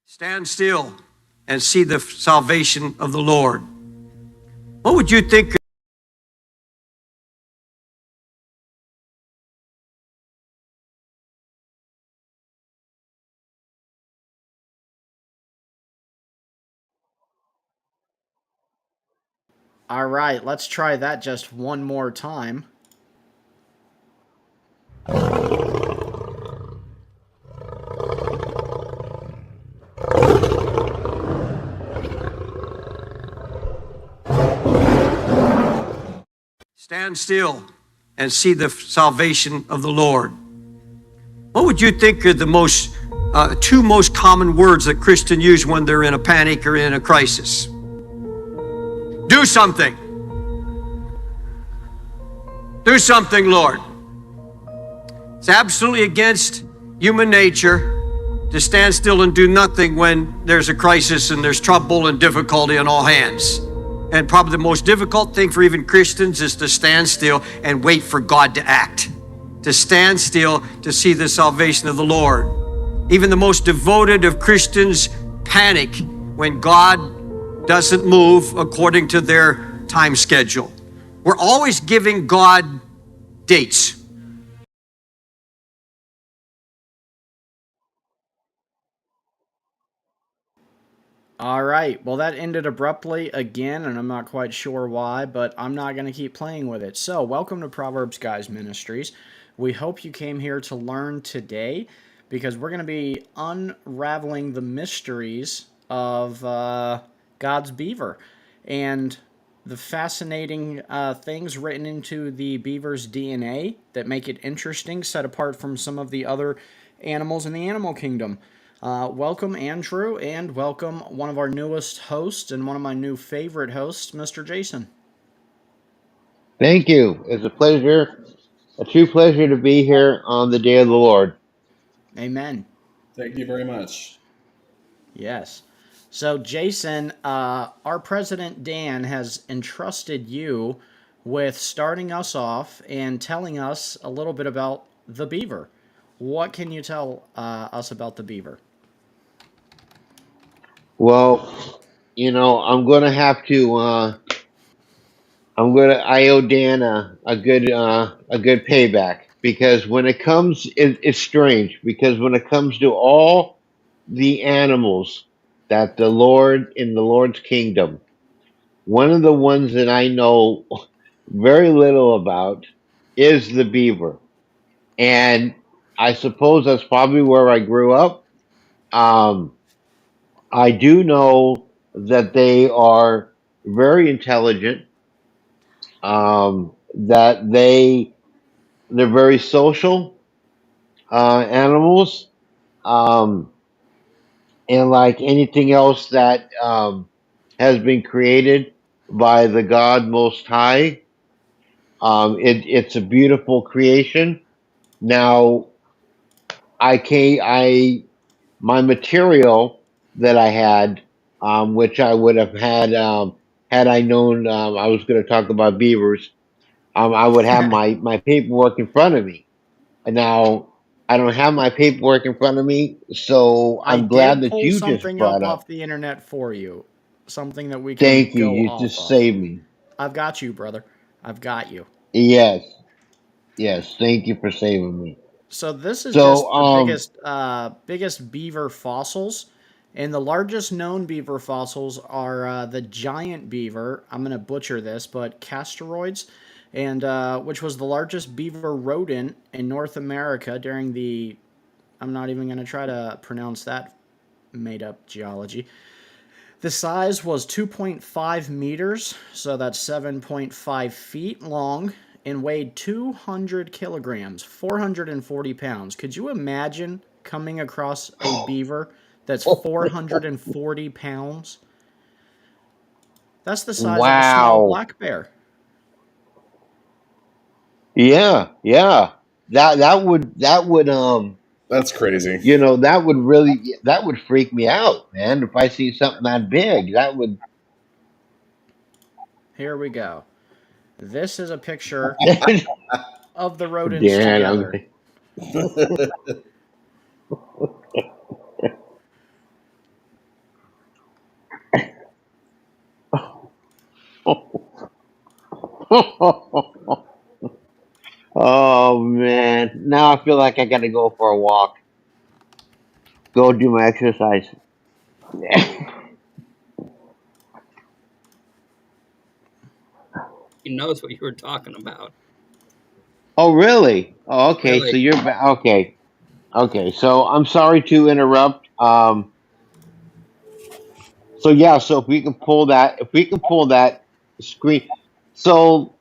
Stand still and see the salvation of the Lord. What would you think? All right, let's try that just one more time. Stand still and see the salvation of the Lord. What would you think are the two most common words that Christians use when they're in a panic or in a crisis? Do something. Do something, Lord. It's absolutely against human nature to stand still and do nothing when there's a crisis and there's trouble and difficulty on all hands. And probably the most difficult thing for even Christians is to stand still and wait for God to act. To stand still to see the salvation of the Lord. Even the most devoted of Christians panic when God doesn't move according to their time schedule. We're always giving God dates. All right, well, that ended abruptly again, and I'm not quite sure why, but I'm not going to keep playing with it. So, welcome to ProverbsGuys Ministries. We hope you came here to learn today, because we're going to be unraveling the mysteries of God's beaver and the fascinating things written into the beaver's DNA that make it interesting, set apart from some of the other animals in the animal kingdom. Welcome, Andrew, and welcome one of our newest hosts and one of my new favorite hosts, Mr. Jason. Thank you. It's a pleasure, a true pleasure to be here on the day of the Lord. Amen. Thank you very much. Yes. So, Jason, our president, Dan, has entrusted you with starting us off and telling us a little bit about the beaver. What can you tell us about the beaver? Well, I'm going to have to. I owe Dan a good payback because when it comes, it's strange because when it comes to all the animals that the Lord in the Lord's kingdom, one of the ones that I know very little about is the beaver, and I suppose that's probably where I grew up. Um, I do know that they are very intelligent. That they're very social animals, um, and like anything else that has been created by the God Most High, it's a beautiful creation. Now, my material that I had, which I would have had had I known I was going to talk about beavers. I would have my paperwork in front of me. And now I don't have my paperwork in front of me, so I I'm glad did that pull you just something brought up up. off the internet for you, something that we can Thank you. go You off just of. saved me. I've got you, brother. I've got you. Yes, yes. Thank you for saving me. So this is So, just the biggest beaver fossils, and the largest known beaver fossils are the giant beaver. I'm gonna butcher this, but Castoroids, and which was the largest beaver rodent in North America during the. I'm not even gonna try to pronounce that made up geology. The size was 2.5 meters, so that's 7.5 feet long, and weighed 200 kilograms, 440 pounds. Could you imagine coming across a beaver that's 440 pounds? That's the size of a small wow. black bear. Yeah, yeah. That would That's crazy. that would freak me out, man. If I see something that big, that would. Here we go. This is a picture of the rodents Dan, together. Oh man, now I feel like I gotta go for a walk. Go do my exercise. He knows what you were talking about. Oh really? Oh, okay. So Really? you're okay. Okay. So I'm sorry to interrupt. So yeah. So if we can pull that screen. So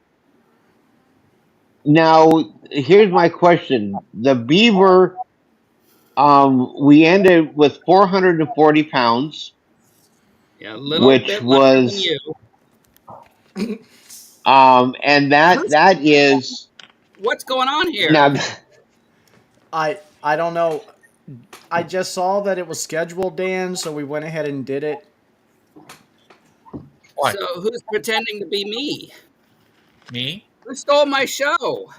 now here's my question: the beaver. We ended with 440 pounds, Yeah, a little which bit lighter than was you. and that is What's going on here? now. I don't know. I just saw that it was scheduled, Dan, so we went ahead and did it. What? So who's pretending to be me? Me? Who stole my show?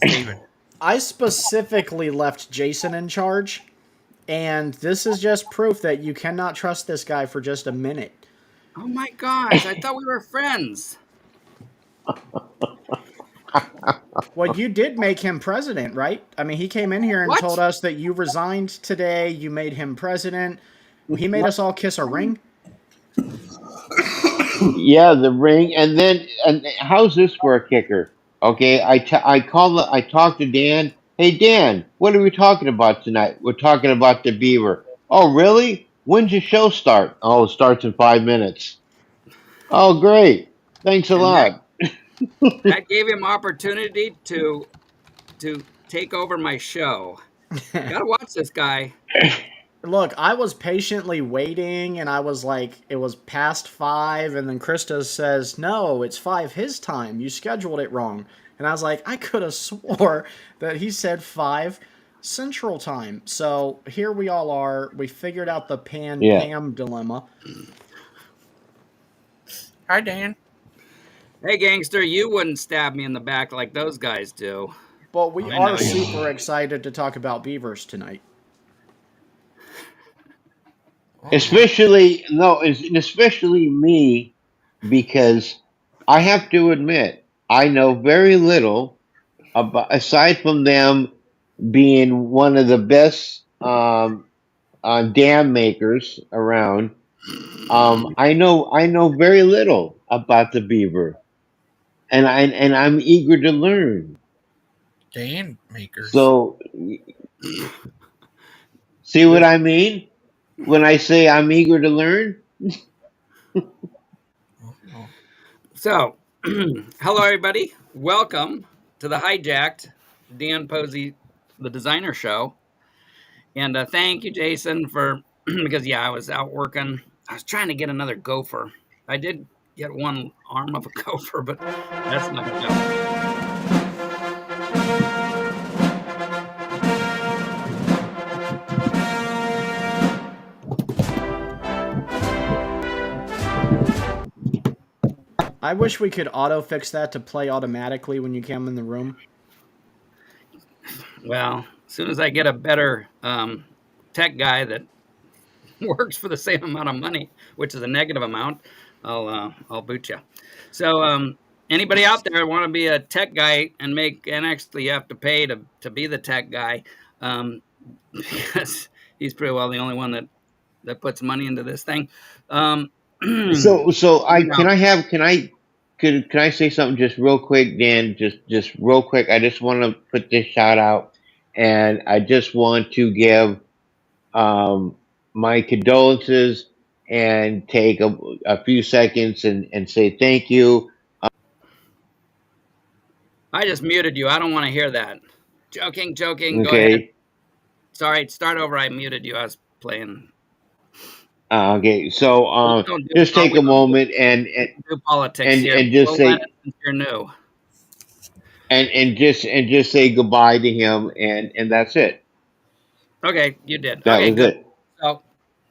Steven. I specifically left Jason in charge, and this is just proof that you cannot trust this guy for just a minute. Oh my gosh, I thought we were friends. Well, you did make him president, right? I mean, he came in here and What? told us that you resigned today, you made him president. He made us all kiss a ring. Yeah, the ring, and how's this for a kicker? Okay, I talked to Dan. Hey Dan, what are we talking about tonight? We're talking about the beaver. Oh really? When's your show start? Oh, it starts in 5 minutes. Oh great, thanks a And lot. that gave him opportunity to take over my show. Gotta watch this guy. Look, I was patiently waiting, and I was like, it was past 5, and then Krista says, no, it's 5 his time. You scheduled it wrong. And I was like, I could have swore that he said 5 Central Time. So here we all are. We figured out the Yeah. Pam dilemma. Hi, Dan. Hey gangster, you wouldn't stab me in the back like those guys do. But we I know are you. super excited to talk about beavers tonight. Especially no, especially me, because I have to admit I know very little about aside from them being one of the best dam makers around. I know very little about the beaver, and I'm eager to learn. Dan makers. So, see what I mean when I say I'm eager to learn? Oh, So, hello everybody. Welcome to the Hijacked Dan Pozzi, the designer show. And thank you, Jason, for because yeah, I was out working. I was trying to get another gopher. I did get one arm of a gopher, but that's not enough. I wish we could auto fix that to play automatically when you come in the room. Well, as soon as I get a better tech guy that works for the same amount of money, which is a negative amount, I'll boot you. So anybody out there want to be a tech guy and actually you have to pay to be the tech guy, because he's pretty well the only one that puts money into this thing. So I You know, can I say something just real quick, Dan? Just real quick. I just want to put this shout out, and I just want to give um, my condolences and take a few seconds and say thank you. I just muted you. I don't want to hear that. Joking. Go ahead. Okay. Sorry, start over. I muted you. I was playing. Okay. So just take We a don't moment do politics here. and just We'll let say it since you're new. and just say goodbye to him, and that's it. Okay, you did. That Okay, was good. it. So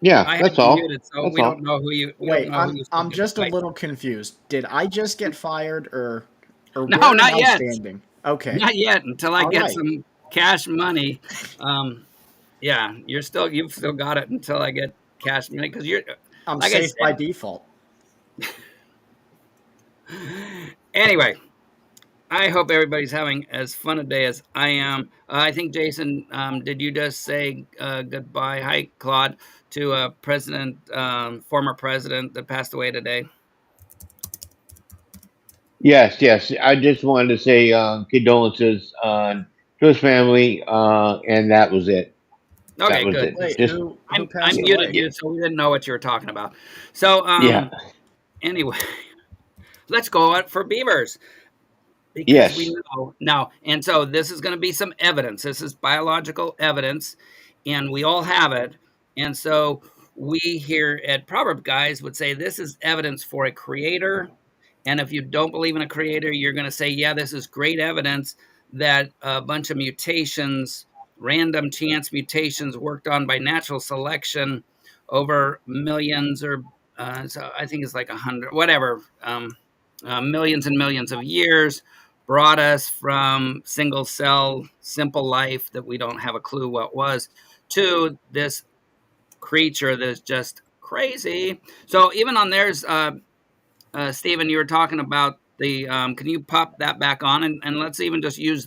Yeah, I have that's you all. muted, so That's we don't all. know who you Wait, I'm spoke to. just a Right. little confused. Did I just get fired, or No, where am not I yet. standing? Okay, Not yet. Until I all get right. some cash money. Yeah, you've still got it until I get cash money because you're I'm like I safe by said. default. Anyway, I hope everybody's having as fun a day as I am. I think Jason, did you just say goodbye? Hi, Claude, to former president that passed away today. Yes, yes. I just wanted to say condolences to his family, and that was it. That Okay, was good. it. Wait, Just who I passed muted away? yeah, you, so we didn't know what you were talking about. So, yeah. anyway, let's go out for beavers. Because we Yes, know now, and so this is going to be some evidence. This is biological evidence, and we all have it. And so we here at Proverb Guys would say this is evidence for a creator. And if you don't believe in a creator, you're going to say, yeah, this is great evidence that a bunch of mutations, random chance mutations worked on by natural selection over millions or so I think it's like 100, whatever, millions and millions of years brought us from single cell, simple life that we don't have a clue what was to this creature that's just crazy. So even on theirs, Stephen, you were talking about the. Can you pop that back on and let's even just use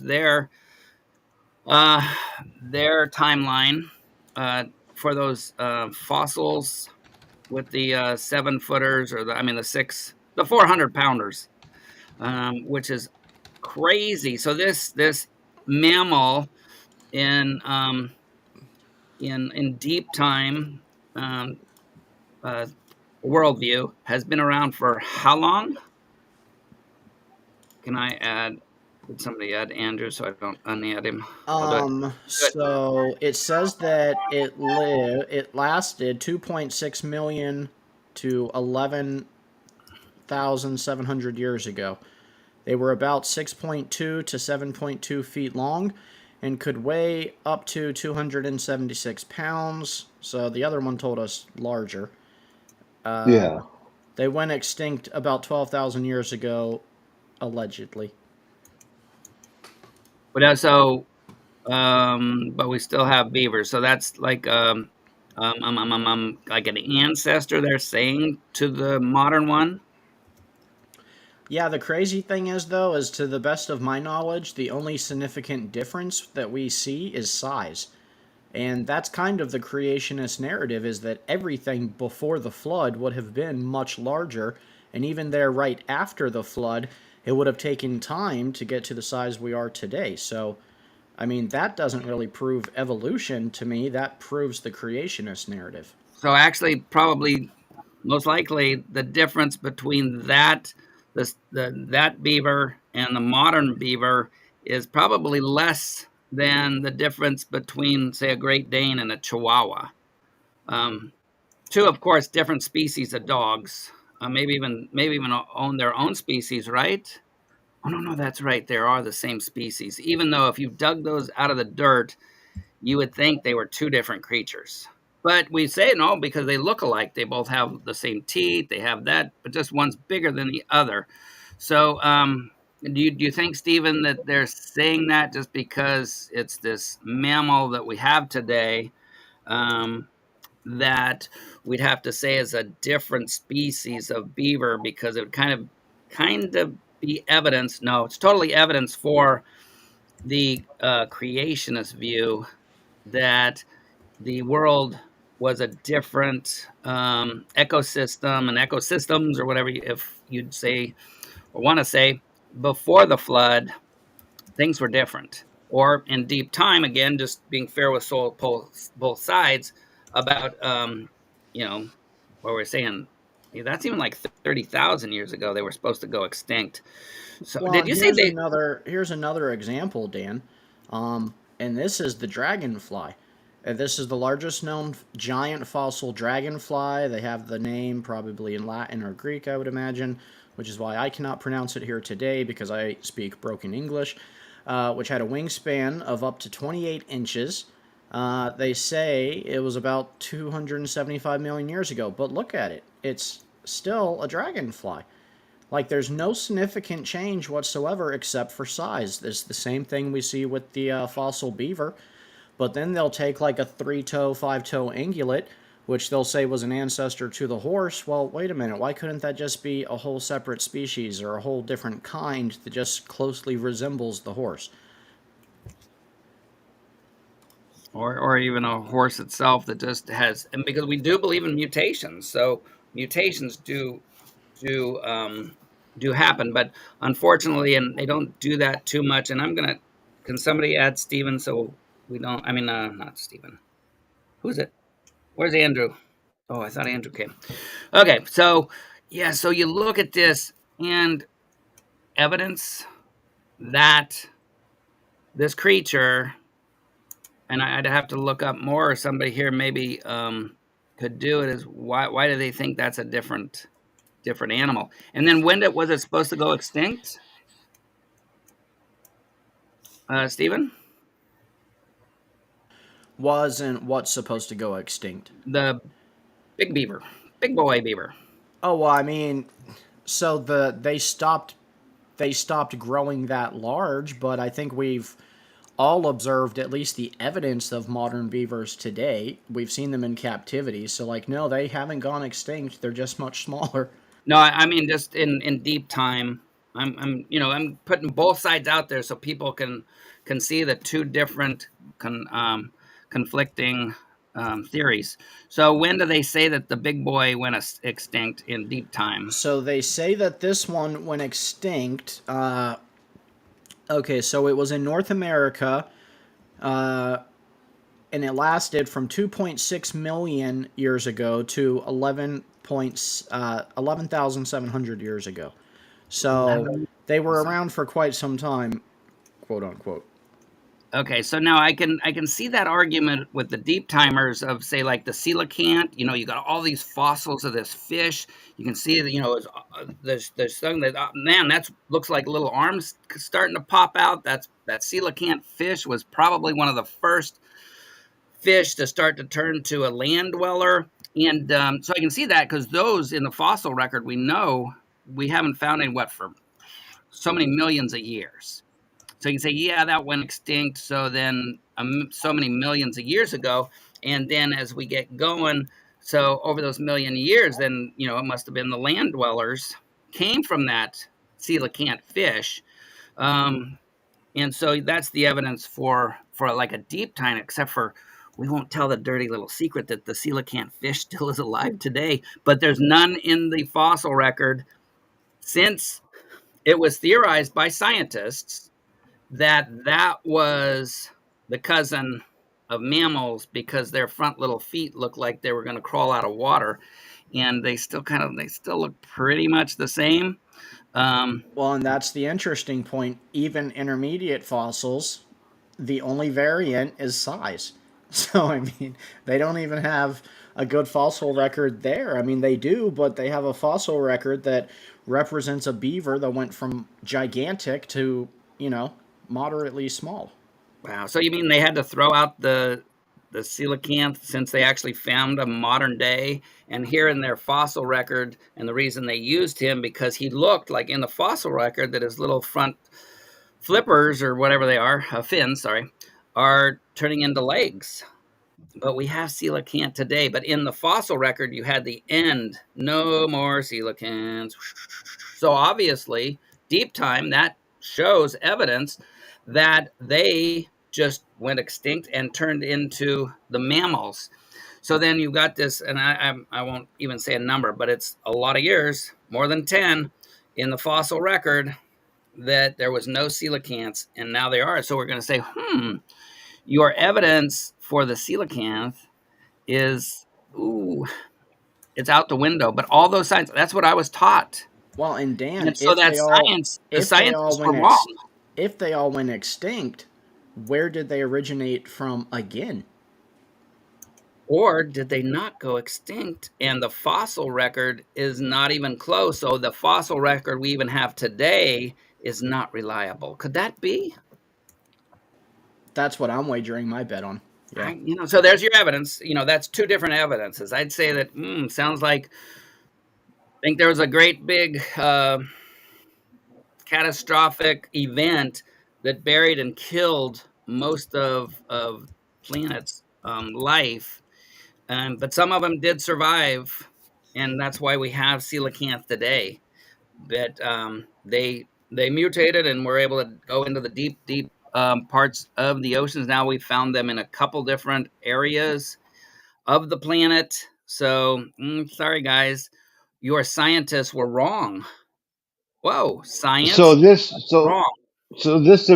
uh, their timeline for those fossils with the 7 footers or the 400 pounders, which is crazy. So this mammal in in deep time um, uh, worldview has been around for how long? Can I add? Did somebody add Andrew so I don't unadd him? I'll do it. Do it. So it says that it lasted 2.6 million to 11,700 years ago. They were about 6.2 to 7.2 feet long and could weigh up to 276 pounds. So the other one told us larger. yeah. They went extinct about 12,000 years ago, allegedly. But also, but we still have beavers. So that's like an ancestor. They're saying to the modern one. Yeah, the crazy thing is, though, is to the best of my knowledge, the only significant difference that we see is size. And that's kind of the creationist narrative, is that everything before the flood would have been much larger, and even there right after the flood, it would have taken time to get to the size we are today. So, I mean, that doesn't really prove evolution to me, that proves the creationist narrative. So actually, probably most likely the difference between that beaver and the modern beaver is probably less than the difference between, say, a Great Dane and a Chihuahua. Um, Two, of course, different species of dogs. Maybe even own their own species, right? Oh no, that's right. There are the same species. Even though if you dug those out of the dirt, you would think they were two different creatures. But we say no because they look alike. They both have the same teeth. They have that, but just one's bigger than the other. So, do you think, Stephen, that they're saying that just because it's this mammal that we have today, um, that we'd have to say is a different species of beaver because it would kind of be evidence? No, it's totally evidence for the creationist view that the world was a different ecosystem and ecosystems or whatever if you'd say or want to say before the flood things were different or in deep time, again just being fair with both sides about you know what we're saying. That's even like 30,000 years ago they were supposed to go extinct. So Well, did and you say they? here's another example, Dan. And this is the dragonfly. This is the largest known giant fossil dragonfly. They have the name probably in Latin or Greek, I would imagine, which is why I cannot pronounce it here today because I speak broken English. Which had a wingspan of up to 28 inches. They say it was about 275 million years ago, but look at it. It's still a dragonfly. Like, there's no significant change whatsoever except for size. It's the same thing we see with the fossil beaver, but then they'll take like a 3-toe, 5-toe ungulate, which they'll say was an ancestor to the horse. Well, wait a minute, why couldn't that just be a whole separate species or a whole different kind that just closely resembles the horse? Or even a horse itself that just has, and because we do believe in mutations, so mutations do happen, but unfortunately, and they don't do that too much. And can somebody add Stephen so we don't? I mean, not Stephen. Who's it? Where's Andrew? Oh, I thought Andrew came. Okay, so yeah, so you look at this and evidence that this creature, and I'd have to look up more, or somebody here maybe could do it, is why do they think that's a different animal? And then when was it supposed to go extinct? Stephen? Wasn't what's supposed to go extinct? The big boy beaver. Oh, well, I mean, so they stopped growing that large, but I think we've all observed at least the evidence of modern beavers today. We've seen them in captivity, so like, no, they haven't gone extinct. They're just much smaller. No, I mean just in deep time. I'm putting both sides out there so people can see the two different conflicting theories. So when do they say that the big boy went extinct in deep time? So they say that this one went extinct. Okay, so it was in North America, and it lasted from 2.6 million years ago to 11,700 years ago. So they were around for quite some time, quote unquote. Okay, so now I can see that argument with the deep timers of, say, like the coelacanth. You got all these fossils of this fish. You can see that there's something that man, that looks like little arms starting to pop out. That coelacanth fish was probably one of the first fish to start to turn to a land dweller, and so I can see that because those in the fossil record we know we haven't found any for so many millions of years. So you can say, yeah, that went extinct. So then so many millions of years ago. And then as we get going, so over those million years, then, it must have been the land dwellers came from that coelacanth fish. And so that's the evidence for like a deep time, except for we won't tell the dirty little secret that the coelacanth fish still is alive today. But there's none in the fossil record since it was theorized by scientists that was the cousin of mammals because their front little feet looked like they were going to crawl out of water, and they still look pretty much the same. Well, and that's the interesting point. Even intermediate fossils, the only variant is size. So, I mean, they don't even have a good fossil record there. I mean, they do, but they have a fossil record that represents a beaver that went from gigantic to, moderately small. Wow. So you mean they had to throw out the coelacanth since they actually found a modern day? And here in their fossil record, and the reason they used him because he looked like in the fossil record that his little front flippers or whatever they are, fins, are turning into legs. But we have coelacanth today. But in the fossil record, you had the end, no more coelacanths. So obviously, deep time, that shows evidence that they just went extinct and turned into the mammals. So then you've got this, and I won't even say a number, but it's a lot of years, more than 10, in the fossil record that there was no coelacanths, and now they are. So we're going to say, your evidence for the coelacanth is, it's out the window. But all those science, that's what I was taught. Well, and Dan, and so that science, the scientists were wrong. If they all went extinct, where did they originate from again? Or did they not go extinct? And the fossil record is not even close. So the fossil record we even have today is not reliable. Could that be? That's what I'm wagering my bet on. Yeah. So there's your evidence. That's two different evidences. I'd say that sounds like I think there was a great big catastrophic event that buried and killed most of planet's life, but some of them did survive, and that's why we have coelacanth today. But they mutated and were able to go into the deep parts of the oceans. Now we found them in a couple different areas of the planet. So sorry guys, your scientists were wrong. Whoa, So science this, so wrong. so this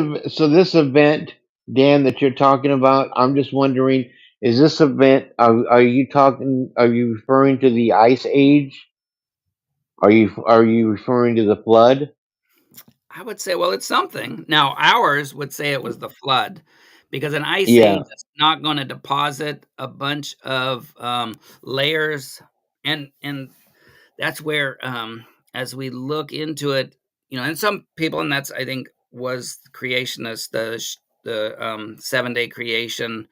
event, Dan, that you're talking about, I'm just wondering, is this event? Are you talking? Are you referring to the Ice Age? Are you referring to the flood? I would say, well, it's something. Now, ours would say it was the flood because an ice age Yeah, is not going to deposit a bunch of layers, and that's where, as we look into it, and some people, and that's I think was creationist, the 7 day creation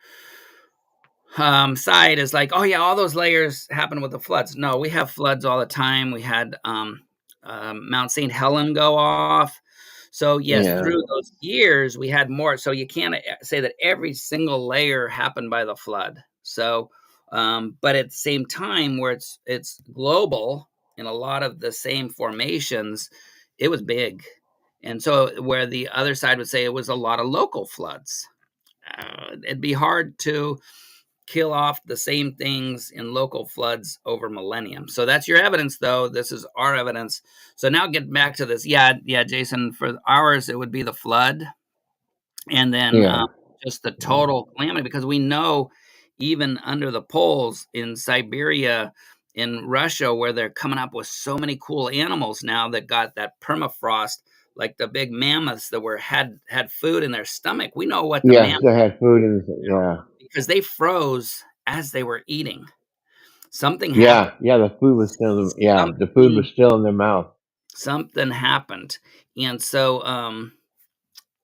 side is like, oh yeah, all those layers happen with the floods. No, we have floods all the time. We had Mount St. Helen go off. So yes, yeah, through those years we had more. So you can't say that every single layer happened by the flood. So, but at the same time, where it's global in a lot of the same formations, it was big. And so where the other side would say it was a lot of local floods, it'd be hard to kill off the same things in local floods over millennium. So that's your evidence, though. This is our evidence. So now get back to this. Yeah, Jason. For ours, it would be the flood, and then yeah, just the yeah, total calamity, because we know even under the poles in Siberia, in Russia, where they're coming up with so many cool animals now that got that permafrost, like the big mammoths that were had food in their stomach. We know what the yeah. mammoth, They had food in. Yeah, because they froze as they were eating. Something happened. yeah, yeah. The food was still. Yeah, the food was Something still in their mouth. something happened. And so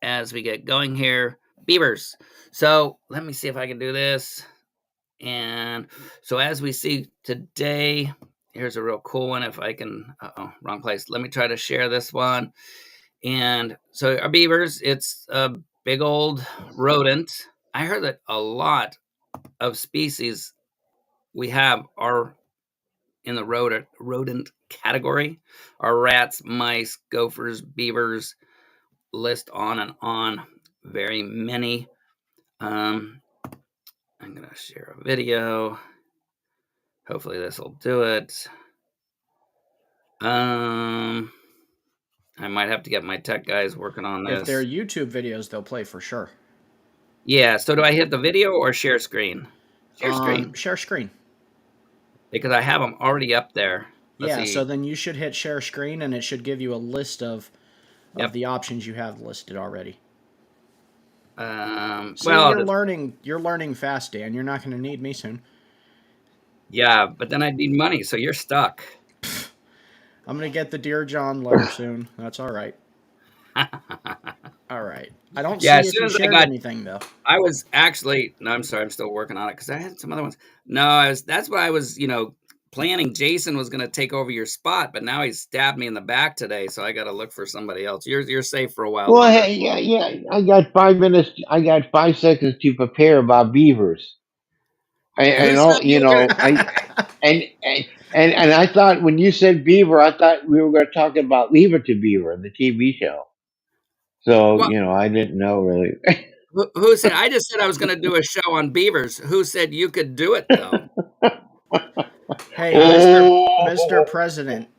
as we get going here, beavers. So let me see if I can do this. And so as we see today, here's a real cool one. If I can, wrong place. Let me try to share this one. And so our beavers, it's a big old rodent. I heard that a lot of species we have are in the rodent category are rats, mice, gophers, beavers, list on and on. Very many. Um, I'm gonna share a video. Hopefully this will do it. Um, I might have to get my tech guys working on If they're this. YouTube videos, they'll play for sure. Yeah. So do I hit the video or share screen? Share screen Share screen. because I have them already up there. Let's Yeah, so see. then you should hit share screen and it should give you a list of Yep. the options you have listed already. See, Well, you're learning fast, Dan. You're not going to need me soon. yeah, but then I'd need money, so you're stuck. I'm going to get the Dear John letter soon. That's all right. All right. I don't Yeah, see as if soon you as I shared got anything though. I was actually no, I'm sorry, I'm still working on it because I had some other ones. No, that's what I was, planning. Jason was gonna take over your spot, but now he stabbed me in the back today, so I gotta look for somebody else. You're safe for a while Well, longer. hey, yeah, yeah. I got 5 minutes. I got 5 seconds to prepare about beavers. Who And said all you were gonna and, and and I thought when you said beaver, I thought we were going to talk about Leave It to Beaver, the TV show. So what I didn't know really. who said I just said I was gonna do a show on beavers. Who said you could do it though? Hey, Mr. Oh, President,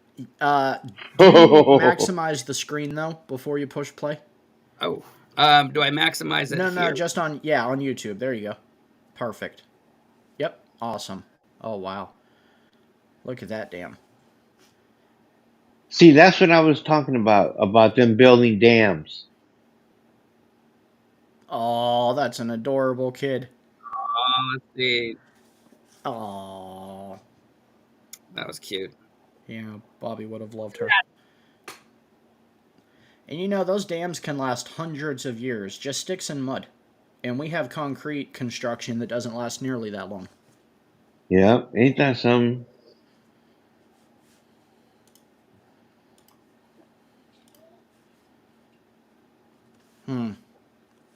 do you maximize the screen though before you push play? Oh. Do I maximize it No, here? just on on YouTube. There you go. Perfect. Yep. Awesome. Oh wow. Look at that damn. see, that's what I was talking about them building dams. Oh, that's an adorable kid. Let's see. Oh. That was cute. Yeah, Bobby would have loved her. And those dams can last hundreds of years, just sticks and mud. And we have concrete construction that doesn't last nearly that long. Yeah, ain't that something?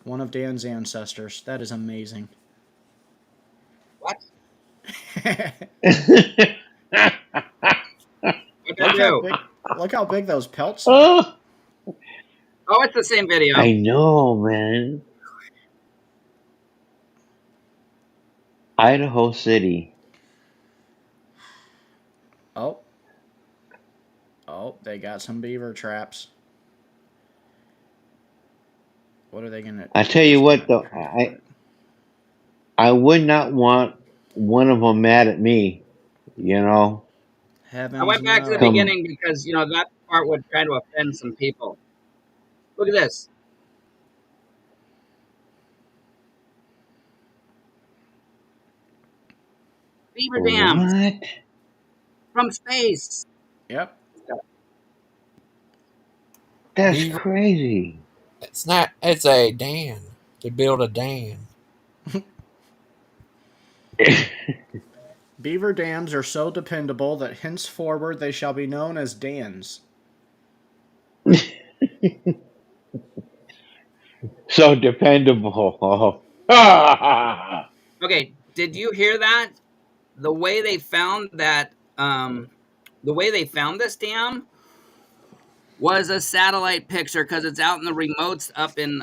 One of Dan's ancestors. That is amazing. What? Oh, What'd I do? Look how big those pelts are. Oh, it's the same video. I know, man. Idaho City. Oh. Oh, they got some beaver traps. What are they gonna? I tell you what, though, I would not want one of them mad at me. You know, Heavens I went back to the no. come. beginning because, that part would try to offend some people. Look at this. Beaver dams What? from space. Yep. That's Beaver. crazy. It's not. It's a dam to build a dam. Beaver dams are so dependable that henceforward they shall be known as Dans. So dependable. Ah! Okay, did you hear that? The way they found that, the way they found this dam was a satellite picture because it's out in the remotes up in,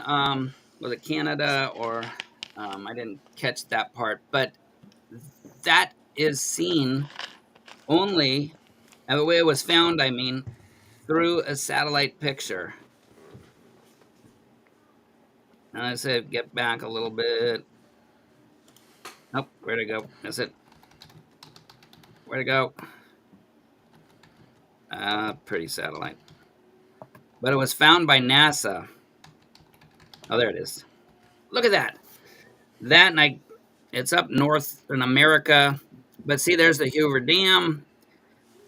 was it Canada or, I didn't catch that part, but that is seen only, and the way it was found, I mean, through a satellite picture. Now I said get back a little bit. Nope, where'd it go? That's it. Where'd it go? Pretty satellite. But it was found by NASA. Oh, there it is. Look at that. That, and it's up north in America. But see, there's the Hoover Dam.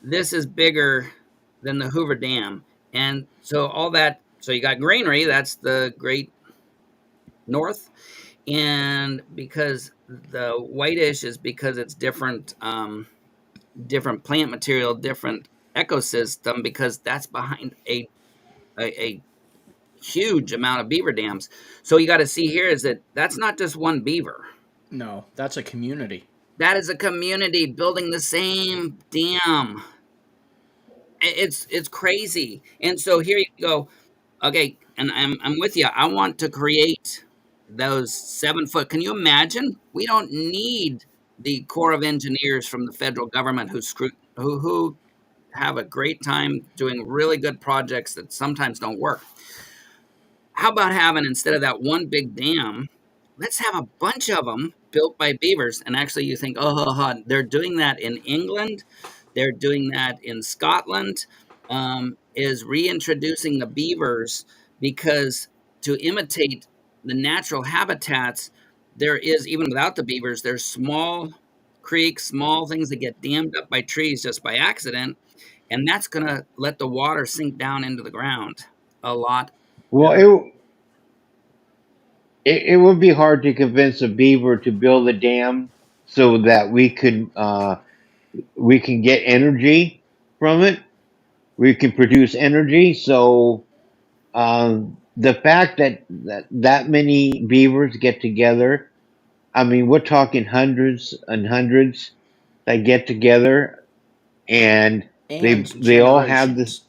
This is bigger than the Hoover Dam. And so all that, so you got greenery, that's the Great North. And because the whitish is because it's different, different plant material, different ecosystem, because that's behind a huge amount of beaver dams. So you got to see here is that that's not just one beaver. No, that's a community. That is a community building the same dam. It's crazy. And so here you go. Okay, and I'm with you. I want to create those 7 foot. Can you imagine? We don't need the Corps of Engineers from the federal government who have a great time doing really good projects that sometimes don't work. How about having, instead of that one big dam, let's have a bunch of them built by beavers? And actually, you think, they're doing that in England, they're doing that in Scotland, is reintroducing the beavers because to imitate the natural habitats, there is, even without the beavers, there's small creeks, small things that get dammed up by trees just by accident. And that's going to let the water sink down into the ground a lot Well, better. it would be hard to convince a beaver to build a dam so that we can get energy from it. We can produce energy. So the fact that many beavers get together, I mean, we're talking hundreds and hundreds that get together, and And they all have this. generations.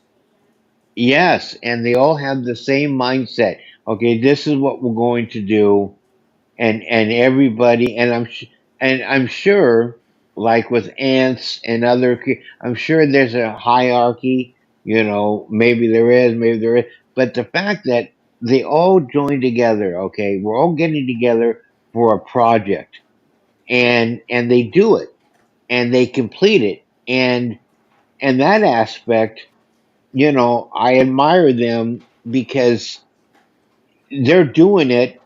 Yes, and they all have the same mindset. Okay, this is what we're going to do, and everybody, and I'm sure, like with ants and I'm sure there's a hierarchy. Maybe there is, maybe there is, but the fact that they all join together, okay, we're all getting together for a project, and they do it, and they complete it, and that aspect, I admire them because they're doing it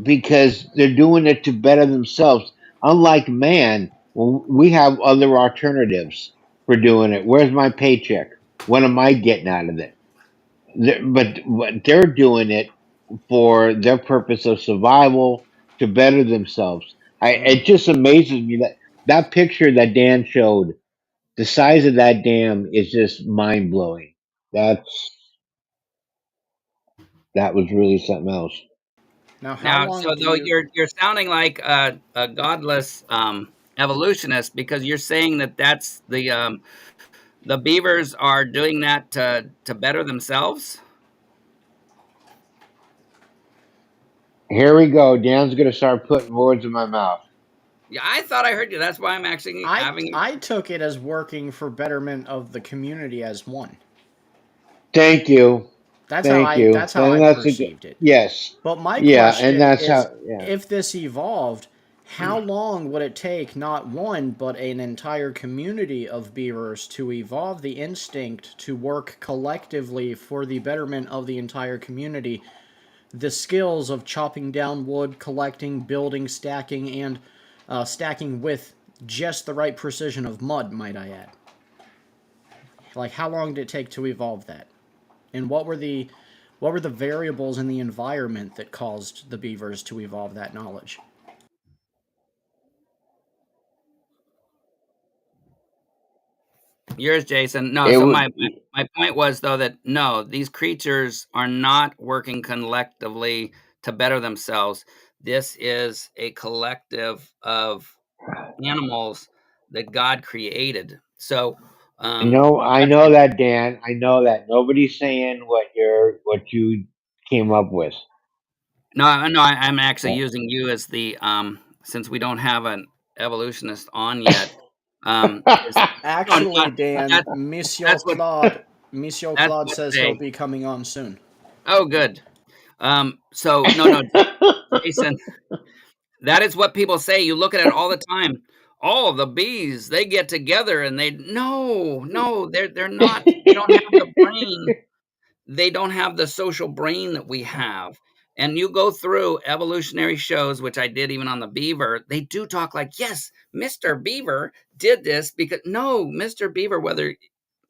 because they're doing it to better themselves. Unlike man, well, we have other alternatives for doing it. Where's my paycheck? What am I getting out of it? But they're doing it for their purpose of survival, to better themselves. It just amazes me that that picture that Dan showed, the size of that dam is just mind blowing. That's that was really something else. Now, how Now, long so do though you? you're sounding like a godless evolutionist because you're saying that that's the beavers are doing that to better themselves. Here we go. Dan's gonna start putting words in my mouth. Yeah, I thought I heard you. That's why I'm actually I having. I took it as working for betterment of the community as one. Thank you. That's how Thank I you. that's how Then I that's a good perceived it. yes. But my Yeah, and question that's is, how yeah. if this evolved, how long would it take not one but an entire community of beavers to evolve the instinct to work collectively for the betterment of the entire community? The skills of chopping down wood, collecting, building, stacking, and stacking with just the right precision of mud, might I add. Like, how long did it take to evolve that? And what were the variables in the environment that caused the beavers to evolve that knowledge? Yours, Jason. No, It so would my point was though that no, these creatures are not working collectively to better themselves. This is a collective of animals that God created. So, no, I that's know that, Dan. I know that. Nobody's saying what you came up with. no, I'm actually using you as the since we don't have an evolutionist on yet. Is no, Actually, not Dan, that. That's what Monsieur that's Claude what says he'll they. be coming on soon. Oh, good. So no, Jason, that is what people say. You look at it all the time. Oh, the bees, they get together and they no, they're not. They don't have the brain. They don't have the social brain that we have. And you go through evolutionary shows, which I did even on the beaver, they do talk like, yes, Mr. Beaver did this because no, Mr. Beaver, whether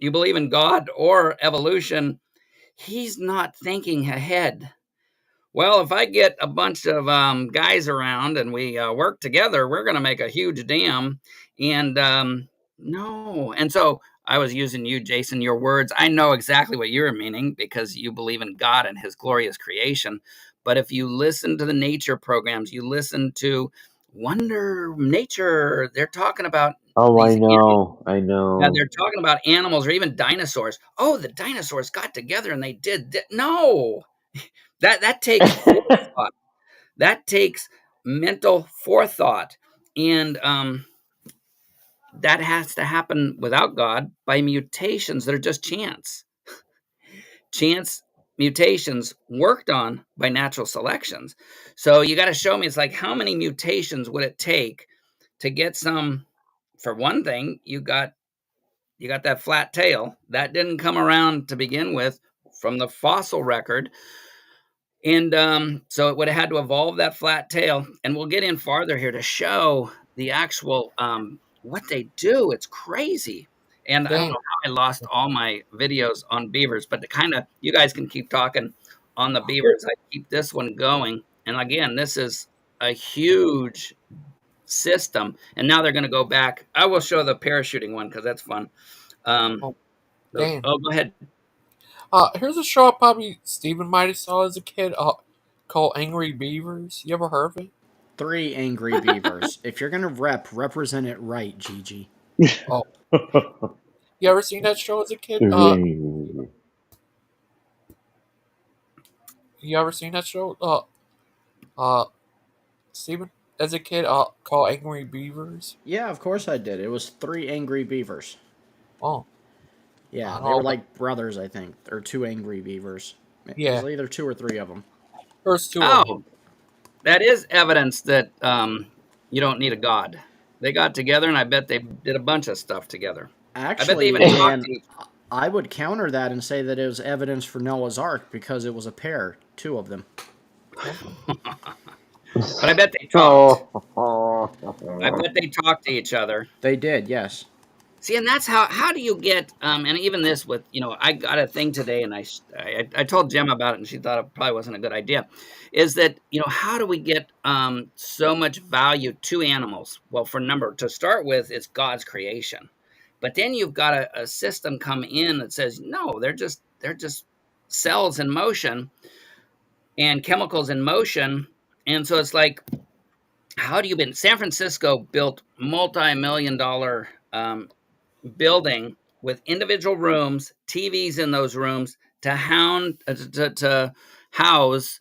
you believe in God or evolution, he's not thinking ahead. Well, if I get a bunch of guys around and we work together, we're going to make a huge dam. And no. And so I was using you, Jason, your words. I know exactly what you're meaning because you believe in God and his glorious creation. But if you listen to the nature programs, you listen to Wonder Nature, they're talking about Oh, I these animals. know. I Yeah, know. they're talking about animals or even dinosaurs. Oh, the dinosaurs got together and they did. No, that takes forethought. That takes mental forethought, and that has to happen without God by mutations that are just chance mutations worked on by natural selections. So you got to show me. It's like how many mutations would it take to get some? For one thing, you got that flat tail that didn't come around to begin with from the fossil record. And so it would have had to evolve that flat tail. And we'll get in farther here to show the actual what they do. It's crazy. And I don't Dan, know how I lost all my videos on beavers, but to kind of you guys can keep talking on the beavers. I keep this one going. And again, this is a huge system. And now they're going to go back. I will show the parachuting one because that's fun. Um, oh, Dan. go ahead. Here's a show probably Stephen might have saw as a kid. Called Angry Beavers. You ever heard of it? Three angry beavers. If you're gonna represent it right, Gigi. Oh, you ever seen that show as a kid? Really? You ever seen that show? Uh, Stephen, as a kid, called Angry Beavers. Yeah, of course I did. It was three angry beavers. Oh, I Yeah, don't they know were about like brothers, I think, or two angry beavers. It was yeah. either two or three of them. There's two of them. Oh, that is evidence that you don't need a god. They got together, and I bet they did a bunch of stuff together. I bet they Actually, even talked Dan, to each. I would counter that and say that it was evidence for Noah's Ark because it was a pair, two of them. But I bet they talked. Oh, I bet they talked to each other. They did, yes. See, and that's how do you get and even this with, I got a thing today, and I told Gemma about it, and she thought it probably wasn't a good idea. Is that, how do we get so much value to animals? Well, to start with, it's God's creation, but then you've got a system come in that says no, they're just cells in motion and chemicals in motion, and so it's like, how do you been? San Francisco built multi-million dollar building with individual rooms, TVs in those rooms to house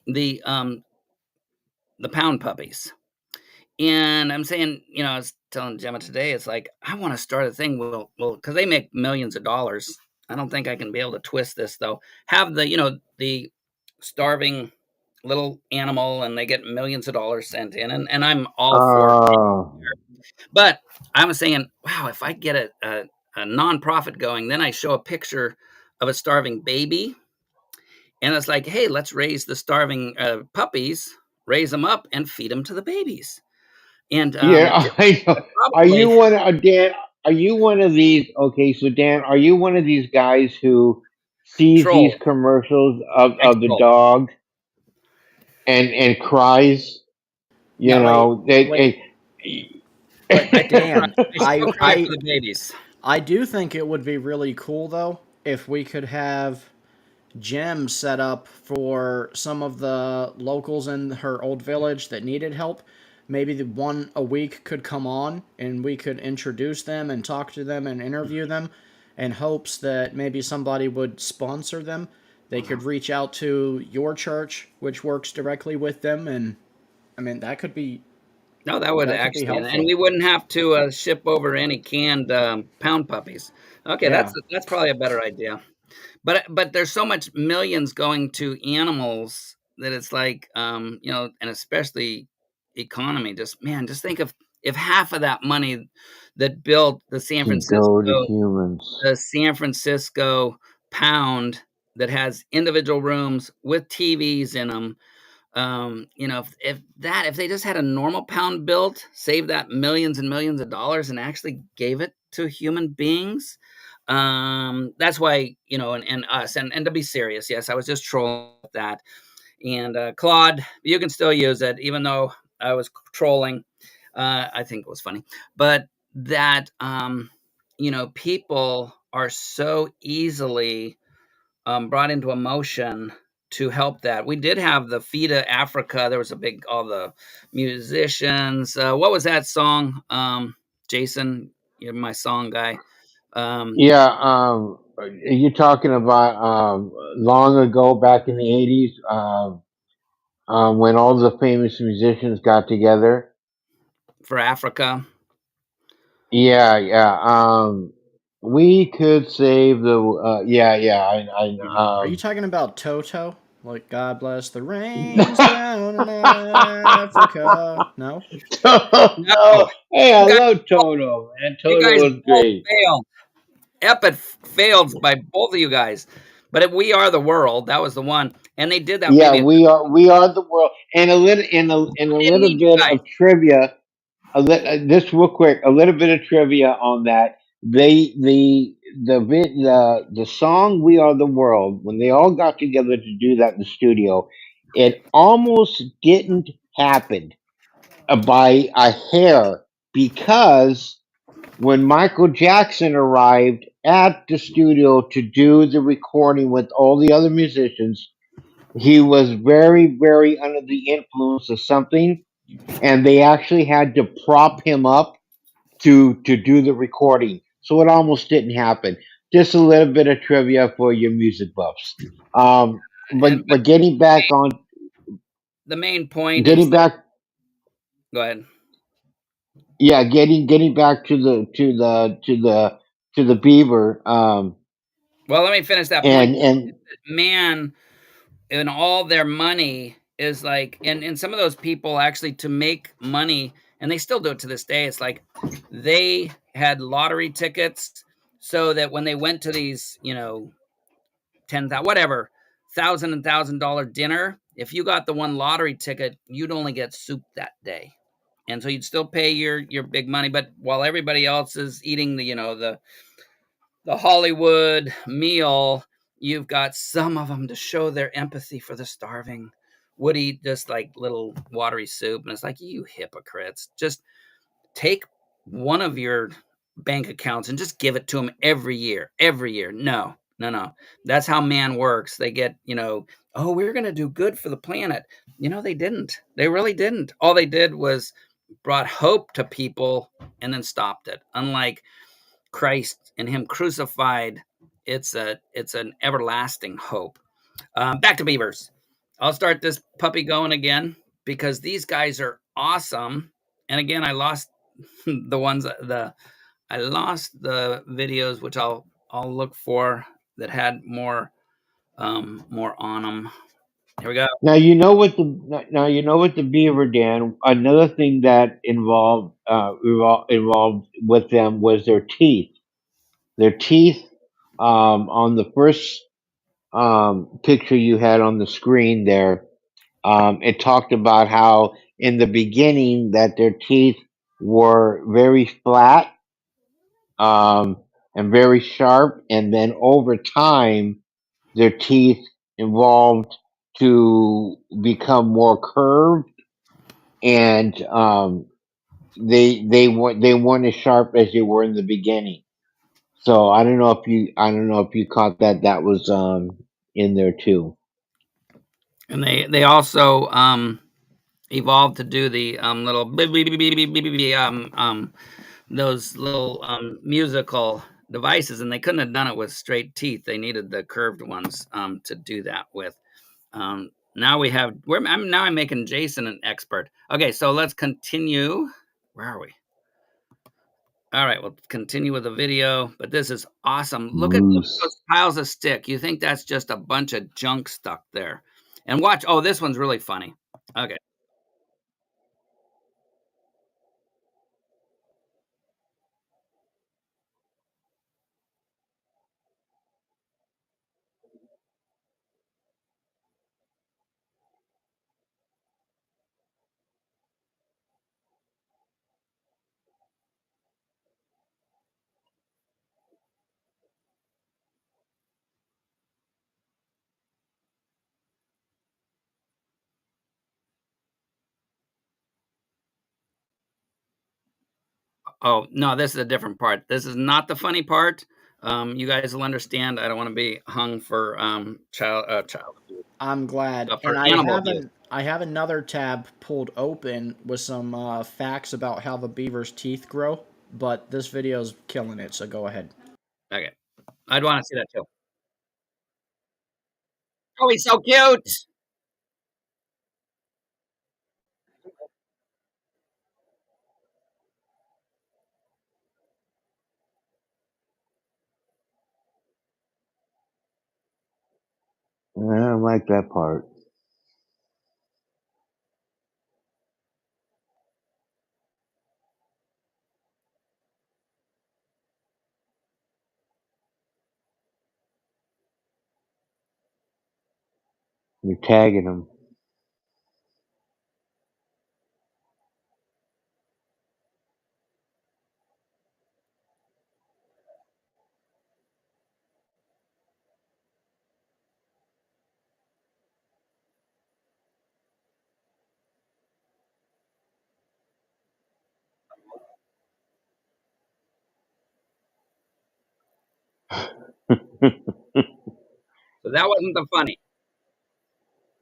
the pound puppies. And I'm saying, I was telling Gemma today, it's like I want to start a thing. Well, because they make millions of dollars. I don't think I can be able to twist this though. Have the starving little animal, and they get millions of dollars sent in, and I'm all for it. Oh, But I was saying, wow, if I get a nonprofit going, then I show a picture of a starving baby, and it's like, hey, let's raise the starving puppies, raise them up, and feed them to the babies. And yeah. I know. Are you probably one of Dan? Are you one of these? Okay, so Dan, are you one of these guys who sees these troll, commercials ex of the troll. dog and cries? You No, Wait, know, they, wait, I but still cry. Dan, I still cry for I the babies. I do think it would be really cool though if we could have gyms set up for some of the locals in her old village that needed help. Maybe the one a week could come on and we could introduce them and talk to them and interview them in hopes that maybe somebody would sponsor them. They could reach out to your church, which works directly with them, and I mean No, that would that could be actually, and helpful. we wouldn't have to ship over any canned pound puppies. Okay, Yeah. that's probably a better idea. But there's so much millions going to animals that it's like, and especially economy. Just think of if half of that money that built can go to humans. The San Francisco pound that has individual rooms with TVs in them. If they just had a normal pound built, save that millions and millions of dollars, and actually gave it to human beings. That's why, and us, and to be serious, yes, I was just trolling with that. And Claude, you can still use it, even though I was trolling. I think it was funny, but that people are so easily brought into emotion to help that. We did have the FIDA Africa. There was all the musicians. What was that song? Jason, you're my song guy. Um, Yeah, are you talking about long ago, back in the '80s, when all the famous musicians got together? for Africa. Yeah, yeah. We could save the. Yeah, yeah. Are you talking about Toto? Like God bless the rains down in Africa? No? No, No. Hey, I you guys, love Toto, man. you Toto guys was both great. failed. Epic fails by both of you guys. But We Are the World, that was the one, and they did that Yeah, maybe. we are the world, and a I didn't little need you bit guys. of trivia. Just real quick, a little bit of trivia on that. They the song "We Are the World" when they all got together to do that in the studio, it almost didn't happen by a hair because when Michael Jackson arrived at the studio to do the recording with all the other musicians, he was very, very under the influence of something, and they actually had to prop him up to do the recording. So it almost didn't happen. Just a little bit of trivia for your music buffs. But But getting back on, the main point is getting that. back, Go ahead. yeah, getting back to the beaver. Well, let me finish that point. And Man, and all their money is like, and some of those people actually to make money, and they still do it to this day. It's like they had lottery tickets so that when they went to these, 10,000, whatever, $1,000 dinner, if you got the one lottery ticket, you'd only get soup that day. And so you'd still pay your big money, but while everybody else is eating the Hollywood meal, you've got some of them to show their empathy for the starving would eat just like little watery soup. And it's like, you hypocrites, just take one of your bank accounts and just give it to them every year. No, no, no. That's how man works. They get, oh, we're going to do good for the planet. They didn't. They really didn't. All they did was brought hope to people and then stopped it. Unlike Christ and him crucified, it's an everlasting hope. Back to beavers. I'll start this puppy going again because these guys are awesome. And again, I lost I lost the videos, which I'll look for that had more on them. Here we go. Now you know what the beaver, Dan. Another thing that involved with them was their teeth. Their teeth, on the first picture you had on the screen there, it talked about how in the beginning that their teeth were very flat, and very sharp, and then over time their teeth evolved to become more curved, and they weren't as sharp as they were in the beginning. So I don't know if you caught that. That was in there too. And they also evolved to do the little those little musical devices, and they couldn't have done it with straight teeth. They needed the curved ones to do that with. Now we have. I'm making Jason an expert. Okay, so let's continue. Where are we? All right, we'll continue with the video. But this is awesome. Look at Moose. those piles of stick. You think that's just a bunch of junk stuck there? And watch. Oh, this one's really funny. Okay. Oh, no, this is a different part. This is not the funny part. You guys will understand. I don't want to be hung for child abuse, I'm glad. for And animal abuse. I have another tab pulled open with some facts about how the beaver's teeth grow, but this video's killing it, so go ahead. Okay, I'd want to see that too. Oh, he's so cute. I don't like that part. You're tagging them. So that wasn't the funny.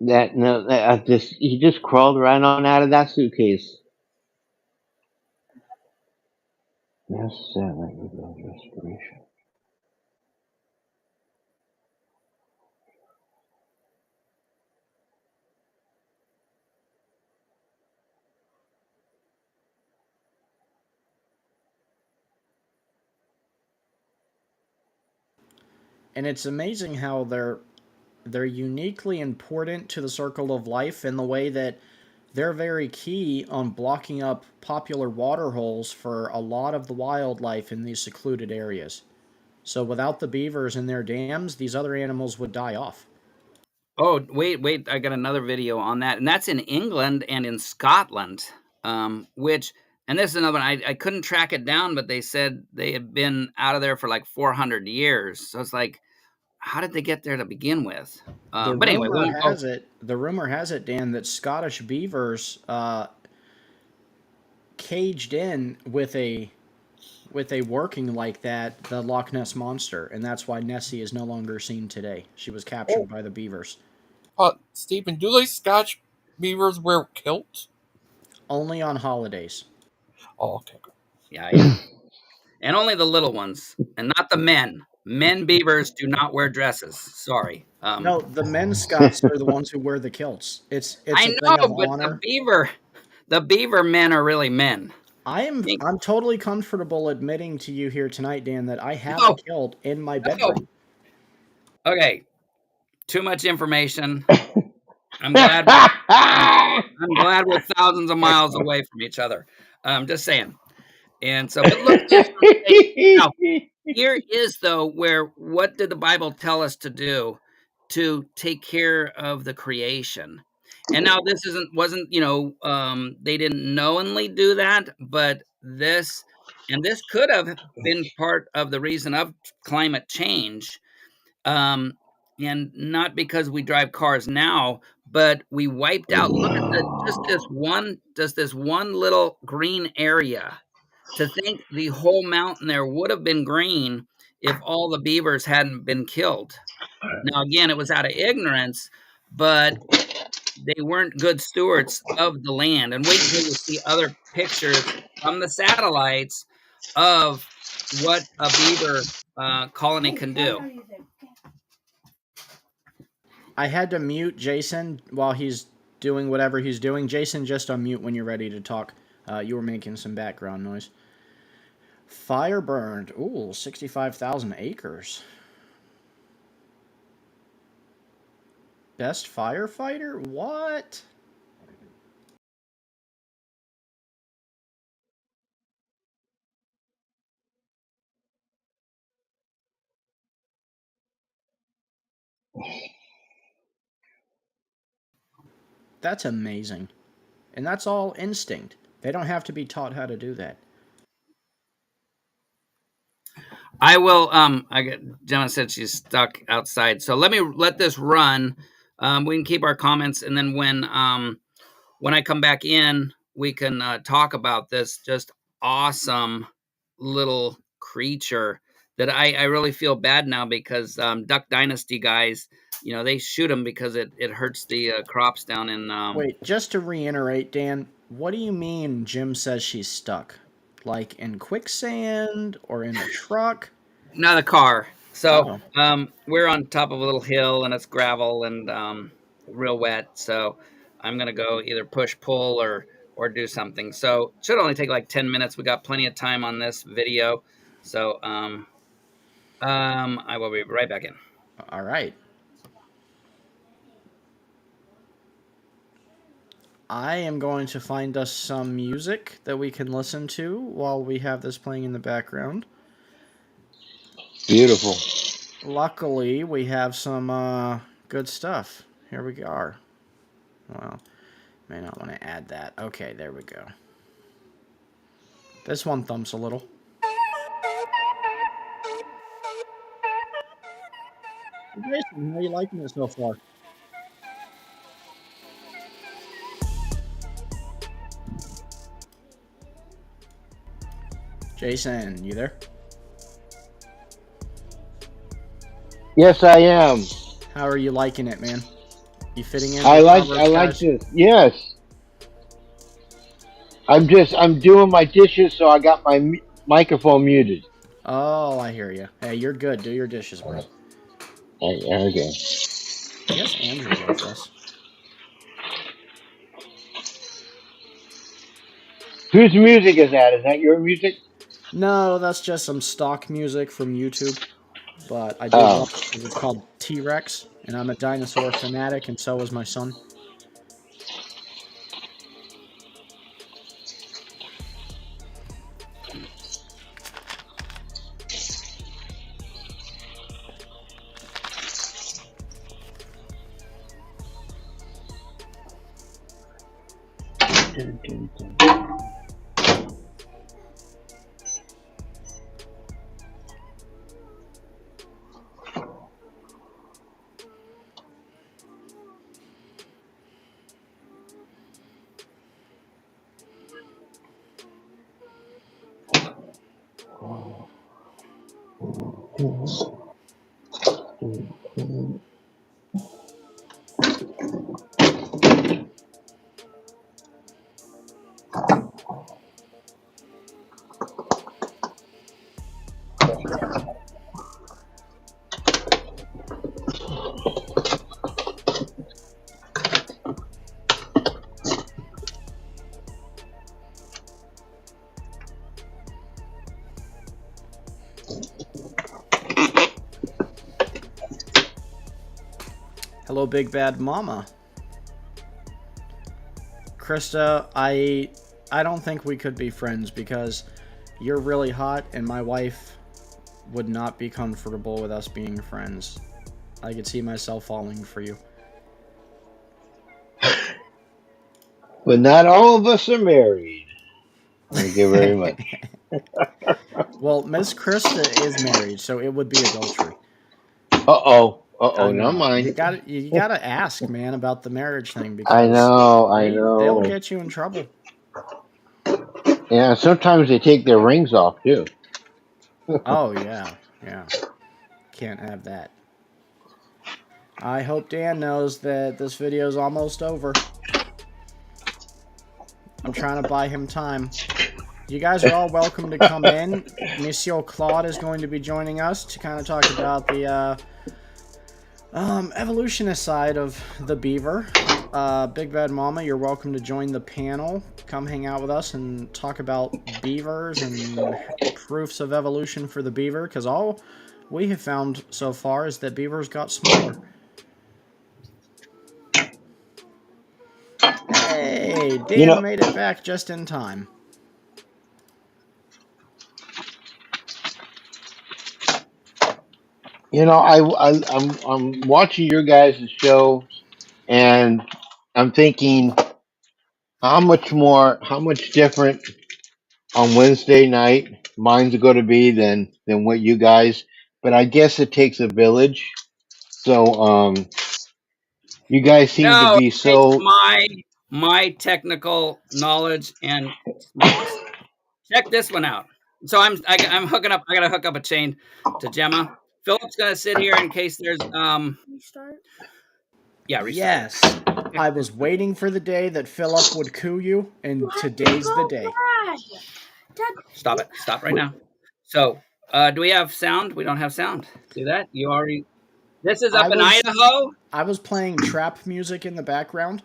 That no, that, I just he just crawled right on out of that suitcase. Yes, that respiration. And it's amazing how they're uniquely important to the circle of life in the way that they're very key on blocking up popular water holes for a lot of the wildlife in these secluded areas. So without the beavers and their dams, these other animals would die off. Oh, wait, I got another video on that, and that's in England and in Scotland. which, and this is another one, I couldn't track it down, but they said they had been out of there for like 400 years. So it's like, how did they get there to begin with? The But anyway, we rumor won't go. has it. The rumor has it, Dan, that Scottish beavers caged in with a working like that the Loch Ness monster, and that's why Nessie is no longer seen today. She was captured by the beavers. Stephen, do these Scotch beavers wear kilts? Only on holidays. Oh, okay. Yeah. And only the little ones, and not the men. Men beavers do not wear dresses. Sorry. No, the men Scots are the ones who wear the kilts. It's I a know, thing of but honor. the beaver men are really men. I'm totally comfortable admitting to you here tonight, Dan, that I have No. a kilt in my bedroom. Okay, too much information. I'm glad we're thousands of miles away from each other. Just saying. And so, but look, now, here is though where what did the Bible tell us to do to take care of the creation? And now this wasn't they didn't knowingly do that, but this could have been part of the reason of climate change. And not because we drive cars now, but we wiped out. Look at just this one little green area. To think the whole mountain there would have been green if all the beavers hadn't been killed. Now, again, it was out of ignorance, but they weren't good stewards of the land. And wait until you see other pictures from the satellites of what a beaver colony can do. I had to mute Jason while he's doing whatever he's doing. Jason, just unmute when you're ready to talk. You were making some background noise. Fire burned. Ooh, 65,000 acres. Best firefighter? What? That's amazing. And that's all instinct. They don't have to be taught how to do that. I will. Jenna said she's stuck outside, so let this run. We can keep our comments, and then when I come back in, we can talk about this just awesome little creature that I really feel bad now because Duck Dynasty guys, they shoot them because it hurts the crops down in. Wait, just to reiterate, Dan, what do you mean Jim says she's stuck? Like in quicksand or in a truck? Not a car. So we're on top of a little hill and it's gravel and real wet. So I'm gonna go either push, pull, or do something. So it should only take like 10 minutes. We got plenty of time on this video. So I will be right back in. All right. I am going to find us some music that we can listen to while we have this playing in the background. Beautiful. Luckily, we have some good stuff. Here we are. Well, may not want to add that. Okay, there we go. This one thumps a little. Jason, how are you liking it so far? Jason, you there? Yes, I am. How are you liking it, man? You fitting in? I like this. Yes. I'm doing my dishes, so I got my microphone muted. Oh, I hear you. Hey, you're good. Do your dishes, bro. Okay. I guess Andrew does this. Whose music is that? Is that your music? No, that's just some stock music from YouTube. But I did one because it's called T-Rex, and I'm a dinosaur fanatic, and so is my son. Dun, dun, dun. Hello, Big Bad Mama. Krista, I don't think we could be friends because you're really hot and my wife would not be comfortable with us being friends. I could see myself falling for you. But not all of us are married. Thank you very much. Well, Miss Krista is married, so it would be adultery. I know. not mine. You gotta ask, man, about the marriage thing because I know. they'll get you in trouble. Yeah, sometimes they take their rings off too. Oh yeah. Can't have that. I hope Dan knows that this video is almost over. I'm trying to buy him time. You guys are all welcome to come in. Monsieur Claude is going to be joining us to kind of talk about the evolutionist side of the beaver. Big Bad Mama, you're welcome to join the panel. Come hang out with us and talk about beavers and proofs of evolution for the beaver, because all we have found so far is that beavers got smaller. Hey, Dan made it back just in time. I'm watching your guys' show, and I'm thinking, how much different on Wednesday night mine's going to be than what you guys. But I guess it takes a village. So you guys seem to No, be it takes so. my technical knowledge and smarts. Check this one out. So I'm hooking up. I gotta hook up a chain to Gemma. Philip's gonna sit here in case there's Restart? Yeah, restart. Yes, I was waiting for the day that Philip would coo you, and today's the day. Stop it. Stop right now. So, do we have sound? We don't have sound. See that? You already. This is up in Idaho. I was playing trap music in the background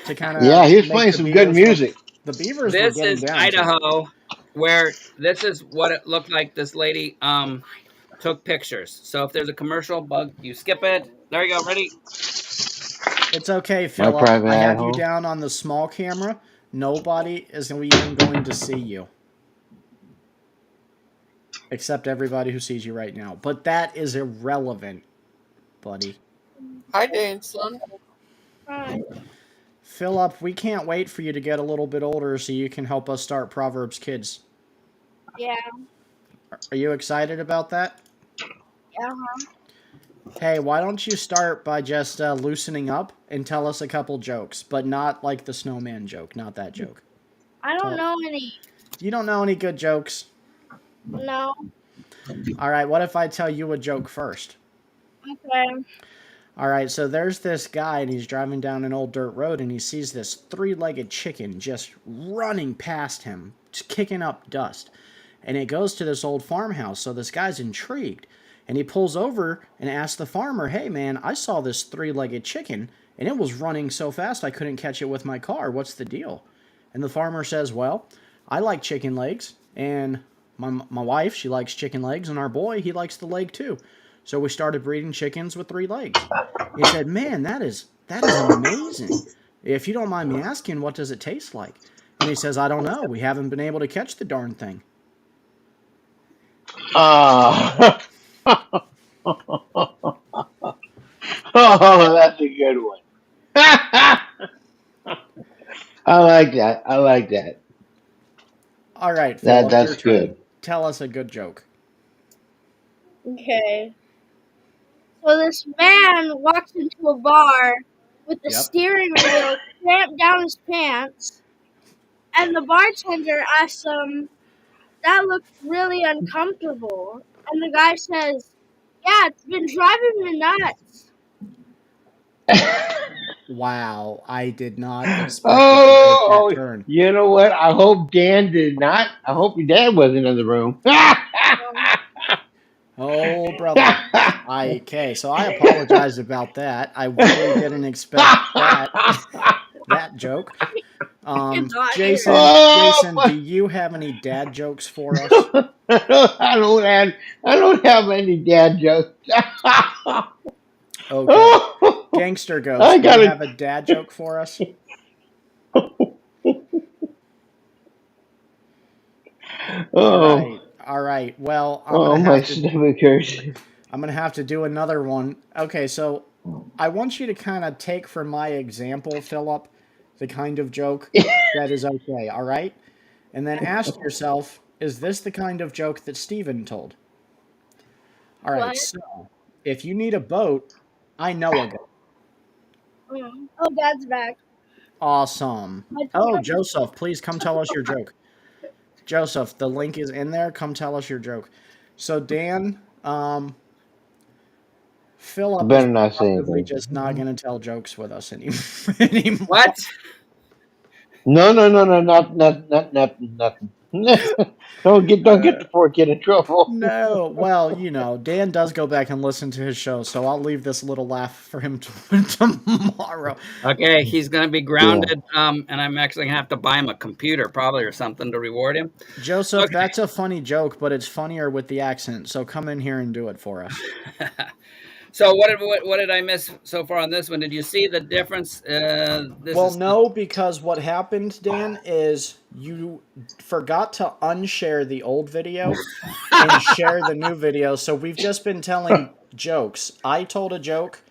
to kind of he was playing some good music. The beavers This were getting is down Idaho, where this is what it looked like. This lady took pictures. So if there's a commercial bug, you skip it. There you go. Ready? It's okay, Philip. I have you down on the small camera. Nobody is even going to see you. Except everybody who sees you right now. But that is irrelevant, buddy. Hi, Dan, son. Hi. Philip, we can't wait for you to get a little bit older so you can help us start Proverbs Kids. Yeah. Are you excited about that? Uh-huh. Hey, why don't you start by just loosening up and tell us a couple jokes, but not like the snowman joke, not that joke. I don't know any. You don't know any good jokes? No. All right, what if I tell you a joke first? Okay. All right, so there's this guy, and he's driving down an old dirt road, and he sees this three-legged chicken just running past him, just kicking up dust. And it goes to this old farmhouse, so this guy's intrigued. And he pulls over and asks the farmer, hey, man, I saw this three-legged chicken, and it was running so fast I couldn't catch it with my car. What's the deal? And the farmer says, well, I like chicken legs, and my wife, she likes chicken legs, and our boy, he likes the leg too. So we started breeding chickens with 3 legs. He said, man, that is amazing. If you don't mind me asking, what does it taste like? And he says, I don't know. We haven't been able to catch the darn thing. Oh, that's a good one. I like that. All right, Philip, that's good. Tell us a good joke. Okay. So this man walks into a bar with the steering wheel clamped down his pants, and the bartender asks him, that looks really uncomfortable. And the guy says, "Yeah, it's been driving me nuts." Wow, I did not expect it to take that Oh, turn. you know what? I hope Dan did not. I hope your dad wasn't in the room. Um, Oh, brother. So I apologize about that. I really didn't expect that joke. it's hot here. Jason, do Oh, you have any dad jokes for us? I don't have any dad jokes. Okay. Gangster I Ghost, do you gotta. have a dad joke for us? All Oh, right. All right. Well, oh, my stomach hurts. I'm going to have to do another one. Okay, so I want you to kind of take from my example, Philip, the kind of joke that is okay, all right? And then ask yourself, is this the kind of joke that Steven told? All right, What? so if you need a boat, I know a guy. Oh, Dad's back. Awesome. Oh, Joseph, please come tell us your joke. Joseph, the link is in there. Come tell us your joke. So, Dan, Philip is Better not say probably anything. just not going to tell jokes with us anymore. What? No, nothing. Don't get the poor kid in trouble. No, well, Dan does go back and listen to his show, so I'll leave this little laugh for him tomorrow. Okay, he's going to be grounded, and I'm actually going to have to buy him a computer probably or something to reward him. Joseph, Okay. that's a funny joke, but it's funnier with the accent, so come in here and do it for us. So what did I miss so far on this one? Did you see the difference? No, because what happened, Dan, is you forgot to unshare the old video and share the new video. So we've just been telling jokes. I told a joke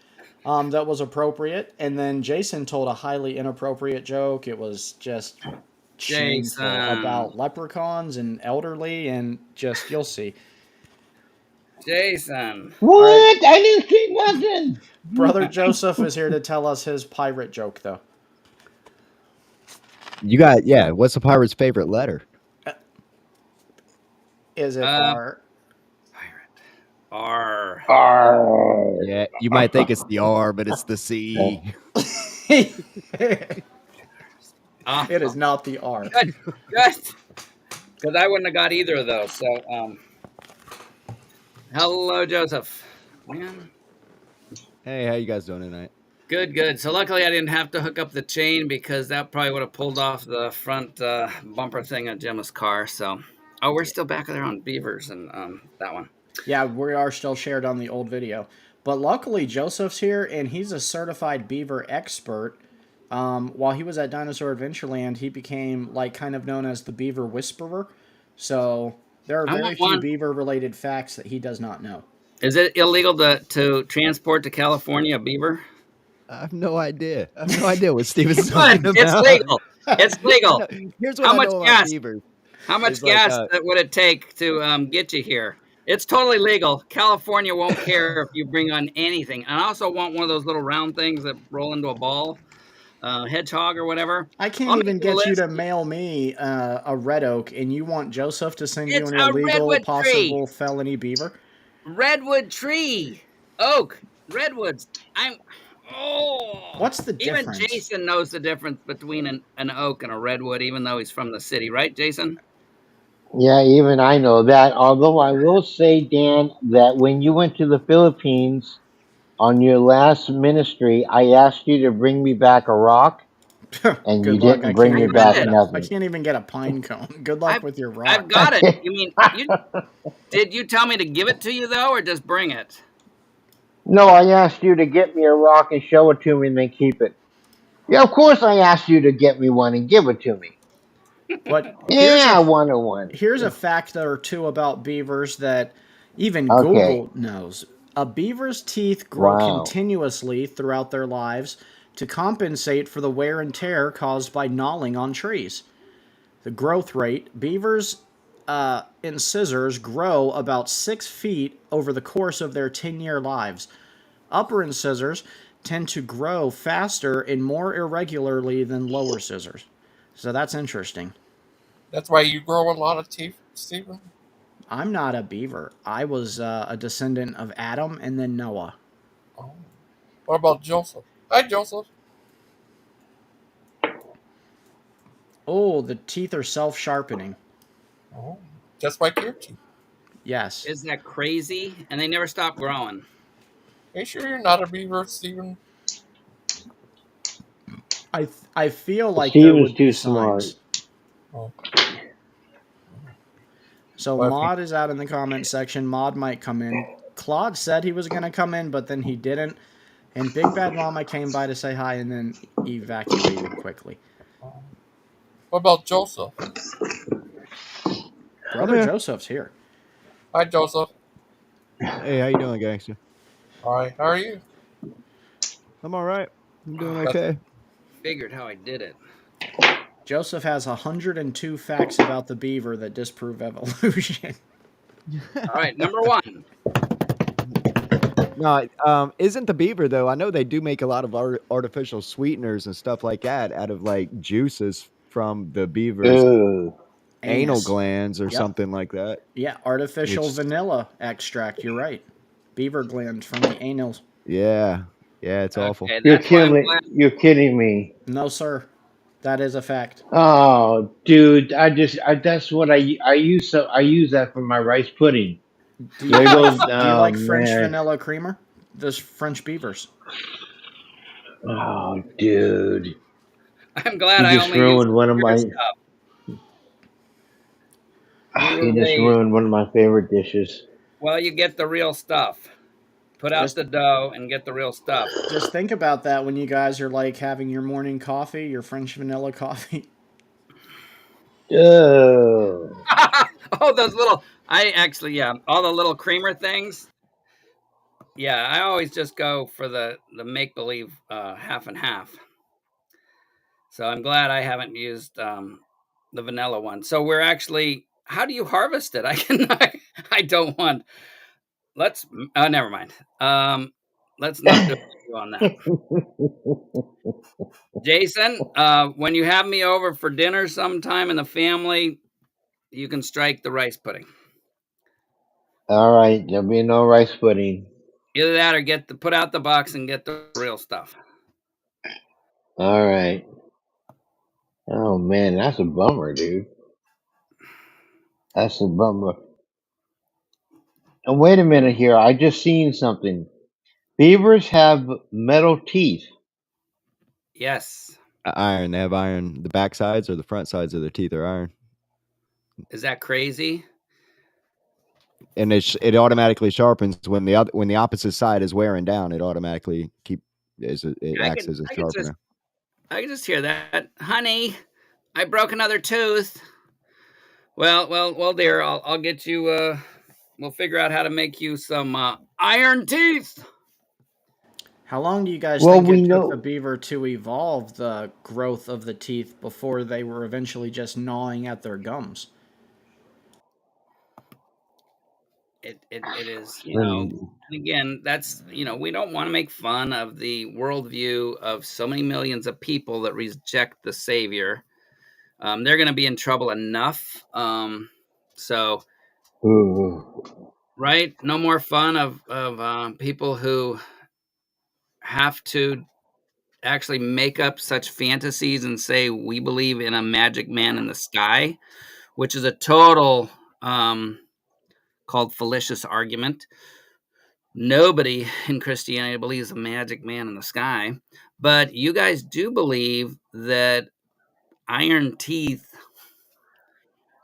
that was appropriate, and then Jason told a highly inappropriate joke. It was just shameful about leprechauns and elderly, and just you'll see. Jason. What? Right. I didn't see nothing. Brother Joseph is here to tell us his pirate joke, though. You got, what's a pirate's favorite letter? Is it R? Pirate. R. R. Yeah, you might think it's the R, but it's the C. It is not the R. Good. Because I wouldn't have got either of those. So, hello, Joseph. Man. Hey, how you guys doing tonight? Good. So luckily I didn't have to hook up the chain because that probably would have pulled off the front bumper thing of Gemma's car. So, we're still back there on beavers and that one. Yeah, we are still shared on the old video. But luckily Joseph's here, and he's a certified beaver expert. While he was at Dinosaur Adventureland, he became kind of known as the beaver whisperer. So there are very few beaver-related facts that he does not know. Is it illegal to transport to California a beaver? I have no idea. I have no idea what Steven's talking about. It's legal. It's legal. Here's what I know about beavers. How much gas would it take to get you here? It's totally legal. California won't care if you bring on anything. And I also want one of those little round things that roll into a ball. Hedgehog or whatever. I can't even get you to mail me a red oak, and you want Joseph to send you an illegal, possible felony beaver? Redwood tree. Oak. Redwoods. What's the difference? Even Jason knows the difference between an oak and a redwood, even though he's from the city. Right, Jason? Yeah, even I know that. Although I will say, Dan, that when you went to the Philippines on your last ministry, I asked you to bring me back a rock, and you didn't bring me back nothing. I can't even get a pine cone. Good luck with your rock. I've got it. You mean, did you tell me to give it to you, though, or just bring it? No, I asked you to get me a rock and show it to me and then keep it. Yeah, of course I asked you to get me one and give it to me. But I wanted one. Here's a fact or two about beavers that even Google knows. A beaver's teeth grow continuously throughout their lives to compensate for the wear and tear caused by gnawing on trees. The growth rate, beavers' incisors grow about 6 feet over the course of their 10-year lives. Upper incisors tend to grow faster and more irregularly than lower scissors. So that's interesting. That's why you grow a lot of teeth, Steven? I'm not a beaver. I was a descendant of Adam and then Noah. Oh. What about Joseph? Hi, Joseph. Oh, the teeth are self-sharpening. Oh. Just like your teeth. Yes. Isn't that crazy? And they never stop growing. Are you sure you're not a beaver, Stephen? I feel like there Steven's would be too smart. signs. Oh. So Well, Maud is out in the comment section. Maud might come in. Claude said he was going to come in, but then he didn't. And Big Bad Mama came by to say hi and then evacuated quickly. what about Joseph? Brother here. Joseph's here. Hi, Joseph. Hey, how you doing, gangster? All right, how are you? I'm all right. I'm doing That's- okay. Figured how I did it. Joseph has 102 facts about the beaver that disprove evolution. All right, number one. No, isn't the beaver though? I know they do make a lot of artificial sweeteners and stuff like that out of like juices from the beaver's Ugh. anal Anus. glands or Yep. something like that. Yeah, artificial Which- vanilla extract. You're right. Beaver glands from the anal. Yeah, it's awful. Okay, You're that's why I'm kidding. glad. You're kidding me. No, sir. That is a fact. Oh, dude, that's what I use. So I use that for my rice pudding. Do you, There goes. do you Oh like French man. vanilla creamer? Those French beavers. Oh, dude, I'm glad you I just only use ruined one of your my. stuff. You just ruined one of my favorite dishes. Well, you get the real stuff. Put out Just- the dough and get the real stuff. Just think about that when you guys are like having your morning coffee, your French vanilla coffee. Oh, Oh, those little. I actually, yeah, all the little creamer things. Yeah, I always just go for the make believe half and half. So I'm glad I haven't used the vanilla one. So we're actually. How do you harvest it? I can. I don't want. Let's. Never mind. Let's not do a review on that. Jason, when you have me over for dinner sometime in the family, you can strike the rice pudding. all right. There'll be no rice pudding. Either that or put out the box and get the real stuff. All right. Oh man, that's a bummer, dude. That's a bummer. And wait a minute here. I just seen something. Beavers have metal teeth. Yes. Iron. They have iron. The back sides or the front sides of their teeth are iron, Is that crazy? and it automatically sharpens when the opposite side is wearing down. It automatically acts as a sharpener. I can just hear that. Honey, I broke another tooth. Well, dear, I'll get you we'll figure out how to make you some iron teeth. How long do you guys Well, think we it know- took the beaver to evolve the growth of the teeth before they were eventually just gnawing at their gums? It is, and again, that's, we don't want to make fun of the worldview of so many millions of people that reject the Savior. They're going to be in trouble enough. So, Ooh. right? No more fun of people who have to actually make up such fantasies and say we believe in a magic man in the sky, which is a total called fallacious argument. Nobody in Christianity believes a magic man in the sky, but you guys do believe that iron teeth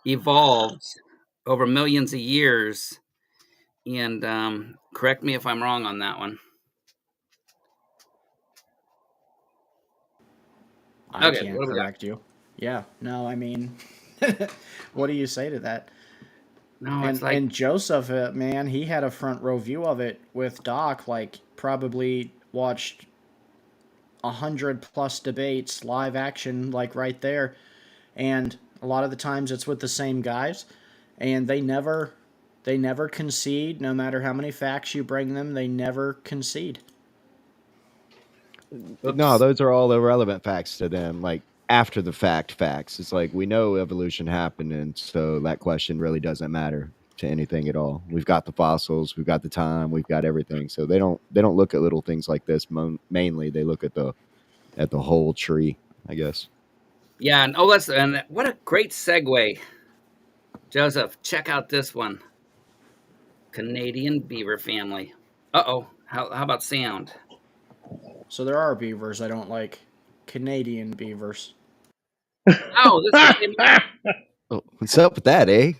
evolved over millions of years. And correct me if I'm wrong on that one. I Okay, can't what do we got? correct you. Yeah, no, I mean, what do you say to that? No, it's like And Joseph, man, he had a front row view of it with Doc, like probably watched 100+ debates, live action, like right there. And a lot of the times it's with the same guys, and they never concede. No matter how many facts you bring them, they never concede. No, those are all irrelevant facts to them. Like after the fact facts. It's like we know evolution happened, and so that question really doesn't matter to anything at all. We've got the fossils, we've got the time, we've got everything. So they don't look at little things like this. Mainly, they look at the whole tree, I guess. Yeah, and and what a great segue, Joseph. Check out this one, Canadian beaver family. How about sound? So there are beavers I don't like. Canadian beavers. Oh, this is the same one. Oh, what's up with that, eh?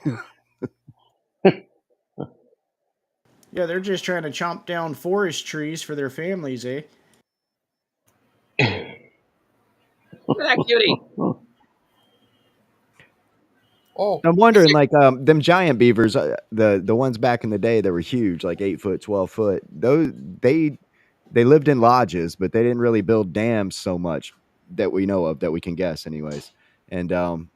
Yeah, they're just trying to chomp down forest trees for their families, eh? Look at that cutie. Oh, I'm wondering, like, them giant beavers, the ones back in the day that were huge, like 8 foot, 12 foot. Those they lived in lodges, but they didn't really build dams so much that we know of, that we can guess, anyways. And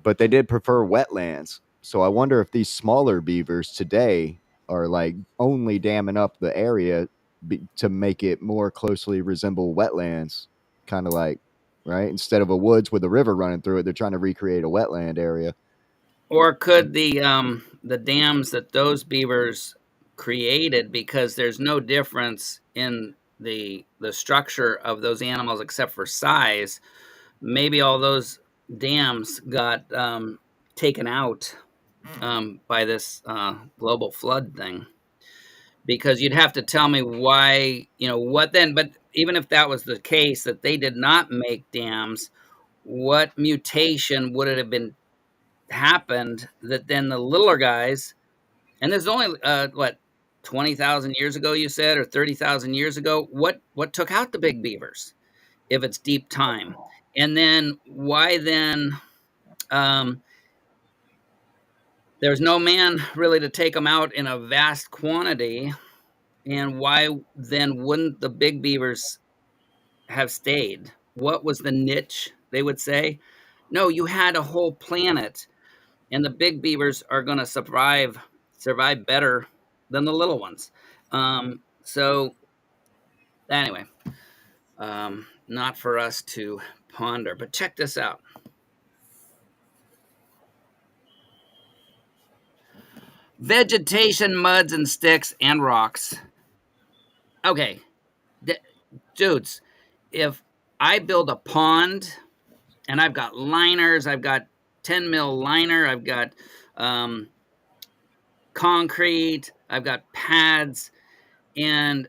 but they did prefer wetlands. So I wonder if these smaller beavers today are like only damming up the area to make it more closely resemble wetlands, kind of like, right, instead of a woods with a river running through it, they're trying to recreate a wetland area. Or could the dams that those beavers created, because there's no difference in the structure of those animals except for size, maybe all those dams got taken out by this global flood thing. Because you'd have to tell me why, what then. But even if that was the case, that they did not make dams, what mutation would it have been happened that then the littler guys, and there's only what, 20,000 years ago you said, or 30,000 years ago, what took out the big beavers if it's deep time? And then why then there's no man really to take them out in a vast quantity, and why then wouldn't the big beavers have stayed? What was the niche, they would say? No, you had a whole planet, and the big beavers are going to survive better than the little ones. So anyway, not for us to ponder, but check this out. Vegetation, muds and sticks and rocks. Okay, dudes, if I build a pond and I've got liners, I've got 10 mil liner, I've got concrete, I've got pads, and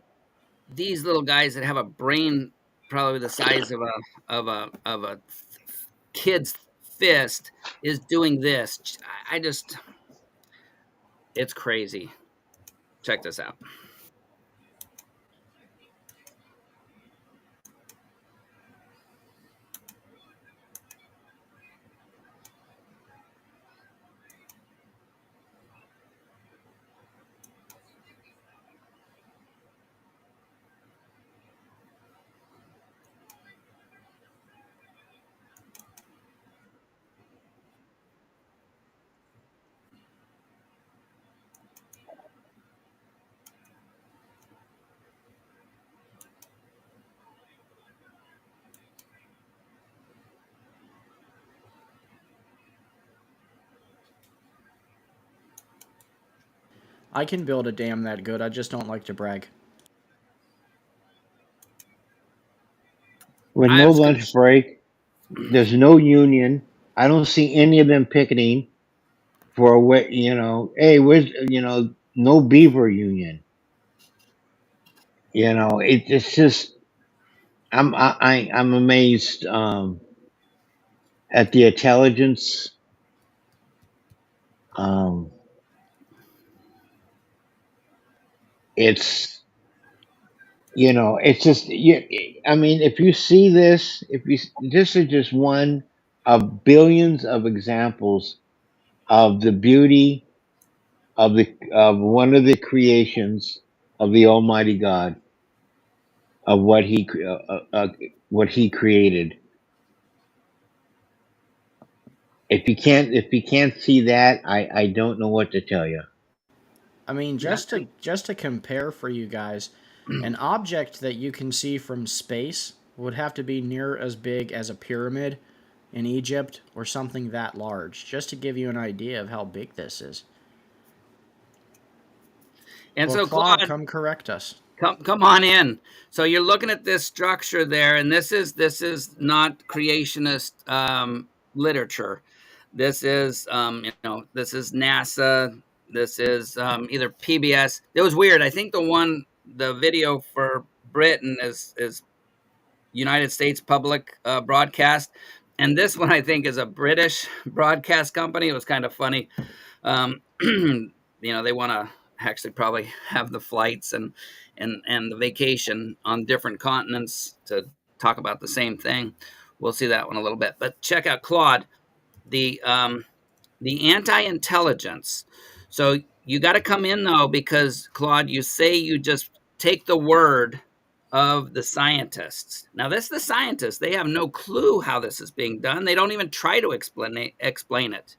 these little guys that have a brain probably the size of a kid's fist is doing this. It's crazy. Check this out. I can build a dam that good. I just don't like to brag. With I no was lunch break, there's no union. I don't see any of them picketing for what, hey, where's, no beaver union. It's just, I'm amazed at the intelligence. Um, it's it's just, I mean, if you see this, this is just one of billions of examples of the beauty of one of the creations of the Almighty God, of what He created. If you can't see that, I don't know what to tell you. I mean, just to compare for you guys, an object that you can see from space would have to be near as big as a pyramid in Egypt or something that large, just to give you an idea of how big this is. And Well, so Claude, Claude, come correct us. come on in. So you're looking at this structure there, and this is not creationist literature. This is this is NASA. This is either PBS. It was weird. I think the video for Britain is United States Public Broadcast, and this one I think is a British broadcast company. It was kind of funny. They want to actually probably have the flights and the vacation on different continents to talk about the same thing. We'll see that one a little bit, but check out Claude, the anti-intelligence. So you got to come in though, because Claude, you say you just take the word of the scientists. Now, this is the scientists. They have no clue how this is being done. They don't even try to explain it.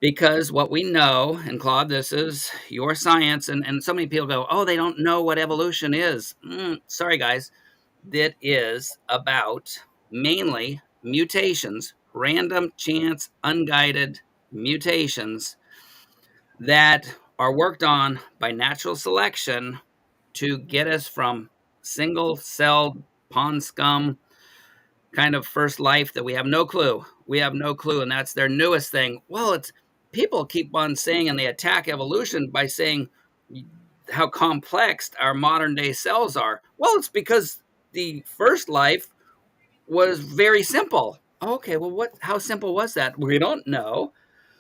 Because what we know, and Claude, this is your science, and so many people go, oh, they don't know what evolution is. Sorry, guys. That is about mainly mutations, random, chance, unguided mutations that are worked on by natural selection to get us from single-celled pond scum kind of first life that we have no clue. We have no clue, and that's their newest thing. Well, it's people keep on saying, and they attack evolution by saying how complex our modern day cells are. Well, it's because the first life was very simple. Okay, well, how simple was that? We don't know.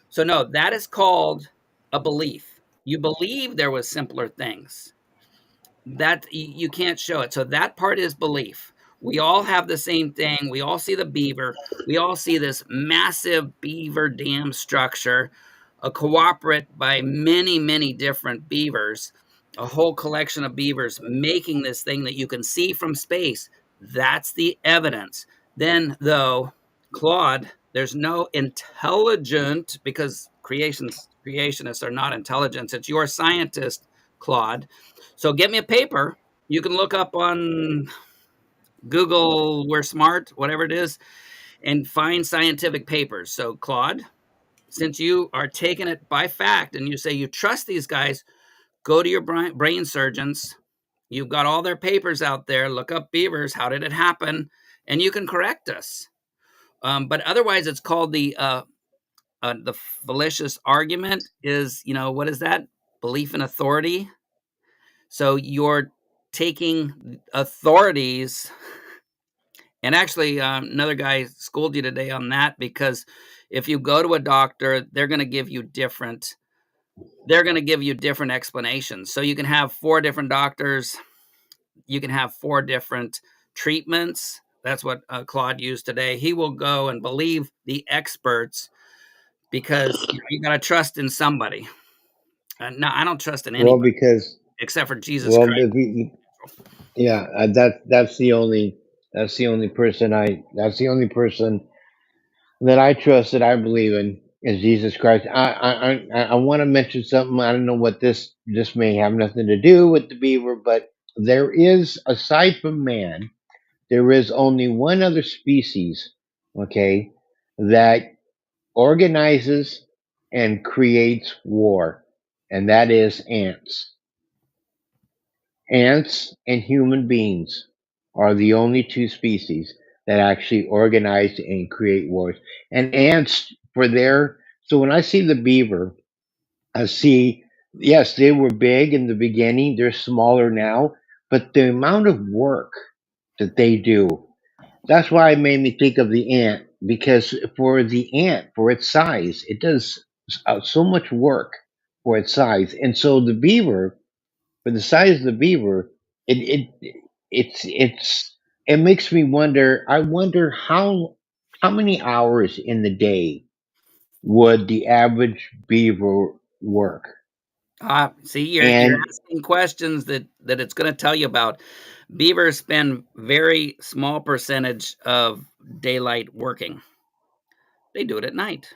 So no, that is called a belief. You believe there was simpler things. That you can't show it. So that part is belief. We all have the same thing. We all see the beaver. We all see this massive beaver dam structure, a cooperate by many, many different beavers, a whole collection of beavers making this thing that you can see from space. That's the evidence. Then, though, Claude, there's no intelligent, because creationists are not intelligent. It's your scientist, Claude. So get me a paper. You can look up on Google, We're Smart, whatever it is, and find scientific papers. So, Claude, since you are taking it by fact and you say you trust these guys, go to your brain surgeons. You've got all their papers out there. Look up beavers. How did it happen? And you can correct us. But otherwise, it's called the fallacious argument. Is what is that? Belief in authority. So you're taking authorities, and actually another guy schooled you today on that, because if you go to a doctor, they're going to give you different explanations. So you can have 4 different doctors, you can have 4 different treatments. That's what Claude used today. He will go and believe the experts, because you got to trust in somebody. No, I don't trust in Well, anybody because except for Jesus well, Christ. yeah, that's the only person that I trust, that I believe in, is Jesus Christ. I want to mention something. I don't know what this may have nothing to do with the beaver, but there is, aside from man, there is only one other species, okay, that organizes and creates war, and that is ants. Ants and human beings are the only 2 species that actually organize and create wars. And ants, so when I see the beaver, I see, yes, they were big in the beginning, they're smaller now, but the amount of work that they do, that's why it made me think of the ant, because for the ant, for its size, it does so much work for its size. And so the beaver, for the size of the beaver, it makes me wonder. I wonder how many hours in the day would the average beaver work? See, you're And asking questions that it's going to tell you about. Beavers spend very small percentage of daylight working. They do it at night.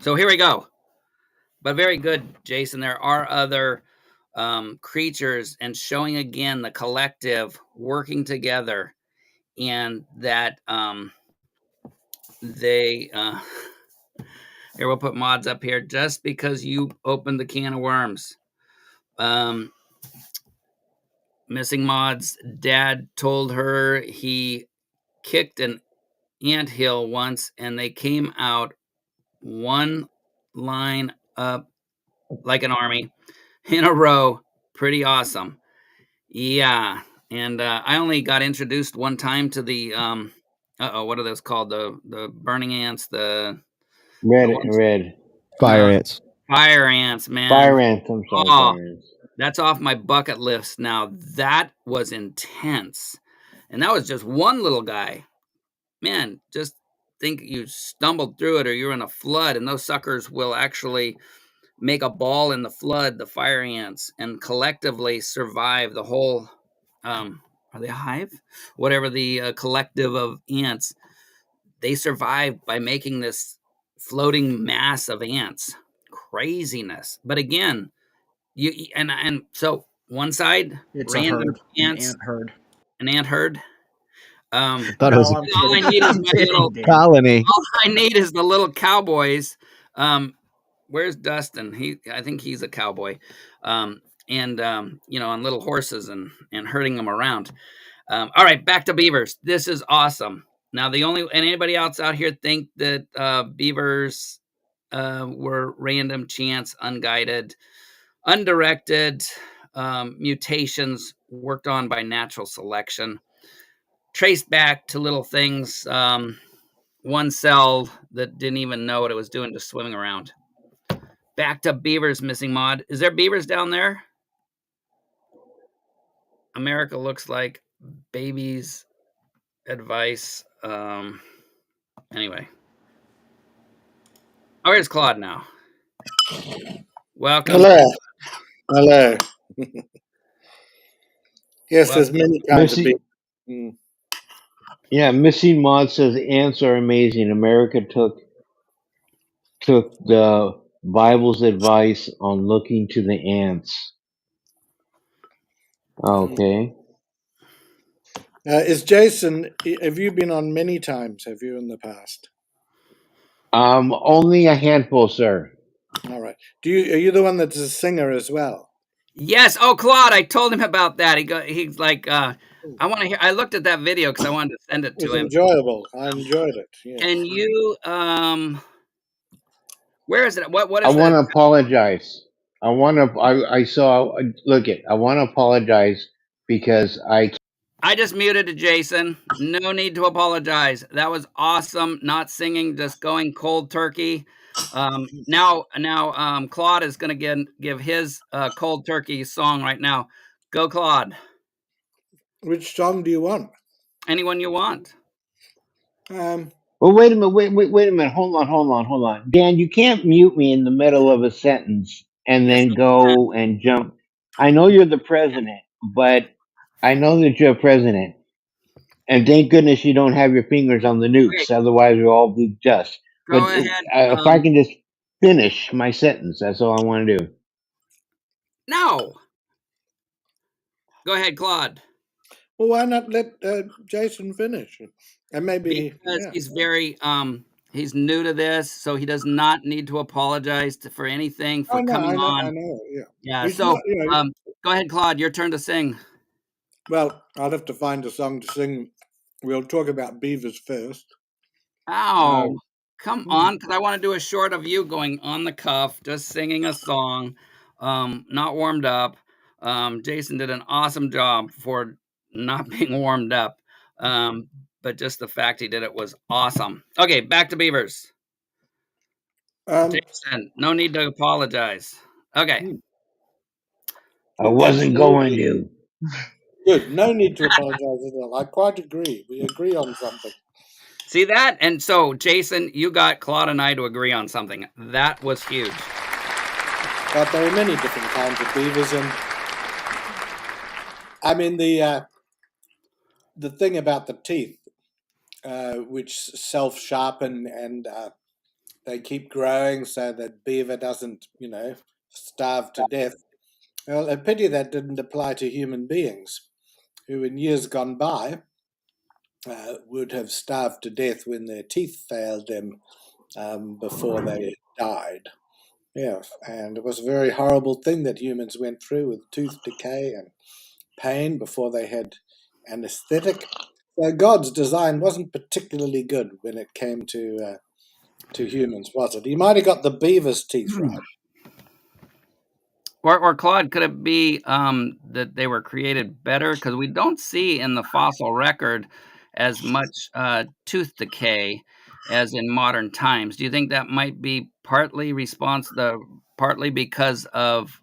So here we go. But very good, Jason. There are other creatures, and showing again the collective working together, and that they Here, we'll put mods up here just because you opened the can of worms. Missing Mod's dad told her he kicked an anthill once and they came out one line up like an army in a row. Pretty awesome. Yeah. And I only got introduced one time to the what are those called? The burning ants, the ones, Fire ants. fire ants, man. Fire ants. I'm sorry, Oh, fire ants. that's off my bucket list now. That was intense. And that was just one little guy. Man, just think you stumbled through it or you're in a flood, and those suckers will actually make a ball in the flood, the fire ants, and collectively survive the whole are they a hive? Whatever the collective of ants, they survive by making this floating mass of ants. Craziness. But again, you and so one side It's a random herd, an ants, ant herd. an ant herd. Thought it was No, I'm All I kidding. need is I'm my kidding, little Dan. colony. all I need is the little cowboys. Where's Dustin? I think he's a cowboy. And on little horses and herding them around. All right, back to beavers. This is awesome. Now, anybody else out here think that beavers were random, chance, unguided, undirected mutations worked on by natural selection, traced back to little things, one cell that didn't even know what it was doing, just swimming around. Back to beavers, missing Mod. Is there beavers down there? America looks like babies' advice. Anyway. Oh, here's Claude now. Welcome. Hello. Yes, Well, there's many kinds of Missy, being. yeah, Missy Maud says ants are amazing. America took the Bible's advice on looking to the ants. Okay. Is Jason? Have you been on many times? Have you in the past? Only a handful, sir. All right. Are you the one that's a singer as well? yes. Oh, Claude, I told him about that. He's like, I want to hear. I looked at that video because I wanted to send it It was to him. enjoyable. I enjoyed it. Yes. Can you where is it? What I is want that? to apologize. I want to. I saw. Look it. I want to apologize because I just muted to Jason. No need to apologize. That was awesome. Not singing, just going cold turkey. Now, Claude is going to give his cold turkey song right now. Go, Claude. Which song do you want? Anyone you want. Um, Well, wait a minute. Wait a minute. Hold on. Dan, you can't mute me in the middle of a sentence and Yes, then I can. go and jump. I know you're the president, but I know that you're a president. And thank goodness you don't have your fingers on the Okay, nukes. Otherwise, we'll all be just. But go ahead. if I can just finish my sentence, that's all I want to do. No. Go ahead, Claude. well, why not let Jason finish? And maybe, Because he's very he's new to this, so he does not need to apologize for anything for Oh no, coming I on. know. Yeah. Yeah. He's So not. go ahead, Claude. Your turn to sing. Well, I'll have to find a song to sing. We'll talk about beavers first. Ow. Come Hmm. on, because I want to do a short of you going on the cuff, just singing a song, not warmed up. Jason did an awesome job for not being warmed up. But just the fact he did it was awesome. Okay, back to beavers. Jason, no need to apologize. Okay. I wasn't going Absolutely. to. Good. No need to apologize at all. I quite agree. We agree on something. See that? And so, Jason, you got Claude and I to agree on something. That was huge. But there are many different kinds of beavers, and I mean the thing about the teeth, which self-sharpen and they keep growing so that beaver doesn't, starve to death. Well, a pity that didn't apply to human beings, who in years gone by would have starved to death when their teeth failed them before they died. Yes, and it was a very horrible thing that humans went through with tooth decay and pain before they had anesthetic. So God's design wasn't particularly good when it came to humans, was it? He might have got the beaver's teeth right. Or Claude, could it be that they were created better? Because we don't see in the fossil record as much tooth decay as in modern times. Do you think that might be partly partly because of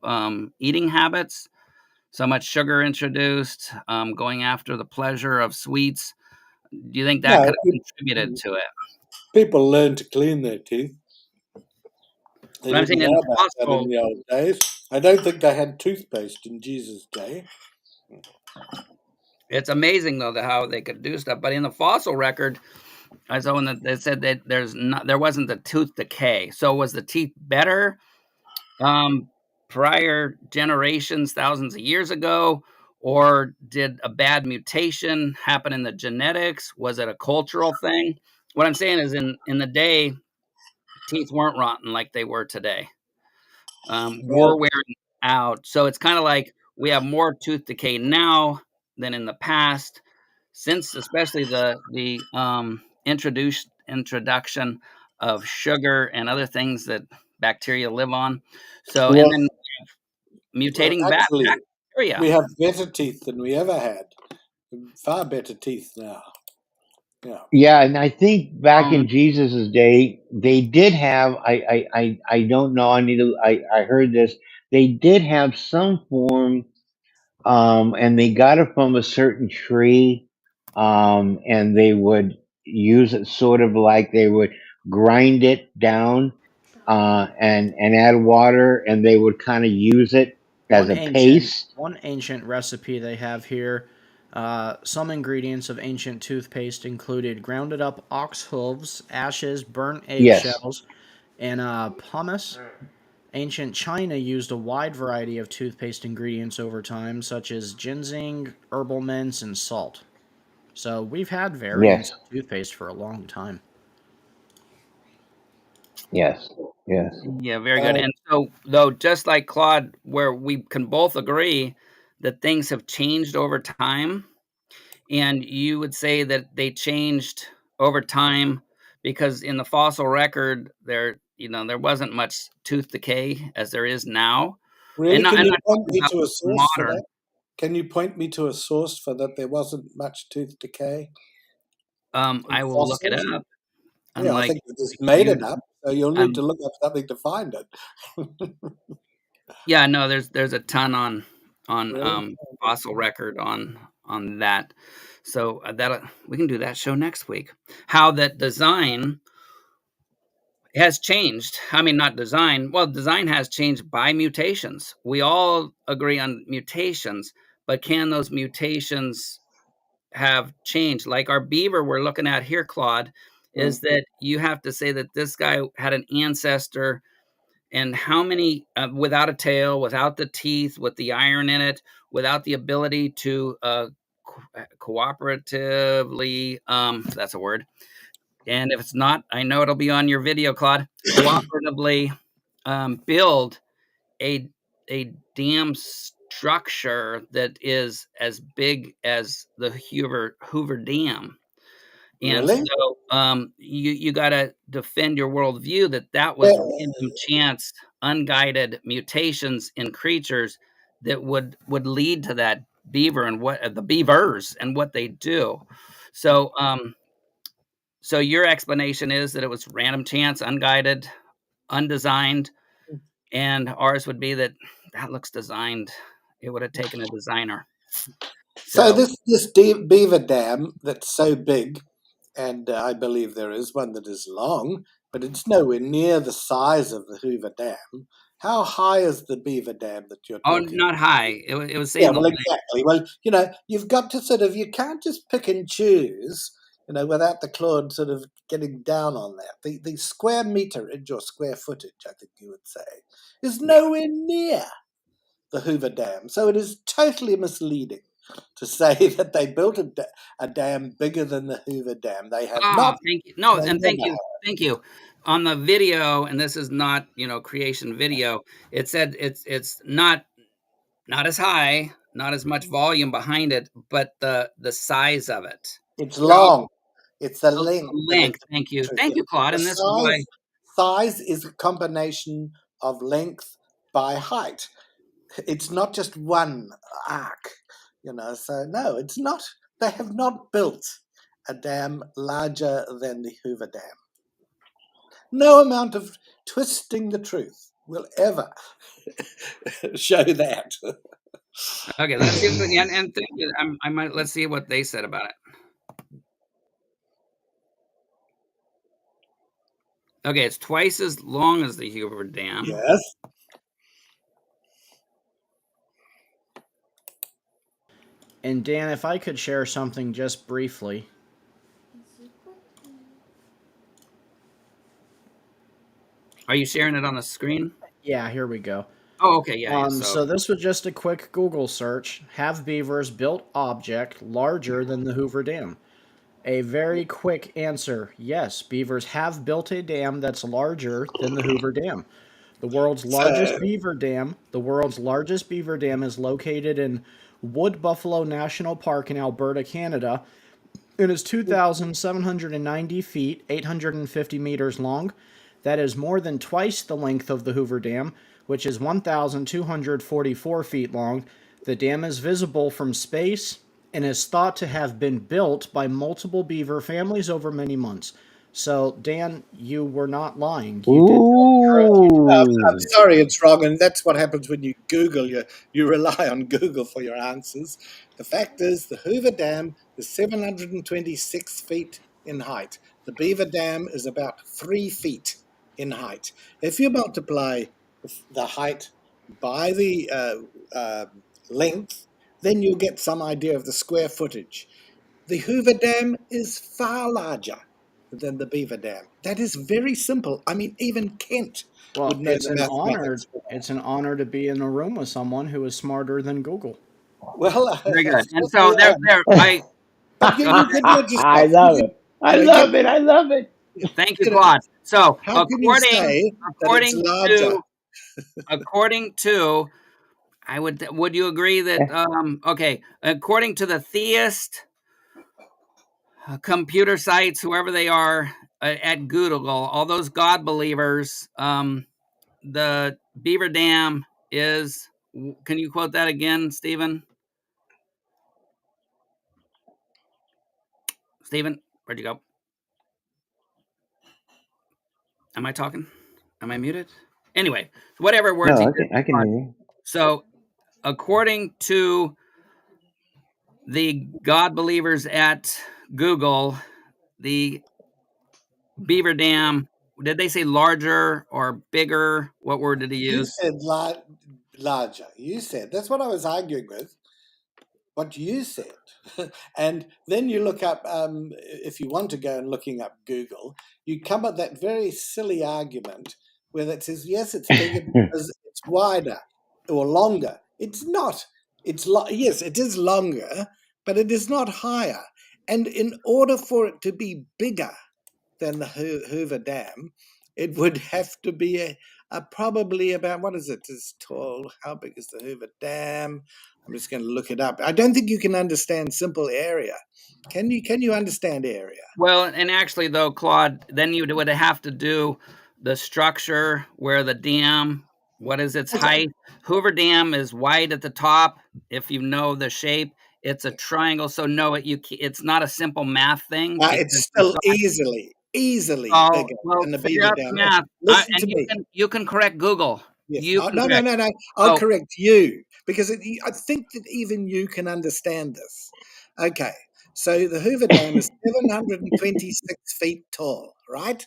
eating habits? So much sugar introduced, going after the pleasure of sweets. Do you think that No, could have contributed to it? people learned to clean their teeth. They But I'm didn't saying in know the about that in fossil, the old days. I don't think they had toothpaste in Jesus' day. it's amazing though how they could do stuff. But in the fossil record, I saw one that they said that there wasn't the tooth decay. So was the teeth better prior generations, thousands of years ago, or did a bad mutation happen in the genetics? Was it a cultural thing? What I'm saying is, in the day, teeth weren't rotten like they were today. Well, We're wearing out, so it's kind of like we have more tooth decay now than in the past, since especially the introduction of sugar and other things that bacteria live on. So, and well, then mutating actually, bacteria. we have better teeth than we ever had. Far better teeth now. Yeah. Yeah, and I think back Um, in Jesus's day, they did have. I don't know. I need to. I heard this. They did have some form, and they got it from a certain tree, and they would use it sort of like they would grind it down, and add water, and they would kind of use it as One a ancient paste. one ancient recipe they have here. Some ingredients of ancient toothpaste included grounded up ox hooves, ashes, burnt Yes, eggshells, and pumice. Ancient China used a wide variety of toothpaste ingredients over time, such as ginseng, herbal mints, and salt. So we've had variants yes, of toothpaste for a long time. yes, yes. yeah, very good. Uh, And so, though, just like Claude, where we can both agree that things have changed over time, and you would say that they changed over time because in the fossil record there wasn't much tooth decay as there is now. And really, not, can I'm you not point talking me about to a source for modern. that? Can you point me to a source for that there wasn't much tooth decay in I will look it fossils? up. Yeah, I Unlike think you just made you, it up, so you'll need to um, look up something to find it. yeah, no, there's a ton on Really? fossil record on that. So that we can do that show next week. How that design has changed. I mean, not design. Well, design has changed by mutations. We all agree on mutations, but can those mutations have changed? Like our beaver we're looking at here, Claude, Mm. is that you have to say that this guy had an ancestor and how many without a tail, without the teeth, with the iron in it, without the ability to cooperatively, if that's a word, and if it's not, I know it'll be on your video, Claude. Cooperatively build a a dam structure that is as big as the Hoover Dam. And Really? so you got to defend your worldview that was Well, random chance, unguided mutations in creatures that would lead to that beaver and what the beavers and what they do. So so your explanation is that it was random chance, unguided, undesigned, and ours would be that that looks designed. It would have taken a designer. so So this beaver dam that's so big, and I believe there is one that is long, but it's nowhere near the size of the Hoover Dam. How high is the beaver dam that you're oh, talking not about? high. It was Yeah, saying the well, exactly. Well, you've got to sort of, you can't just pick and choose, without the Claude sort of getting down on that. The square meterage or square footage, I think you would say, is yeah. nowhere near the Hoover Dam. So it is totally misleading. to say that they built a dam bigger than the Hoover Dam. They have not. Thank you. No, They and thank never you. Thank you. On the video, and this is not, creation video, it said it's not as high, not as much volume behind it, but the size of it. It's So long. It's the the length that length. it's Thank you. tricky. Thank you, Claude. The And this is why. size is a combination of length by height. It's not just one arc, So no, it's not. They have not built a dam larger than the Hoover Dam. No amount of twisting the truth will ever show that. Okay, let's see. And thank you. I might. Let's see what they said about it. Okay, it's twice as long as the Hoover Dam. Yes. And Dan, if I could share something just briefly. Are you sharing it on the screen? Yeah, here we go. Oh, okay, yeah. So this was just a quick Google search. Have beavers built object larger than the Hoover Dam? A very quick answer. Yes, beavers have built a dam that's larger than the Hoover Dam. The world's largest beaver dam is located in Wood Buffalo National Park in Alberta, Canada. It is 2,790 feet, 850 meters long. That is more than twice the length of the Hoover Dam, which is 1,244 feet long. The dam is visible from space and is thought to have been built by multiple beaver families over many months. So, Dan, you were not lying. You did. I'm sorry, it's wrong, and that's what happens when you Google. You rely on Google for your answers. The fact is, the Hoover Dam is 726 feet in height. The Beaver Dam is about 3 feet in height. If you multiply the height by the length, then you'll get some idea of the square footage. The Hoover Dam is far larger than the Beaver Dam. That is very simple. I mean, even Kent would know it's the mathematics. It's an honor to be in a room with someone who is smarter than Google. Well, very good. And so there. But you could just. I love it. I love it. Thank you, Claude. So how can you say that it's larger? According to, would you agree that okay, according to the theist computer sites, whoever they are at Google, all those God believers, the Beaver Dam is. Can you quote that again, Stephen? Stephen, where'd you go? Am I talking? Am I muted? Anyway, whatever words No, I can hear you. So, according to the God believers at Google, the Beaver Dam, did they say larger or bigger? What word did he use? You said larger. You said. That's what I was arguing with. What you said. And then you look up, if you want to go and looking up Google, you come up that very silly argument where it says, yes, it's bigger because it's wider or longer. It's not. Yes, it is longer, but it is not higher. And in order for it to be bigger than the Hoover Dam, it would have to be probably about, what is it? As tall? How big is the Hoover Dam? I'm just going to look it up. I don't think you can understand simple area. Can you understand area? Well, and actually, though, Claude, then you would have to do the structure where the dam. What is its height? Hoover Dam is wide at the top. If you know the shape, it's a triangle. So no, it's not a simple math thing. It's still easily bigger than the Beaver Dam. Math. Listen to me. You can correct Google. Yes. No. I'll correct you because I think that even you can understand this. Okay. So the Hoover Dam is 726 feet tall, right?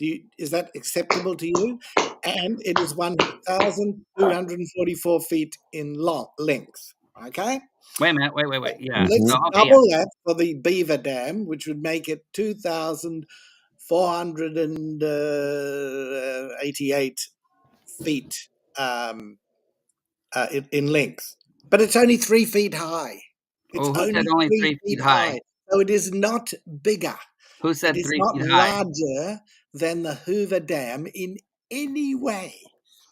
Is that acceptable to you? And it is 1,244 feet in length. Okay. Wait a minute. Wait. Yeah. Let's double that for the Beaver Dam, which would make it 2,488 feet in length. But it's only 3 feet high. It's who said only only 3 3 feet feet high? high. So it is not bigger. Who It said is 3 not feet high? larger than the Hoover Dam in any way.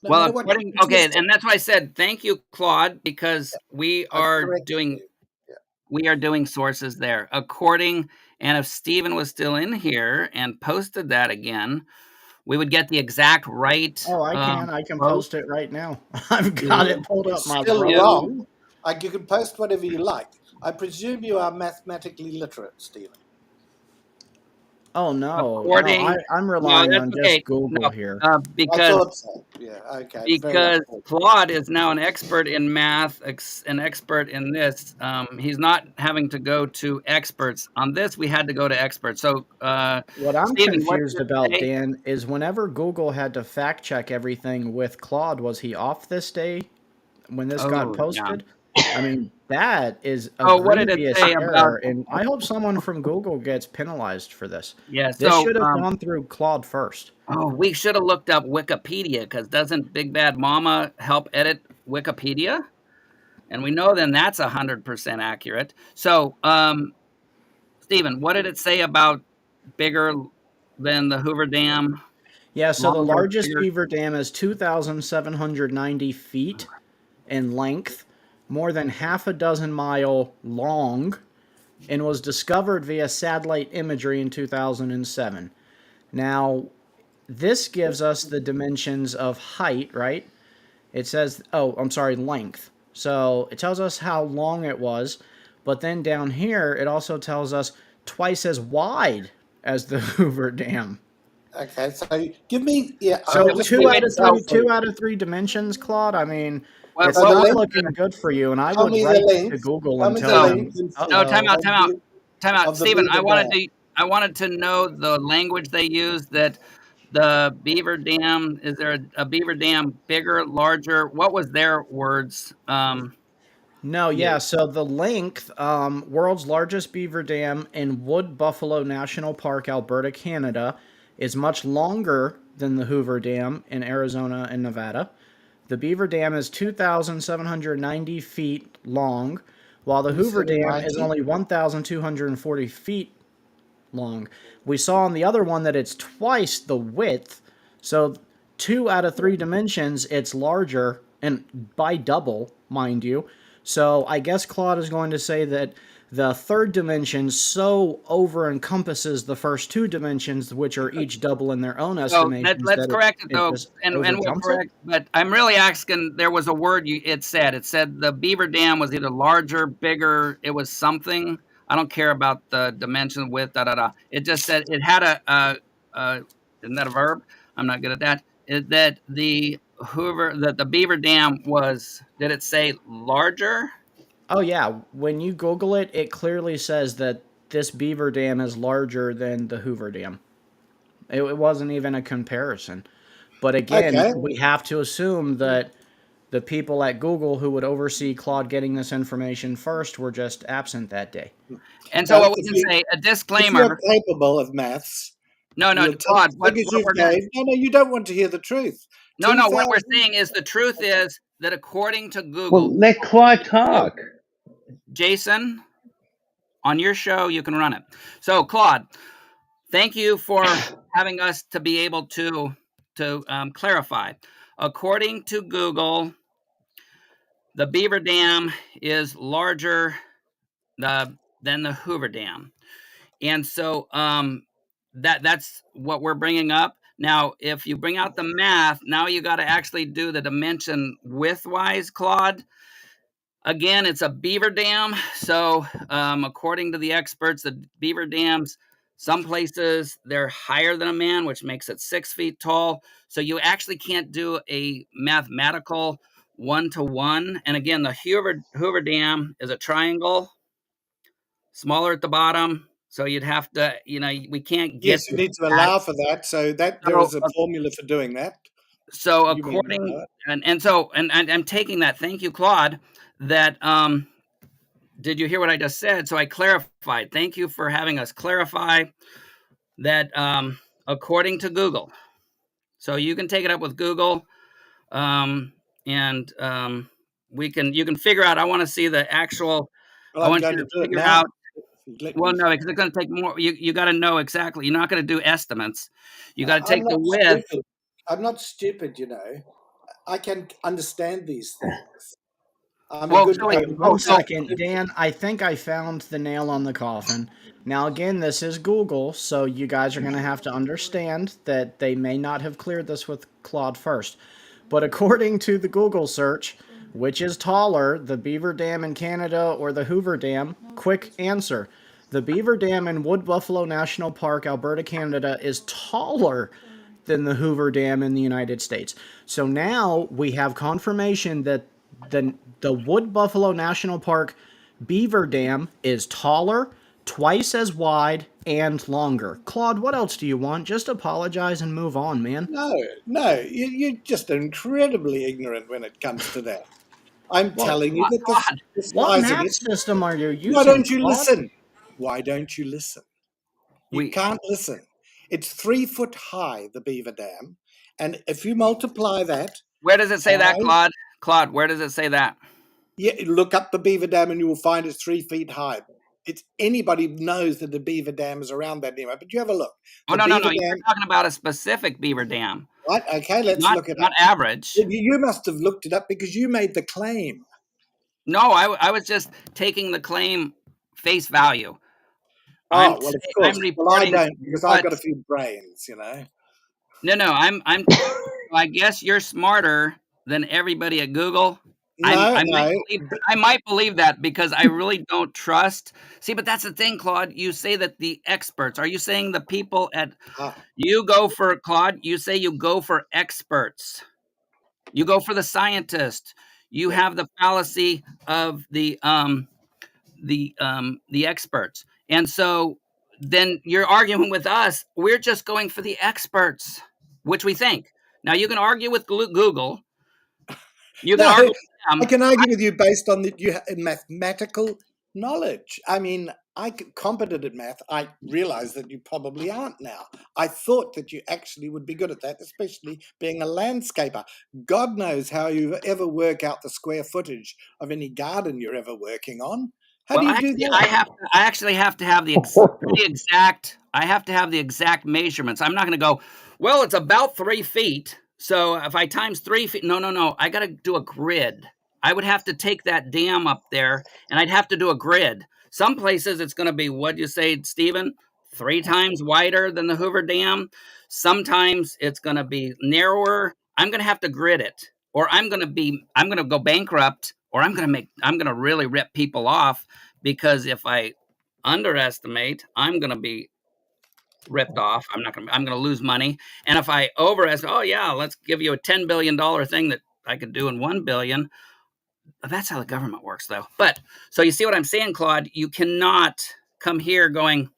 No Well, matter what according you okay, twist it. and that's why I said thank you, Claude, because I've corrected you. Yeah. we are doing sources there. According, and if Stephen was still in here and posted that again, we would get the exact right Oh, I can quote. post it right now. I've got Two, it pulled up, It's my still brother. wrong. You can post whatever you like. I presume you are mathematically literate, Stephen. Oh no, according. I'm No, relying that's on okay. just Google No, here. I because thought so. Yeah, okay. Very because unfortunate. Claude is now an expert in math, an expert in this. He's not having to go to experts on this. We had to go to experts. So, What I'm Stephen, what confused did it about, say? Dan, is whenever Google had to fact check everything with Claude, was he off this day when this got Oh, yeah. posted? I mean, that is a Oh, what did it grievous say about? error, and I hope someone from Google gets penalized for this. Yeah. This So, should have gone through Claude first. oh, we should have looked up Wikipedia, because doesn't Big Bad Mama help edit Wikipedia? And we know then that's 100% accurate. So, Stephen, what did it say about bigger than the Hoover Dam? Yeah, so the Longer, largest bigger? beaver dam is 2,790 feet in length, more than half a dozen mile long, and was discovered via satellite imagery in 2007. Now, this gives us the dimensions of height, right? It says, oh, I'm sorry, length. So it tells us how long it was, but then down here, it also tells us twice as wide as the Hoover Dam. Okay, so give me, yeah. So I'll just two read out of this out three, for you. 2 out of 3 dimensions, Claude. I mean, What, it's So the not length, looking good for you, and I show would me the write to length, Google show and me the tell so, them, length in uh no, feet oh, time out. of the Stephen, Beaver Dam. I wanted to know the language they use, that the beaver dam, is there a beaver dam bigger, larger? What was their words? no, yeah. So the length, world's largest beaver dam in Wood Buffalo National Park, Alberta, Canada, is much longer than the Hoover Dam in Arizona and Nevada. The Beaver Dam is 2,790 feet long, while the You Hoover said in Dam is 90? only 1,240 feet long. We saw on the other one that it's twice the width. So 2 out of 3 dimensions, it's larger, and by double, mind you. So I guess Claude is going to say that the third dimension so over encompasses the first 2 dimensions, which are each double in their own So estimations, let's that correct it it though, just and over we'll jumps it. correct. But I'm really asking. There was a word it said. It said the beaver dam was either larger, bigger. It was something. I don't care about the dimension, width, da da da. It just said it had isn't that a verb? I'm not good at that. That the beaver dam was. Did it say larger? Oh yeah, when you Google it, it clearly says that this Beaver Dam is larger than the Hoover Dam. It wasn't even a comparison. But again, Okay. we have to assume that the people at Google who would oversee Claude getting this information first were just absent that day. And so Now, what we can say, a if disclaimer. you're capable of maths, No, you'll take Claude. the What figures we're you've going gave. No, you don't want to hear the truth. No, what we're 2,000. saying is the truth is that according to Well, Google, let Claude talk. Jason, on your show, you can run it. So, Claude, thank you for having us to be able to clarify. According to Google, the Beaver Dam is larger than the Hoover Dam, and so that's what we're bringing up. Now, if you bring out the math, now you got to actually do the dimension width-wise, Claude. Again, it's a beaver dam. So, according to the experts, the beaver dams, some places they're higher than a man, which makes it 6 feet tall. So you actually can't do a mathematical 1-to-1. And again, the Hoover Dam is a triangle, smaller at the bottom. So you'd have to, we can't get Yes, you to need to that. allow for that. So that there So, is a formula for doing that. so You may not know according, it. and I'm taking that. Thank you, Claude. That did you hear what I just said? So I clarified. Thank you for having us clarify that according to Google. So you can take it up with Google, and you can figure out. I want to see the actual Well, I I'm want going you to to do it figure now. out. Let Well, me. no, because it's going to take more. You got to know exactly. You're not going to do estimates. You got to I'm take the not width. stupid. I'm not stupid, you know. I can understand these things. I'm a Well, good. so wait. Okay, one So second. Dan, I think I found the nail on the coffin. Now, again, this is Google, so you guys are going to have to understand that they may not have cleared this with Claude first. But according to the Google search, which is taller, the Beaver Dam in Canada or the Hoover Dam? Quick answer. The Beaver Dam in Wood Buffalo National Park, Alberta, Canada is taller than the Hoover Dam in the United States. So now we have confirmation that the Wood Buffalo National Park Beaver Dam is taller, twice as wide, and longer. Claude, what else do you want? Just apologize and move on, man. No, you're just incredibly ignorant when it comes to that. I'm Well, telling you that Claude, the what size of math it. system are you Why using, don't you Claude? listen? Why don't you listen? You we can't listen. It's 3 foot high, the Beaver Dam, and if you multiply that where does it say that, by, Claude? Claude, where does it say that? yeah, look up the Beaver Dam and you will find it's 3 feet high. It's anybody knows that the Beaver Dam is around that anyway. But you have a look. Oh The no, no, Beaver no. You're Dam. talking about a specific beaver dam, Right? Okay, let's not look it not up. average. You must have looked it up because you made the claim. No, I was just taking the claim face value. Oh, well, of I'm course. Well, I reporting don't because I've what. got a few brains, you know. No, I'm. I guess you're smarter than everybody at Google. No, I might no. believe I might believe that because I really don't trust. See, but that's the thing, Claude. You say that the experts. Are you saying the people at Ah, you go for Claude? You say you go for experts. You go for the scientist. You yeah. have the fallacy of the experts. And so then you're arguing with us. We're just going for the experts, which we think. Now you can argue with Google. You can No, argue with I them. can argue with you based on mathematical knowledge. I mean, competent at math. I realize that you probably aren't now. I thought that you actually would be good at that, especially being a landscaper. God knows how you ever work out the square footage of any garden you're ever working on. How Well, do you do actually, that? I actually have to have the pretty exact. I have to have the exact measurements. I'm not going to go. Well, it's about 3 feet. So if I times 3 feet, no, no, no. I got to do a grid. I would have to take that dam up there, and I'd have to do a grid. Some places it's going to be, what'd you say, Stephen? 3 times wider than the Hoover Dam. Sometimes it's going to be narrower. I'm going to have to grid it, or I'm going to go bankrupt, or I'm going to really rip people off, because if I underestimate, I'm going to be ripped off. I'm going to lose money. And if I overestimate, oh yeah, let's give you a $10 billion thing that I could do in 1 billion. That's how the government works though. But so you see what I'm saying, Claude, you cannot come here going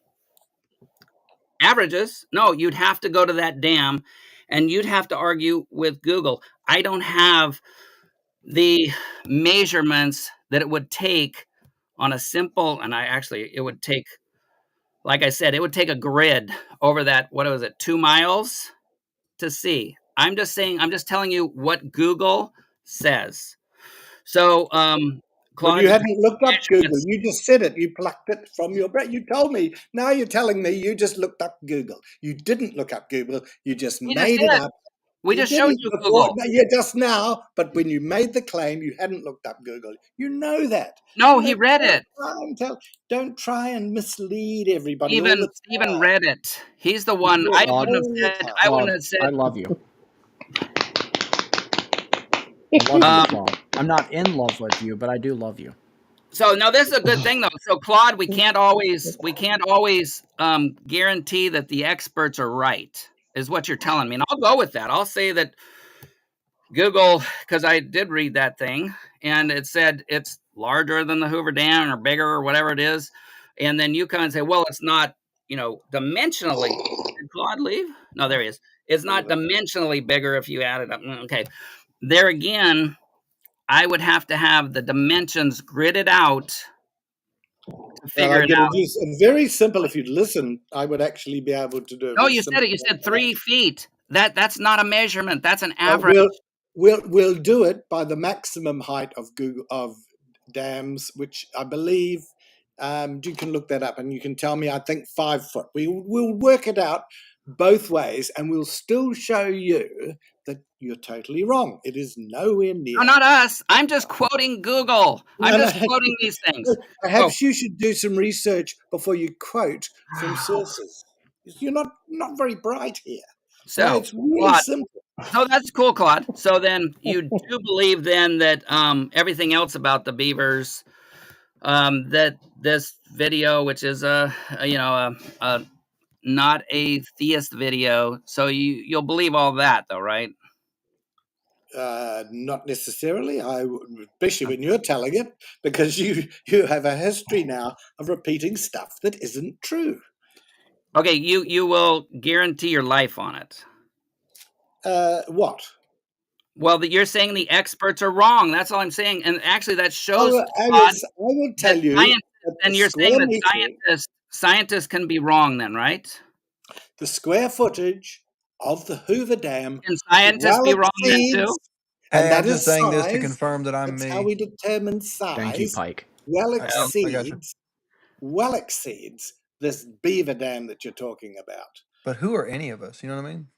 averages. No, you'd have to go to that dam and you'd have to argue with Google. I don't have the measurements that it would take on a simple, and it would take, like I said, it would take a grid over that, what was it, 2 miles to see. I'm just saying, I'm just telling you what Google says. So, Well, you Claude, hadn't looked up Google. measurements, You just said it. You plucked it from your brain. You told me. Now you're telling me you just looked up Google. You didn't look up Google. You just we just made it did. up. We You just showed didn't you before. Google. No, yeah, just now. But when you made the claim, you hadn't looked up Google. You know that. No, You he know. read it. Don't try and mislead everybody all the Stephen time. read it. He's the You one. do it I Claude, wouldn't have all the said. time. I wouldn't Claude, have said. I love you. I love you, Um, Claude. I'm not in love with you, but I do love you. So now this is a good thing though. So Claude, we can't always guarantee that the experts are right, is what you're telling me. And I'll go with that. I'll say that Google, because I did read that thing, and it said it's larger than the Hoover Dam or bigger or whatever it is. And then you come and say, well, it's not, dimensionally. Did Claude leave? No, there he is. It's not dimensionally bigger if you add it up. Okay. There again, I would have to have the dimensions gridded out to Well, figure I'm it going to out. do very simple. If you'd listen, I would actually be able to do a No, very you said simple it. You said calculation. 3 feet. That's not a measurement. That's an Well, average. we'll do it by the maximum height of Google of dams, which I believe you can look that up and you can tell me. I think 5 foot. We'll work it out both ways, and we'll still show you that you're totally wrong. It is nowhere near. No, not us. I'm just quoting Google. I'm No, just quoting these things. perhaps you should do some research before you quote from sources. You're not very bright here. No, So, it's really Claude, simple. so that's cool, Claude. So then you do believe then that everything else about the beavers, that this video, which is a not a theist video, so you'll believe all that though, right? Not necessarily. Especially when you're telling it, because you have a history now of repeating stuff that isn't true. Okay, you will guarantee your life on it. What? Well, you're saying the experts are wrong. That's all I'm saying, and actually, that shows. Alice, I will tell you. And you're saying that scientists can be wrong, then, right? The square footage of the Hoover Dam. Can scientists be wrong then too? And Hey, that I'm just is saying size. this to confirm that I'm That's me. how we determine size. Thank you, Pike. Well I got you. exceeds this beaver dam that you're talking about. But who are any of us? You know what I mean?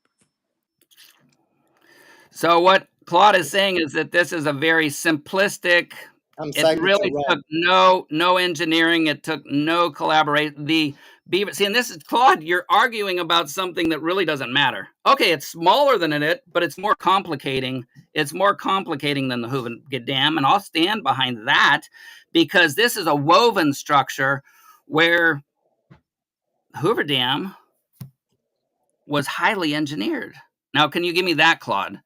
So what Claude is saying is that this is a very simplistic. It really took no engineering. It took no collaboration. The beaver. See, and this is Claude. You're arguing about something that really doesn't matter. Okay, it's smaller than it, but it's more complicating. It's more complicating than the Hoover Dam, and I'll stand behind that because this is a woven structure where Hoover Dam was highly engineered. Now, can you give me that, Claude?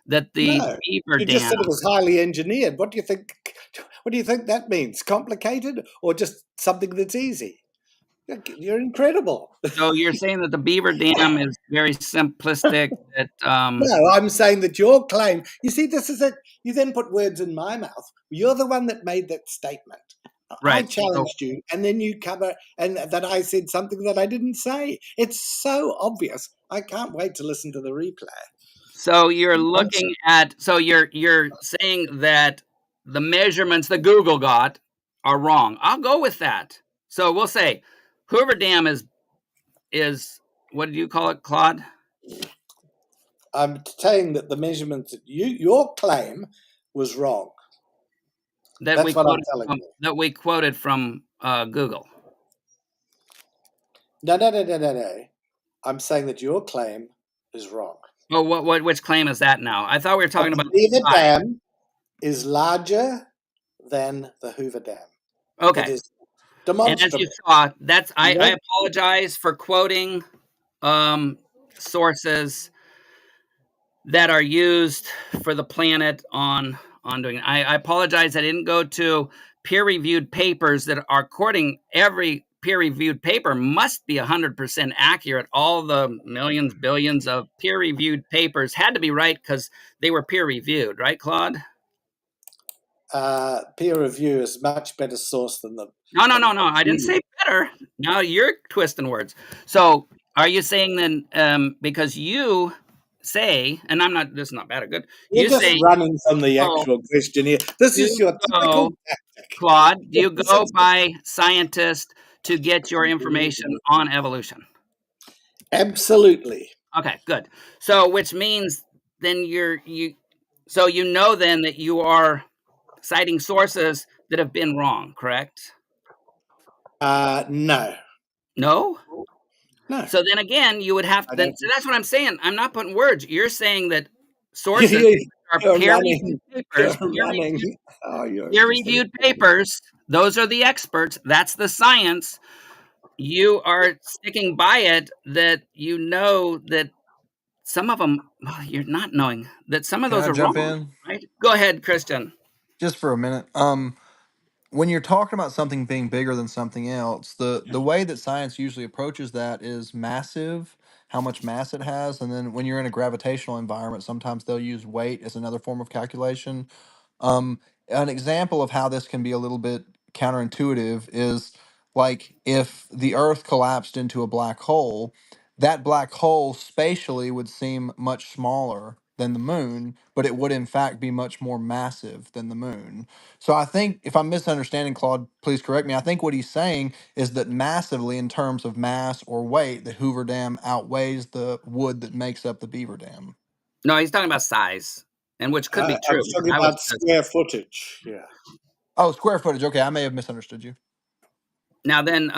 That the beaver you dam. just said it was highly engineered. What do you think? What do you think that means? Complicated or just something that's easy? You're incredible. So you're saying that the beaver dam is very simplistic. That No, I'm saying that your claim. You see, this is it. You then put words in my mouth. You're the one that made that statement. Right. I challenged you, and then you cover and that I said something that I didn't say. It's so obvious. I can't wait to listen to the replay. So you're looking at. So you're saying that the measurements that Google got are wrong. I'll go with that. So we'll say Hoover Dam is what did you call it, Claude? I'm saying that the measurements that your claim was wrong. That's what I'm telling you. That we quoted from Google. No. I'm saying that your claim is wrong. Oh, which claim is that now? I thought we were talking about the Beaver Dam is larger than the Hoover Dam. Okay. It is demonstrable. And as you saw, that's I apologize for quoting sources that are used for the planet on doing it. I apologize. I didn't go to peer-reviewed papers that are quoting. Every peer-reviewed paper must be 100% accurate. All the millions, billions of peer-reviewed papers had to be right because they were peer-reviewed, right, Claude? Peer review is much better source than the. No. I didn't say better. No, you're twisting words. So are you saying then, because you say, and I'm not, this is not bad or good. You're just running from the actual question here. This is your typical tactic. Claude, do you go by scientists to get your information on evolution? Absolutely. Okay, good. So, which means then so you know then that you are citing sources that have been wrong, correct? No. No? No. So then again, you would have to. So that's what I'm saying. I'm not putting words. You're saying that sources are peer-reviewed papers. Peer-reviewed papers. Those are the experts. That's the science. You are sticking by it. That you know that some of them. Well, you're not knowing that some of those are jump wrong. in? Right? Go ahead, Christian. Just for a minute. When you're talking about something being bigger than something else, the way that science usually approaches that is massive, how much mass it has, and then when you're in a gravitational environment, sometimes they'll use weight as another form of calculation. An example of how this can be a little bit counterintuitive is like if the Earth collapsed into a black hole, that black hole spatially would seem much smaller than the moon, but it would in fact be much more massive than the moon. So I think, if I'm misunderstanding Claude, please correct me. I think what he's saying is that massively, in terms of mass or weight, the Hoover Dam outweighs the wood that makes up the Beaver Dam. No, he's talking about size, and which could be I true. was talking I was about square footage. Yeah. Oh, square footage. Okay, I may have misunderstood you. now then,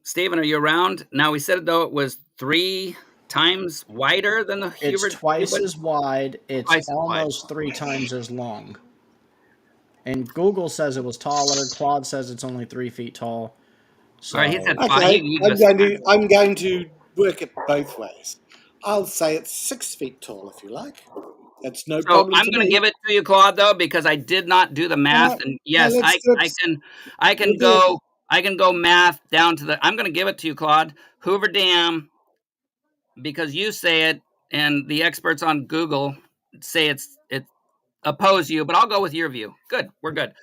Stephen, are you around? Now we said though it was 3 times wider than the It's Hoover. twice as wide. It's Twice as wide. almost 3 times as long. And Google says it was taller. Claude says it's only 3 feet tall. So All right, he said 5. Okay, He gave us 5. I'm going to work it both ways. I'll say it's 6 feet tall if you like. That's no So problem I'm to going to me. give it to you, Claude, though, because I did not do the math. No, And no, yes, let's do I it. can We'll do it. go math down to the. I'm going to give it to you, Claude. Hoover Dam, because you say it, and the experts on Google say it oppose you, but I'll go with your view. Good, we're good.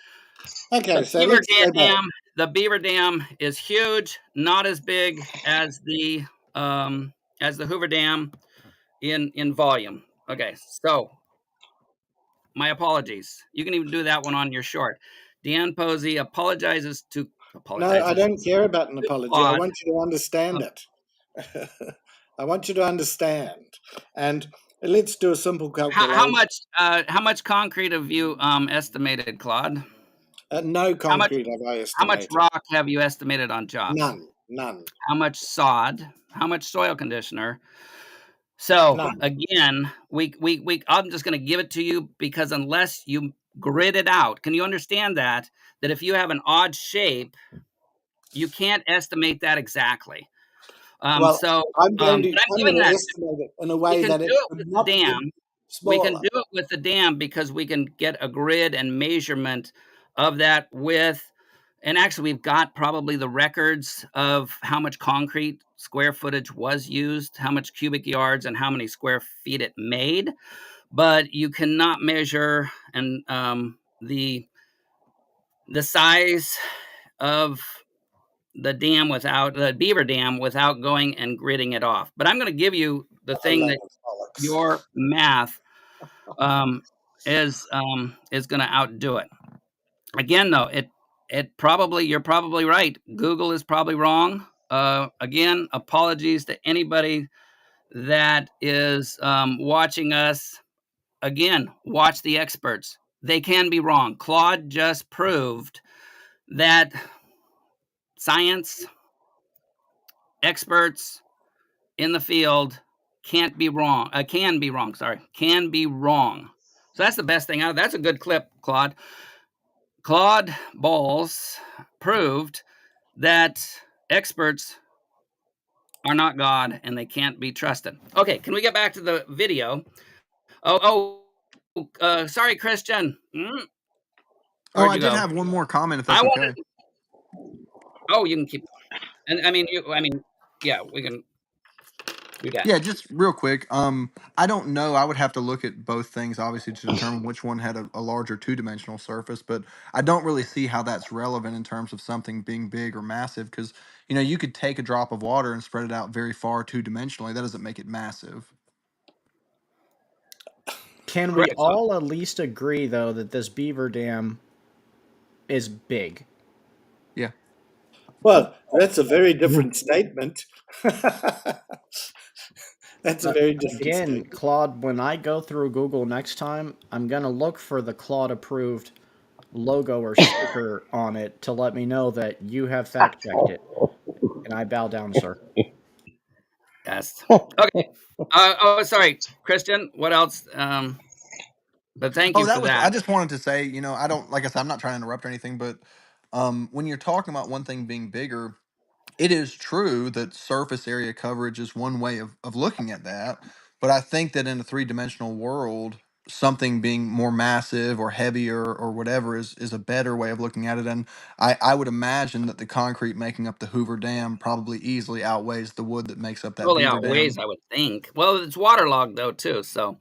Okay, so let's go back. The Beaver Dam is huge, not as big as the Hoover Dam in volume. Okay, so my apologies. You can even do that one on your short. Dan Pozzi apologizes. No, I don't care about an to apology. I Claude. want you to understand it. I want you to understand. And let's do a simple calculation. How much concrete have you estimated, Claude? No concrete have I How much estimated. rock have you estimated on jobs? None. How much sod? How much soil conditioner? So None. again, I'm just going to give it to you because unless you grid it out, can you understand that if you have an odd shape, you can't estimate that exactly. Well, I'm going but to I'm giving that. estimate it in a We way can that do it it could with the not dam. be We can smaller. do it with the dam because we can get a grid and measurement of that width. And actually, we've got probably the records of how much concrete square footage was used, how much cubic yards, and how many square feet it made. But you cannot measure and the size of the Beaver Dam without going and gridding it off. But I'm going to give you the thing that your math is going to outdo it. Again, though, you're probably right. Google is probably wrong. Again, apologies to anybody that is watching us. Again, watch the experts. They can be wrong. Claude just proved that science experts in the field can be wrong. Can be wrong. So that's the best thing out. That's a good clip, Claude. Claude Balls proved that experts are not God and they can't be trusted. Okay, can we get back to the video? Sorry, Christian. Oh, Where'd I you did go? have one more comment, if I that's wanted. okay. Oh, you can keep. And I mean, yeah, we can do that. Yeah, just real quick. I don't know. I would have to look at both things, obviously, to determine which one had a larger two-dimensional surface. But I don't really see how that's relevant in terms of something being big or massive, because you could take a drop of water and spread it out very far two-dimensionally. That doesn't make it massive. can we Correct. all at least agree, though, that this beaver dam is big? Yeah. Well, that's a very different statement. That's a But very different again, statement. Claude, when I go through Google next time, I'm going to look for the Claude approved logo or sticker on it to let me know that you have fact checked it. And I bow down, sir. Yes. Okay. Sorry, Christian. What else? But thank Oh, you for that was. I that. just wanted to say, I don't, like I said, I'm not trying to interrupt or anything, but when you're talking about one thing being bigger, it is true that surface area coverage is one way of looking at that. But I think that in a three-dimensional world, something being more massive or heavier or whatever is a better way of looking at it. And I would imagine that the concrete making up the Hoover Dam probably easily outweighs the wood that makes up that Totally Beaver outweighs, Dam. I would think. Well, it's waterlogged though too, so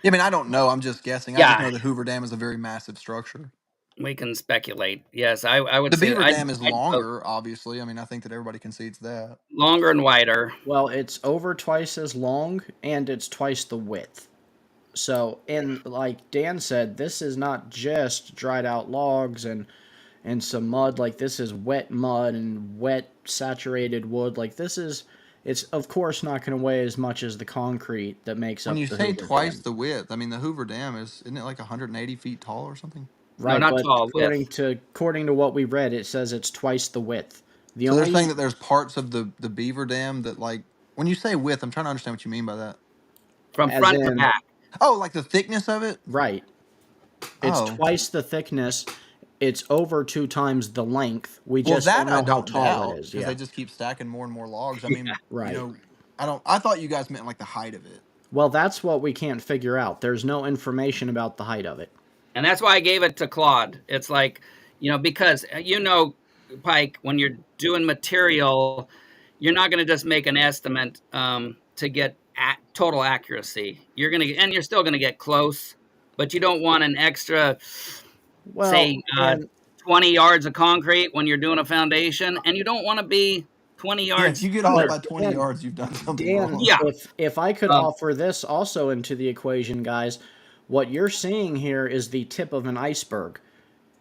I mean, I don't know. I'm just guessing. I just yeah, know the Hoover Dam is a very massive structure. we can speculate. Yes, I would The say Beaver I'd Dam is go longer, obviously. I mean, I think that everybody concedes that. longer and wider. Well, it's over twice as long and it's twice the width. So, and like Dan said, this is not just dried out logs and some mud. Like, this is wet mud and wet saturated wood. Like, this is, it's of course not going to weigh as much as the concrete that makes When up you the say Hoover twice Dam. the width, I mean the Hoover Dam isn't it like 180 feet tall or something? No, Right, not but tall, width. according to what we read, it says it's twice the width. The So they're saying only that there's parts of the Beaver Dam that, like, when you say width, I'm trying to understand what you mean by that. From as front to in back. Oh, like the thickness of it? right, it's Oh. twice the thickness. It's over 2 times the length. We Well, just don't that I know how don't tall it doubt is. because they Yeah, just keep stacking more and more logs. I mean, right. I thought you guys meant like the height of it. Well, that's what we can't figure out. There's no information about the height of it. And that's why I gave it to Claude. It's like, because, Pike, when you're doing material, you're not going to just make an estimate to get total accuracy. And you're still going to get close, but you don't want an extra, Well, say, and 20 yards of concrete when you're doing a foundation, and you don't want to be 20 Yeah, if you yards get off but by 20 Dan, yards, you've done something Dan, wrong. Yeah. if I could Um, offer this also into the equation, guys, what you're seeing here is the tip of an iceberg.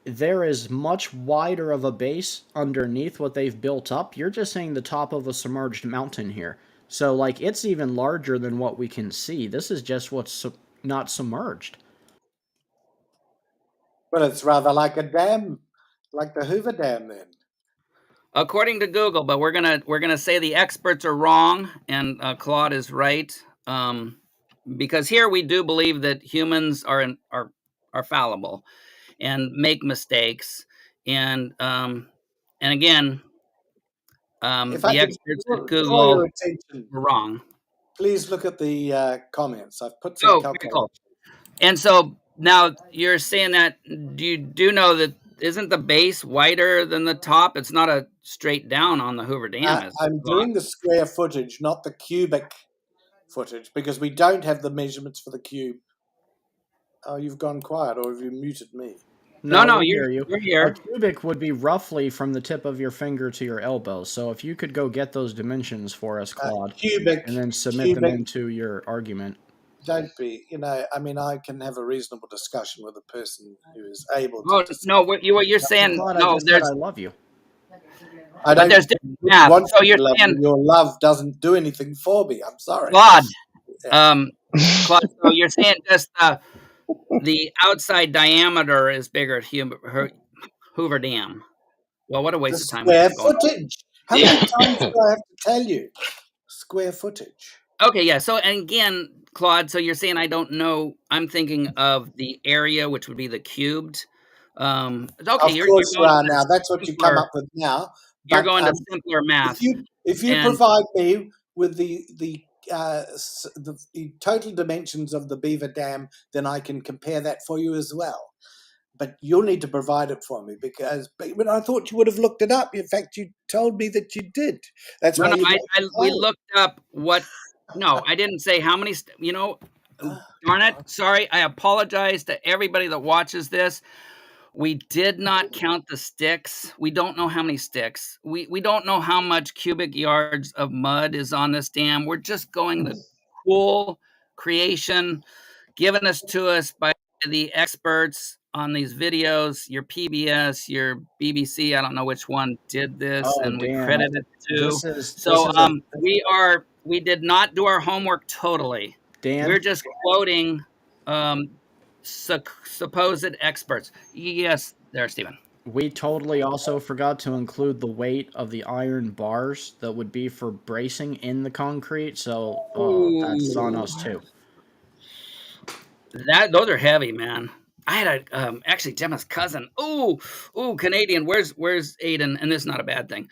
There is much wider of a base underneath what they've built up. You're just seeing the top of a submerged mountain here. So, like, it's even larger than what we can see. This is just what's not submerged. Well, it's rather like a dam, like the Hoover Dam then. According to Google, but we're gonna say the experts are wrong and Claude is right, because here we do believe that humans are fallible and make mistakes, and again, If I the could experts at draw your Google attention, were wrong. please look at the comments. I've put some Oh, very cool. calculations. And so now you're saying that you do know that isn't the base wider than the top? It's not a straight down on the Hoover Dam, is it? I'm doing the square footage, not the cubic footage, because we don't have the measurements for the cube. Oh, you've gone quiet, or have you muted me? No, We hear you. you're A here. cubic would be roughly from the tip of your finger to your elbow. So if you could go get those dimensions for us, Claude, and then submit them Cubic. into your argument. Don't be. I mean, I can have a reasonable discussion with a person who is able to. Oh no, what you're saying? Claude, I No, just said there's I love you. I but don't there's different math. want So to you're love you. saying, Your love doesn't do anything for me. I'm sorry. Claude, Yeah. Claude. So you're saying just the outside diameter is bigger at Hoover Dam. Well, what a The waste of time we square got going. footage. How many times do I have to tell you? Square footage. Okay, yeah. So and again, Claude. So you're saying I don't know. I'm thinking of the area, which would be the cubed. Okay, Of you're course you going are to now. That's what you come simpler. up with now. You're But going to simpler math, if you and provide me with the total dimensions of the Beaver Dam, then I can compare that for you as well. But you'll need to provide it for me because but I thought you would have looked it up. In fact, you told me that you did. That's why no, you got we quiet. looked up what. No, I didn't say how many. Darn it! Sorry, I apologize to everybody that watches this. We did not count the sticks. We don't know how many sticks. We don't know how much cubic yards of mud is on this dam. We're just going the cool creation given to us by the experts on these videos, your PBS, your BBC, I don't know which one did this, Oh, and we Dan, credit it to. this So is a we did not do our homework totally. We're Dan. just quoting supposed experts. Yes, there, Stephen. We totally also forgot to include the weight of the iron bars that would be for bracing in the concrete. So that's on Ooh, us too. those are heavy, man. I had actually Gemma's cousin. Ooh, Canadian. Where's Aiden? And this is not a bad thing.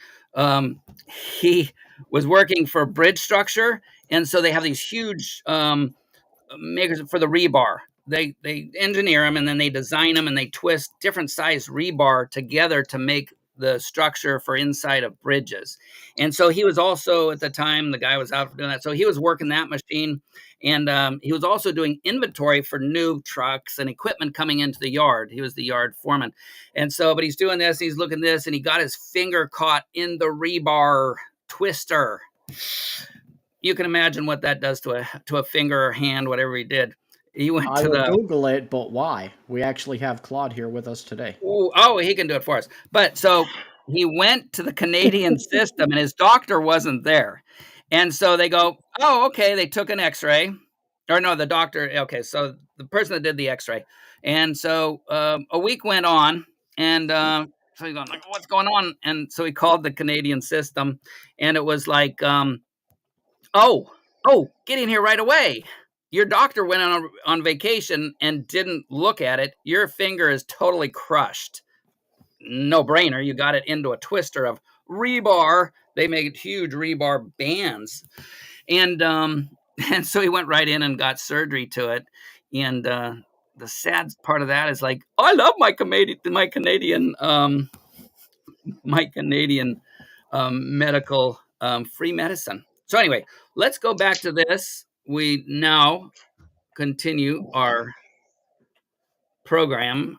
He was working for bridge structure, and so they have these huge makers for the rebar. They engineer them and then they design them and they twist different size rebar together to make the structure for inside of bridges. And so he was also at the time the guy was out doing that. So he was working that machine, and he was also doing inventory for new trucks and equipment coming into the yard. He was the yard foreman, and so but he's doing this. He's looking at this, and he got his finger caught in the rebar twister. You can imagine what that does to a finger or hand, whatever he did. He went I to will the Google it, but why? We actually have Claude here with us today. oh, he can do it for us. But so he went to the Canadian system, and his doctor wasn't there, and so they go, oh, okay. They took an X-ray, or no, the doctor. Okay, so the person that did the X-ray, and so a week went on, and so he's going like, what's going on? And so he called the Canadian system, and it was like, oh, get in here right away. Your doctor went on vacation and didn't look at it. Your finger is totally crushed. No brainer. You got it into a twister of rebar. They made huge rebar bands. And and so he went right in and got surgery to it. And the sad part of that is like, I love my Canadian medical free medicine. So anyway, let's go back to this. We now continue our programming.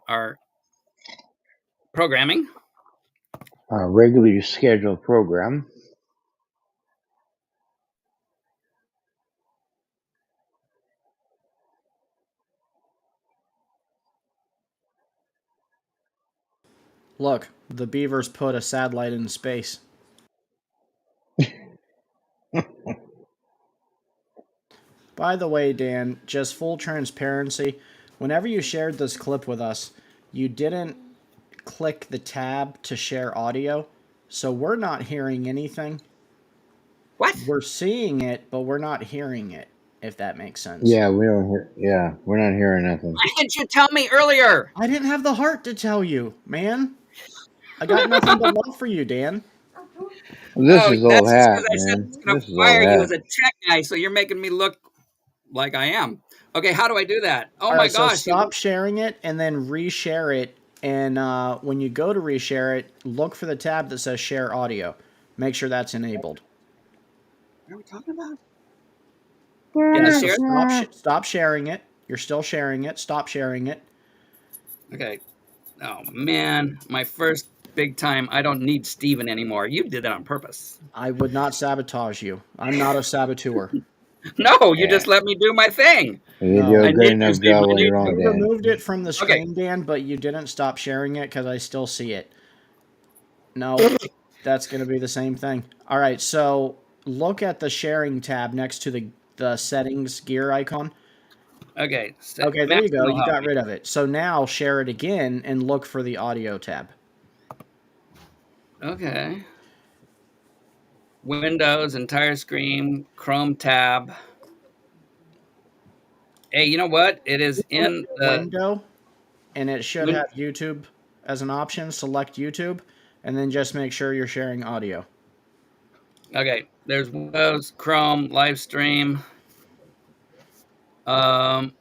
Our regularly scheduled program. Look, the beavers put a satellite in space. By the way, Dan, just full transparency, whenever you shared this clip with us, you didn't click the tab to share audio, so we're not hearing anything. What? We're seeing it, but we're not hearing it, if that makes sense. Yeah, we don't hear. Yeah, we're not hearing nothing. Why didn't you tell me earlier? I didn't have the heart to tell you, man. I got nothing but love for you, Dan. This is old that's hat, just 'cause I said man. it's gonna This is fire old you hat. as a tech guy, so you're making me look like I am. Okay, how do I do that? Oh All my right, so gosh! stop sharing it and then reshare it. And when you go to reshare it, look for the tab that says share audio. Make sure that's enabled. What are we talking about? Yeah, Yeah, so share. stop sharing it. You're still sharing it. Stop sharing it. Okay. Oh man, my first big time. I don't need Steven anymore. You did that on purpose. I would not sabotage you. I'm not a saboteur. No, you Yeah. just let me do my thing. You No. do I a good need enough to, Steven. job I on need your You own, to. Dan. removed it from the Okay. screen, Dan, but you didn't stop sharing it because I still see it. No, that's going to be the same thing. All right, so look at the sharing tab next to the settings gear icon. Okay. Okay, there you go. You got rid of it. So now share it again and look for the audio tab. Okay. Windows, entire screen, Chrome tab. Hey, you know what? It is in the window, and it should have YouTube as an option. Select YouTube, and then just make sure you're sharing audio. Okay, there's Windows, Chrome, live stream. It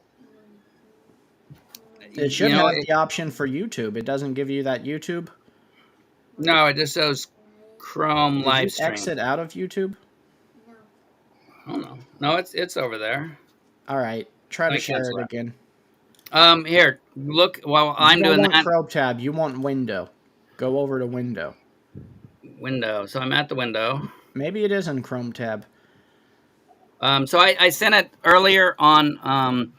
should have the option for YouTube. It doesn't give you that YouTube. No, it just shows Chrome Did live you stream. exit out of YouTube? I don't know. No, it's over there. All right, try to share it again. Here, look. While I'm doing that, Chrome tab. You want window. Go over to window. Window. So I'm at the window. Maybe it is in Chrome tab. So I sent it earlier on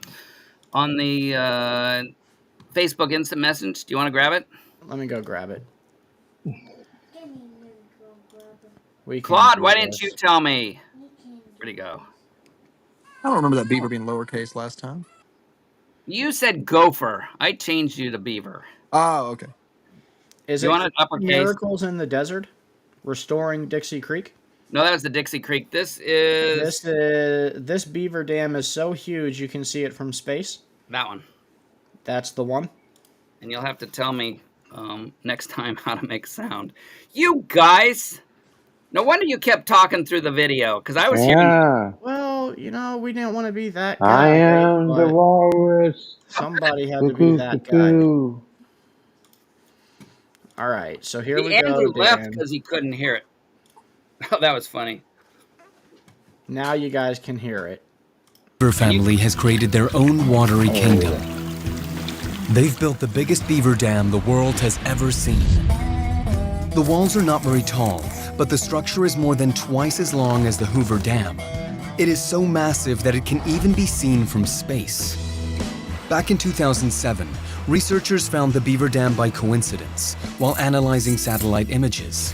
the Facebook instant message. Do you want to grab it? Let me go grab it. Claude, why didn't you tell me? Where'd he go? I don't remember that beaver being lowercase last time. You said gopher. I changed you to beaver. Oh, okay. Is you it want it uppercase? Miracles in the Desert? Restoring Dixie Creek? No, that was the Dixie Creek. This is... This beaver dam is so huge you can see it from space. That one. That's the one. And you'll have to tell me next time how to make sound. You guys! No wonder you kept talking through the video, because I was hearing... Well, you know, we didn't want to be that guy. I am the walrus. Somebody had to be that guy. All right, so here we go. Andrew left because he couldn't hear it. Oh, that was funny. Now you guys can hear it. Beaver family has created their own watery kingdom. They've built the biggest beaver dam the world has ever seen. The walls are not very tall, but the structure is more than twice as long as the Hoover Dam. It is so massive that it can even be seen from space. Back in 2007, researchers found the beaver dam by coincidence while analyzing satellite images.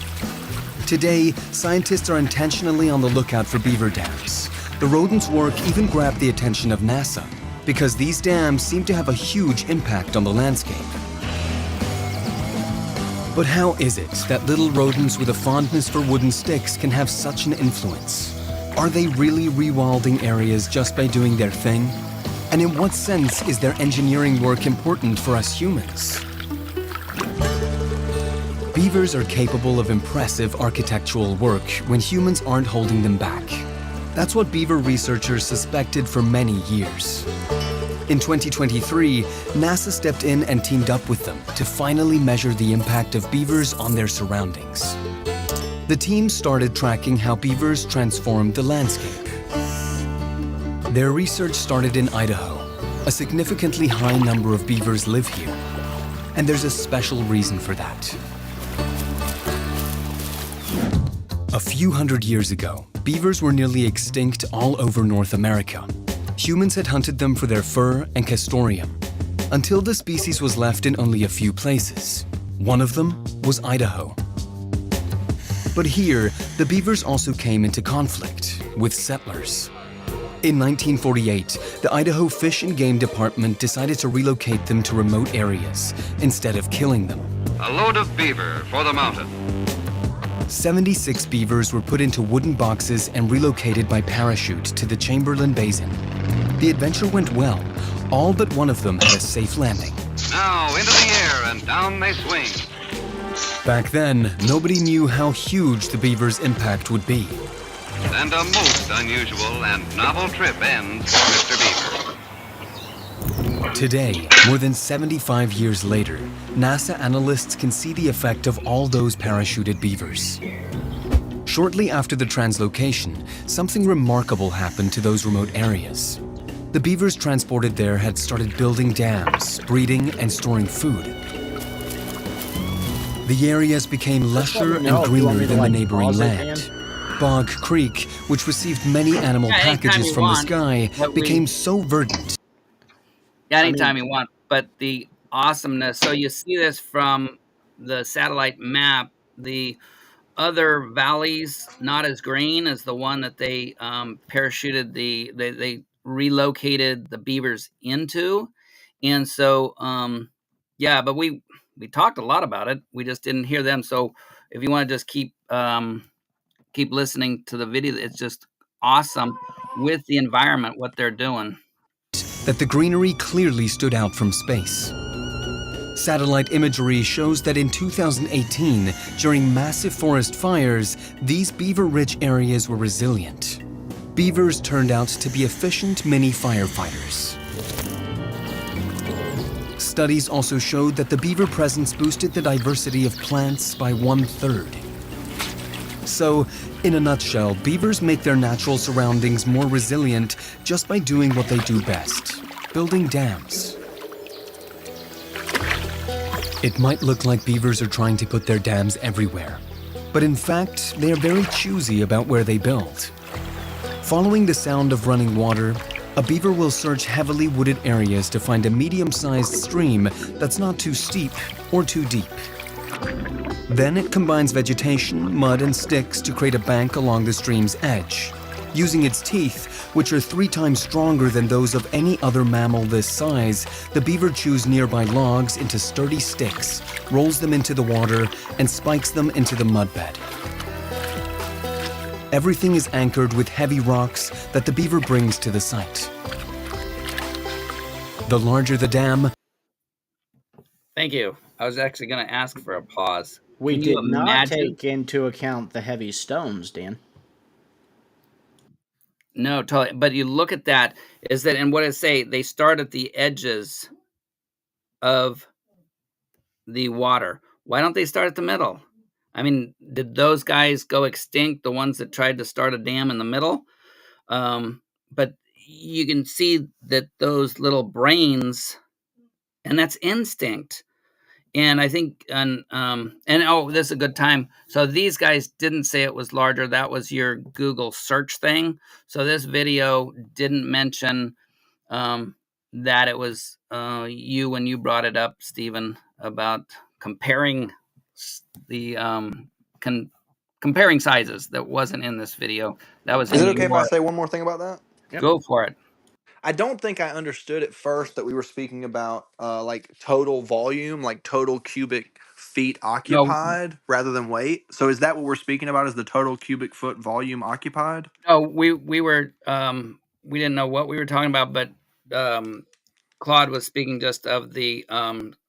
Today, scientists are intentionally on the lookout for beaver dams. The rodents' work even grabbed the attention of NASA because these dams seem to have a huge impact on the landscape. But how is it that little rodents with a fondness for wooden sticks can have such an influence? Are they really rewilding areas just by doing their thing? And in what sense is their engineering work important for us humans? Beavers are capable of impressive architectural work when humans aren't holding them back. That's what beaver researchers suspected for many years. In 2023, NASA stepped in and teamed up with them to finally measure the impact of beavers on their surroundings. The team started tracking how beavers transformed the landscape. Their research started in Idaho. A significantly high number of beavers live here, and there's a special reason for that. A few hundred years ago, beavers were nearly extinct all over North America. Humans had hunted them for their fur and castoreum, until the species was left in only a few places. One of them was Idaho. But here, the beavers also came into conflict with settlers. In 1948, the Idaho Fish and Game Department decided to relocate them to remote areas instead of killing them. A load of beaver for the mountain. 76 beavers were put into wooden boxes and relocated by parachute to the Chamberlain Basin. The adventure went well. All but one of them had a safe landing. Now into the air and down they swing. Back then, nobody knew how huge the beaver's impact would be. And a most unusual and novel trip ends for Mr. Beaver. Today, more than 75 years later, NASA analysts can see the effect of all those parachuted beavers. Shortly after the translocation, something remarkable happened to those remote areas. The beavers transported there had started building dams, breeding, and storing food. The areas became lusher and greener than the neighboring land. Bog Creek, which received many animal packages from the sky, became so verdant. Yeah, anytime you want. But the awesomeness, so you see this from the satellite map, the other valleys not as green as the one that they parachuted they relocated the beavers into. And so yeah, but we talked a lot about it. We just didn't hear them. So if you want to just keep listening to the video, it's just awesome with the environment, what they're doing. That the greenery clearly stood out from space. Satellite imagery shows that in 2018, during massive forest fires, these beaver-rich areas were resilient. Beavers turned out to be efficient mini firefighters. Studies also showed that the beaver presence boosted the diversity of plants by 1/3. So, in a nutshell, beavers make their natural surroundings more resilient just by doing what they do best, building dams. It might look like beavers are trying to put their dams everywhere, but in fact, they are very choosy about where they build. Following the sound of running water, a beaver will search heavily wooded areas to find a medium-sized stream that's not too steep or too deep. Then it combines vegetation, mud, and sticks to create a bank along the stream's edge. Using its teeth, which are 3 times stronger than those of any other mammal this size, the beaver chews nearby logs into sturdy sticks, rolls them into the water, and spikes them into the mudbed. Everything is anchored with heavy rocks that the beaver brings to the site. The larger the dam... Thank you. I was actually going to ask for a pause. We did not take into account the heavy stones, Dan. No, totally. But you look at that, is that, and what I say, they start at the edges of the water. Why don't they start at the middle? I mean, did those guys go extinct, the ones that tried to start a dam in the middle? But you can see that those little brains, and that's instinct. And I think, oh, this is a good time. So these guys didn't say it was larger. That was your Google search thing. So this video didn't mention that it was you when you brought it up, Stephen, about comparing the comparing sizes. That wasn't in this video. That was Is in it okay if I your. say one more thing about that? Go for it. I don't think I understood at first that we were speaking about like total volume, like total cubic feet No, occupied rather than weight. So is that what we're speaking about? Is the total cubic foot volume occupied? no, we were we didn't know what we were talking about, but Claude was speaking just of the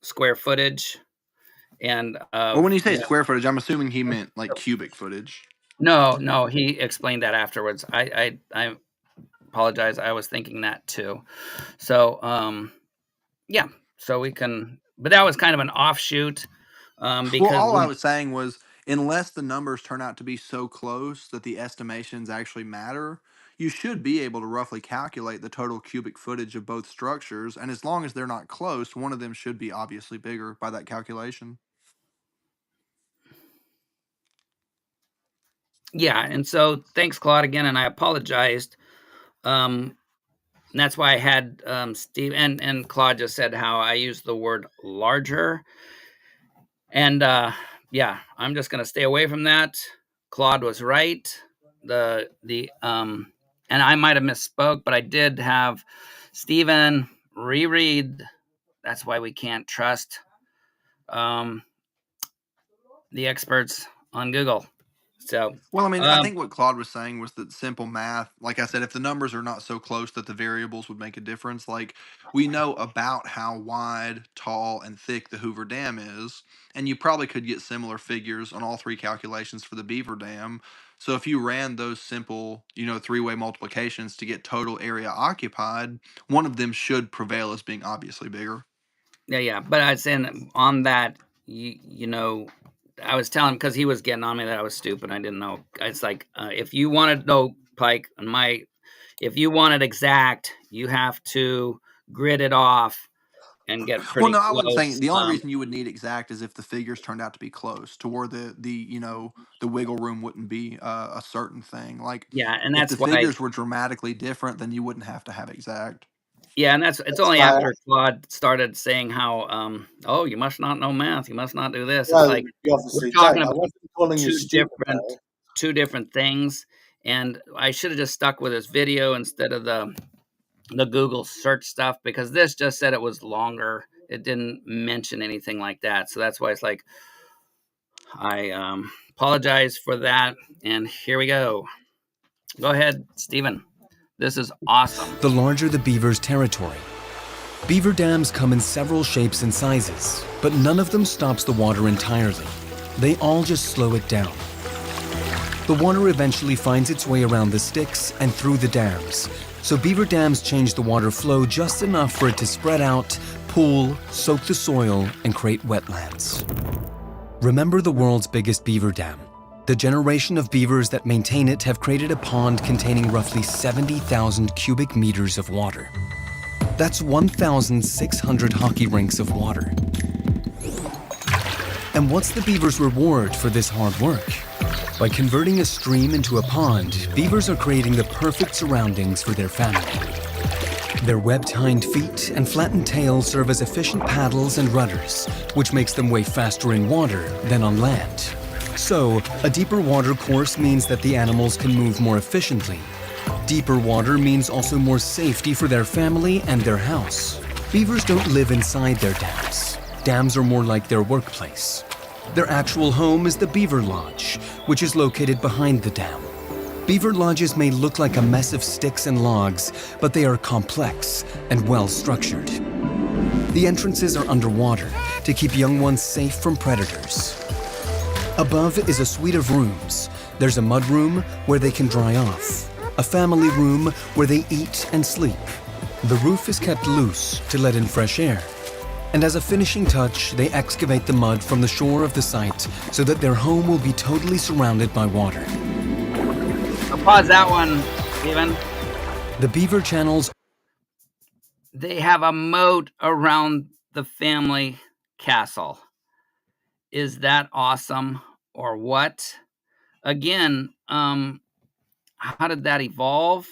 square footage and Well, when you say yeah. square footage, I'm assuming he meant like cubic footage. No, he explained that afterwards. I apologize. I was thinking that too. So yeah, so we can, but that was kind of an offshoot Well, because all I was saying was, unless the numbers turn out to be so close that the estimations actually matter, you should be able to roughly calculate the total cubic footage of both structures. And as long as they're not close, one of them should be obviously bigger by that calculation. yeah, and so thanks, Claude, again, and I apologized. And that's why I had Steve and Claude just said how I used the word larger, and yeah, I'm just gonna stay away from that. Claude was right. The and I might have misspoke, but I did have Stephen reread. That's why we can't trust um, the experts on Google. So, Well, I mean, I think what Claude was saying was that simple math, like I said, if the numbers are not so close that the variables would make a difference, like we know about how wide, tall, and thick the Hoover Dam is, and you probably could get similar figures on all three calculations for the Beaver Dam. So if you ran those simple, three-way multiplications to get total area occupied, one of them should prevail as being obviously bigger. yeah. But I was saying on that, I was telling him because he was getting on me that I was stupid. I didn't know. It's like if you want to know, Pike, if you want it exact, you have to grid it off and get Well, pretty no, I wasn't saying close. the only reason you would need exact is if the figures turned out to be close to where the wiggle room wouldn't be a certain thing. Like Yeah, and if the that's why. figures were dramatically different, then you wouldn't have to have exact. Yeah, and it's That's only why. after Claude started saying how, oh, you must not know math, you must not do this. It's Well, like you we're obviously talking don't. I about wasn't calling you two stupid, different though. two different things, and I should have just stuck with this video instead of the Google search stuff because this just said it was longer. It didn't mention anything like that, so that's why it's like I apologize for that. And here we go. Go ahead, Stephen. This is awesome. The larger the beaver's territory, beaver dams come in several shapes and sizes, but none of them stops the water entirely. They all just slow it down. The water eventually finds its way around the sticks and through the dams, so beaver dams change the water flow just enough for it to spread out, pool, soak the soil, and create wetlands. Remember the world's biggest beaver dam. The generation of beavers that maintain it have created a pond containing roughly 70,000 cubic meters of water. That's 1,600 hockey rinks of water. And what's the beaver's reward for this hard work? By converting a stream into a pond, beavers are creating the perfect surroundings for their family. Their webbed hind feet and flattened tails serve as efficient paddles and rudders, which makes them way faster in water than on land. So, a deeper water course means that the animals can move more efficiently. Deeper water means also more safety for their family and their house. Beavers don't live inside their dams. Dams are more like their workplace. Their actual home is the beaver lodge, which is located behind the dam. Beaver lodges may look like a mess of sticks and logs, but they are complex and well structured. The entrances are underwater to keep young ones safe from predators. Above is a suite of rooms. There's a mud room where they can dry off, a family room where they eat and sleep. The roof is kept loose to let in fresh air. And as a finishing touch, they excavate the mud from the shore of the site so that their home will be totally surrounded by water. I'll pause that one, Stephen. The beaver channels. They have a moat around the family castle. Is that awesome or what? Again, how did that evolve?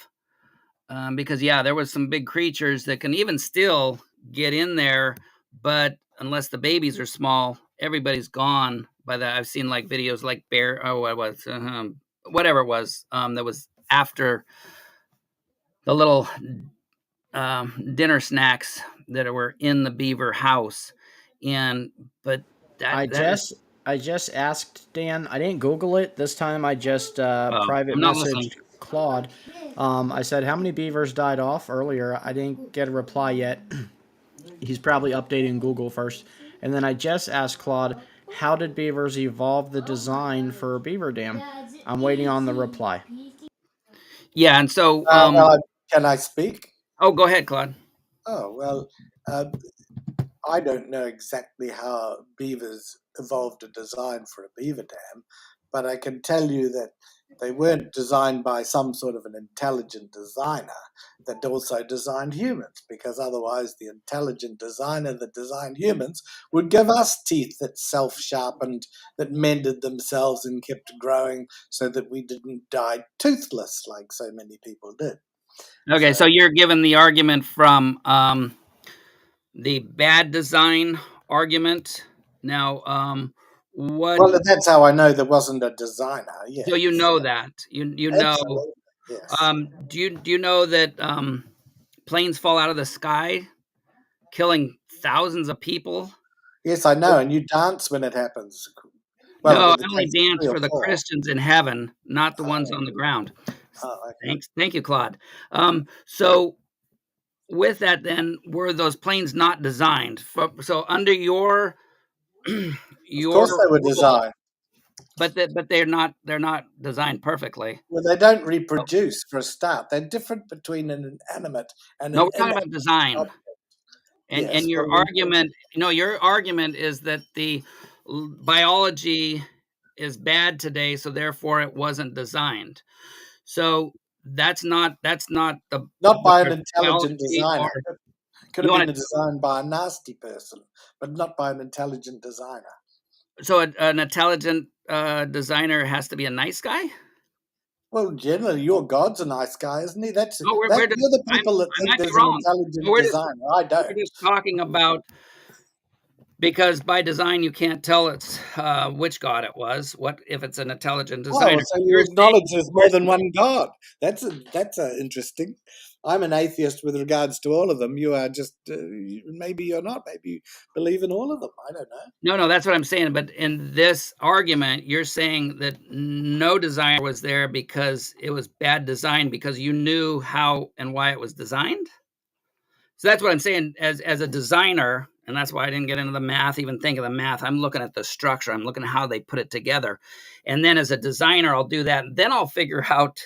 because there was some big creatures that can even still get in there, but unless the babies are small, everybody's gone by that. I've seen like videos like whatever it was, that was after the little dinner snacks that were in the beaver house, but I that is just asked Dan. I didn't Google it this time. I just private I'm not listening. messaged Claude. I said, how many beavers died off earlier? I didn't get a reply yet. He's probably updating Google first. And then I just asked Claude, how did beavers evolve the design for a beaver dam? I'm waiting on the reply. Yeah, and so can I speak? oh, go ahead, Claude. Oh, well, I don't know exactly how beavers evolved a design for a beaver dam, but I can tell you that they weren't designed by some sort of an intelligent designer that also designed humans, because otherwise the intelligent designer that designed humans would give us teeth that self-sharpened, that mended themselves and kept growing so that we didn't die toothless like so many people did. Okay, so you're given the argument from the bad design argument. Now, what? Well, that's how I know there wasn't a designer. Yeah. So you know that you know. Absolutely, yes. Do you know that planes fall out of the sky, killing thousands of people? Yes, I know, and you dance when it happens. Well, No, I with the only case of dance 3 or for the 4. Christians in heaven, not the ones on the ground. Okay. Thank you, Claude. So with that, then, were those planes not designed? So under your Of course they were rule, designed. but they're not designed perfectly. Well, they don't reproduce for a start. They're different between an inanimate and No, an we're talking about inanimate design. object. And Yes, your well, argument is that the biology is bad today, so therefore it wasn't designed. So that's not the not by an whether intelligent biology or designer. Could you have want been designed by a nasty person, but not by an intelligent designer. so an intelligent designer has to be a nice guy? Well, generally, your God's a nice guy, isn't he? No, You're the people that I think might be there's an wrong. No, intelligent designer. I don't. we're just talking about, because by design you can't tell it's which God it was. What if it's an intelligent designer? Oh, so you acknowledge there's more than one God. That's interesting. I'm an atheist with regards to all of them. You are just maybe you're not. Maybe you believe in all of them. I don't know. No, that's what I'm saying. But in this argument, you're saying that no designer was there because it was bad design, because you knew how and why it was designed. So that's what I'm saying as a designer, and that's why I didn't get into the math, even think of the math. I'm looking at the structure. I'm looking at how they put it together. And then as a designer, I'll do that. And then I'll figure out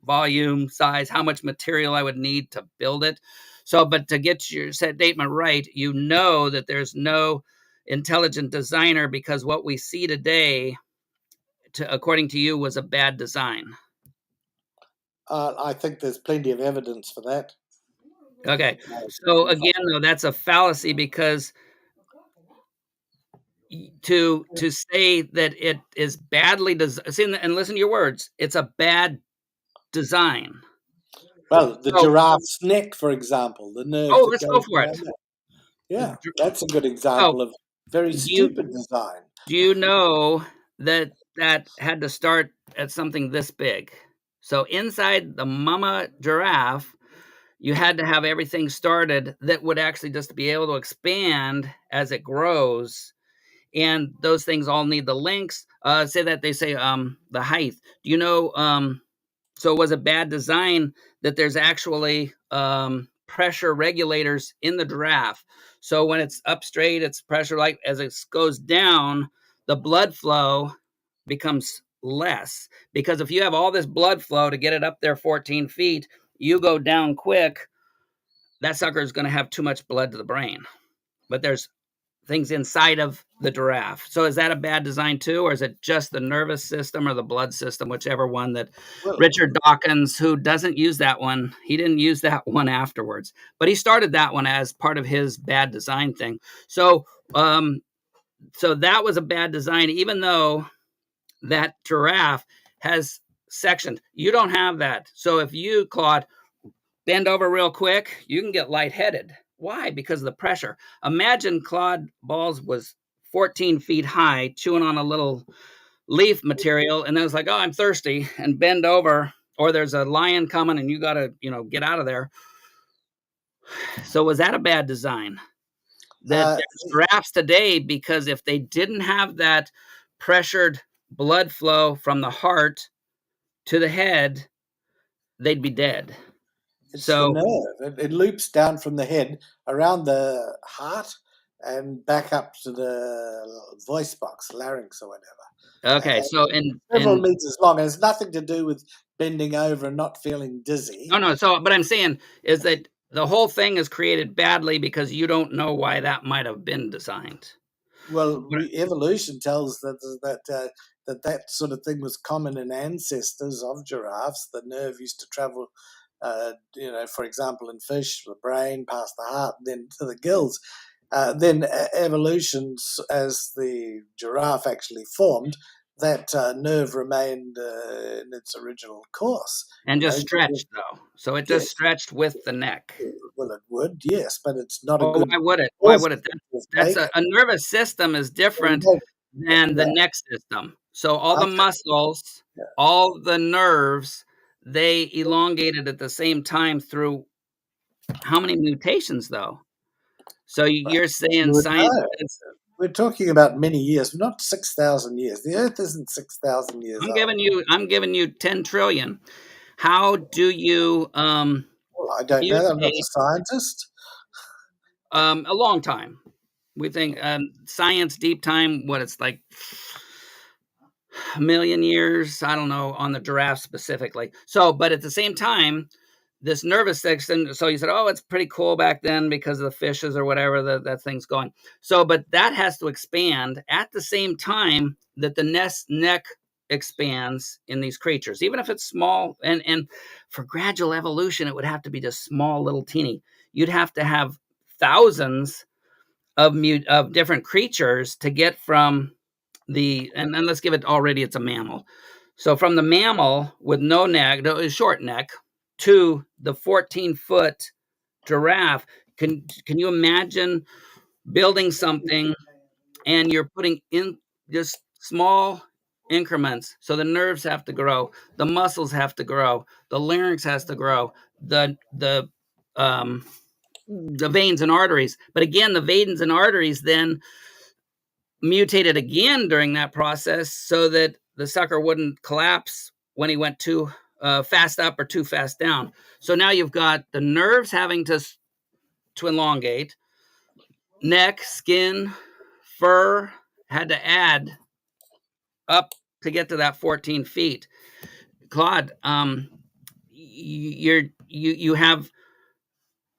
volume, size, how much material I would need to build it. So, but to get your statement right, you know that there's no intelligent designer because what we see today, according to you, was a bad design. I think there's plenty of evidence for that. Okay. So again, though, that's a fallacy, because to say that it is badly designed, and listen to your words, it's a bad design. Well, the giraffe's neck, for example, the nerve. Oh, let's go for it. Yeah, that's a good example of very stupid design. Do you know that had to start at something this big? So inside the mama giraffe, you had to have everything started that would actually just be able to expand as it grows. And those things all need the links. They say the height. Do you know? So it was a bad design that there's actually pressure regulators in the giraffe. So when it's up straight, it's pressure. Like as it goes down, the blood flow becomes less, because if you have all this blood flow to get it up there 14 feet, you go down quick, that sucker is going to have too much blood to the brain. But there's things inside of the giraffe. So is that a bad design too, or is it just the nervous system or the blood system, whichever one that Richard Dawkins, who doesn't use that one, he didn't use that one afterwards, but he started that one as part of his bad design thing. So so that was a bad design, even though that giraffe has sectioned. You don't have that. So if you, Claude, bend over real quick, you can get lightheaded. Why? Because of the pressure. Imagine Claude Balls was 14 feet high, chewing on a little leaf material, and then it's like, oh, I'm thirsty, and bend over, or there's a lion coming and you got to, get out of there. So was that a bad design? There's giraffes today, because if they didn't have that pressured blood flow from the heart to the head, they'd be dead. It's So the nerve. It loops down from the head around the heart and back up to the voice box, larynx or whatever. okay, so in Several meters long. And it's nothing to do with bending over and not feeling dizzy. no. So, but I'm saying is that the whole thing is created badly because you don't know why that might have been designed. Well, evolution tells that sort of thing was common in ancestors of giraffes. The nerve used to travel, for example, in fish, the brain past the heart, then to the gills. Then evolution, as the giraffe actually formed, that nerve remained in its original course. And just stretched, though. So it just stretched with the neck. Well, it would, yes, but it's not a good... Why would it? Why would it? That's a nervous system is different than the neck system. So all the muscles, all the nerves, they elongated at the same time through how many mutations, though? So you're saying science... We're talking about many years, not 6,000 years. The Earth isn't 6,000 years old. I'm giving you 10 trillion. How do you... well, I don't know. I'm not a scientist. A long time. We think science, deep time, it's like a million years. I don't know on the giraffe specifically. So, but at the same time, this nervous system, so you said, oh, it's pretty cool back then because of the fishes or whatever that thing's going. So, but that has to expand at the same time that the neck expands in these creatures, even if it's small. And for gradual evolution, it would have to be just small, little teeny. You'd have to have thousands of different creatures to get from and then let's give it already, it's a mammal. So from the mammal with no neck, short neck, to the 14-foot giraffe, can you imagine building something and you're putting in just small increments? So the nerves have to grow, the muscles have to grow, the larynx has to grow, the veins and arteries. But again, the veins and arteries then mutated again during that process so that the sucker wouldn't collapse when he went too fast up or too fast down. So now you've got the nerves having to elongate, neck, skin, fur had to add up to get to that 14 feet. Claude, you have,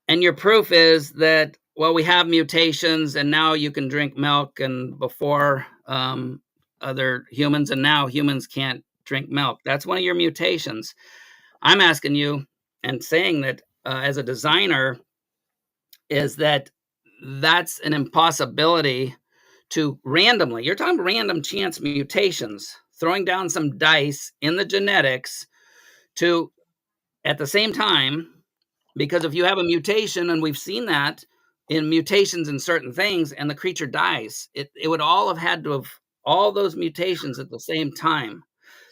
and your proof is that, well, we have mutations and now you can drink milk, and before other humans, and now humans can't drink milk. That's one of your mutations. I'm asking you and saying that as a designer is that that's an impossibility to randomly, you're talking random chance mutations, throwing down some dice in the genetics to, at the same time, because if you have a mutation, and we've seen that in mutations in certain things, and the creature dies, it would all have had to have all those mutations at the same time.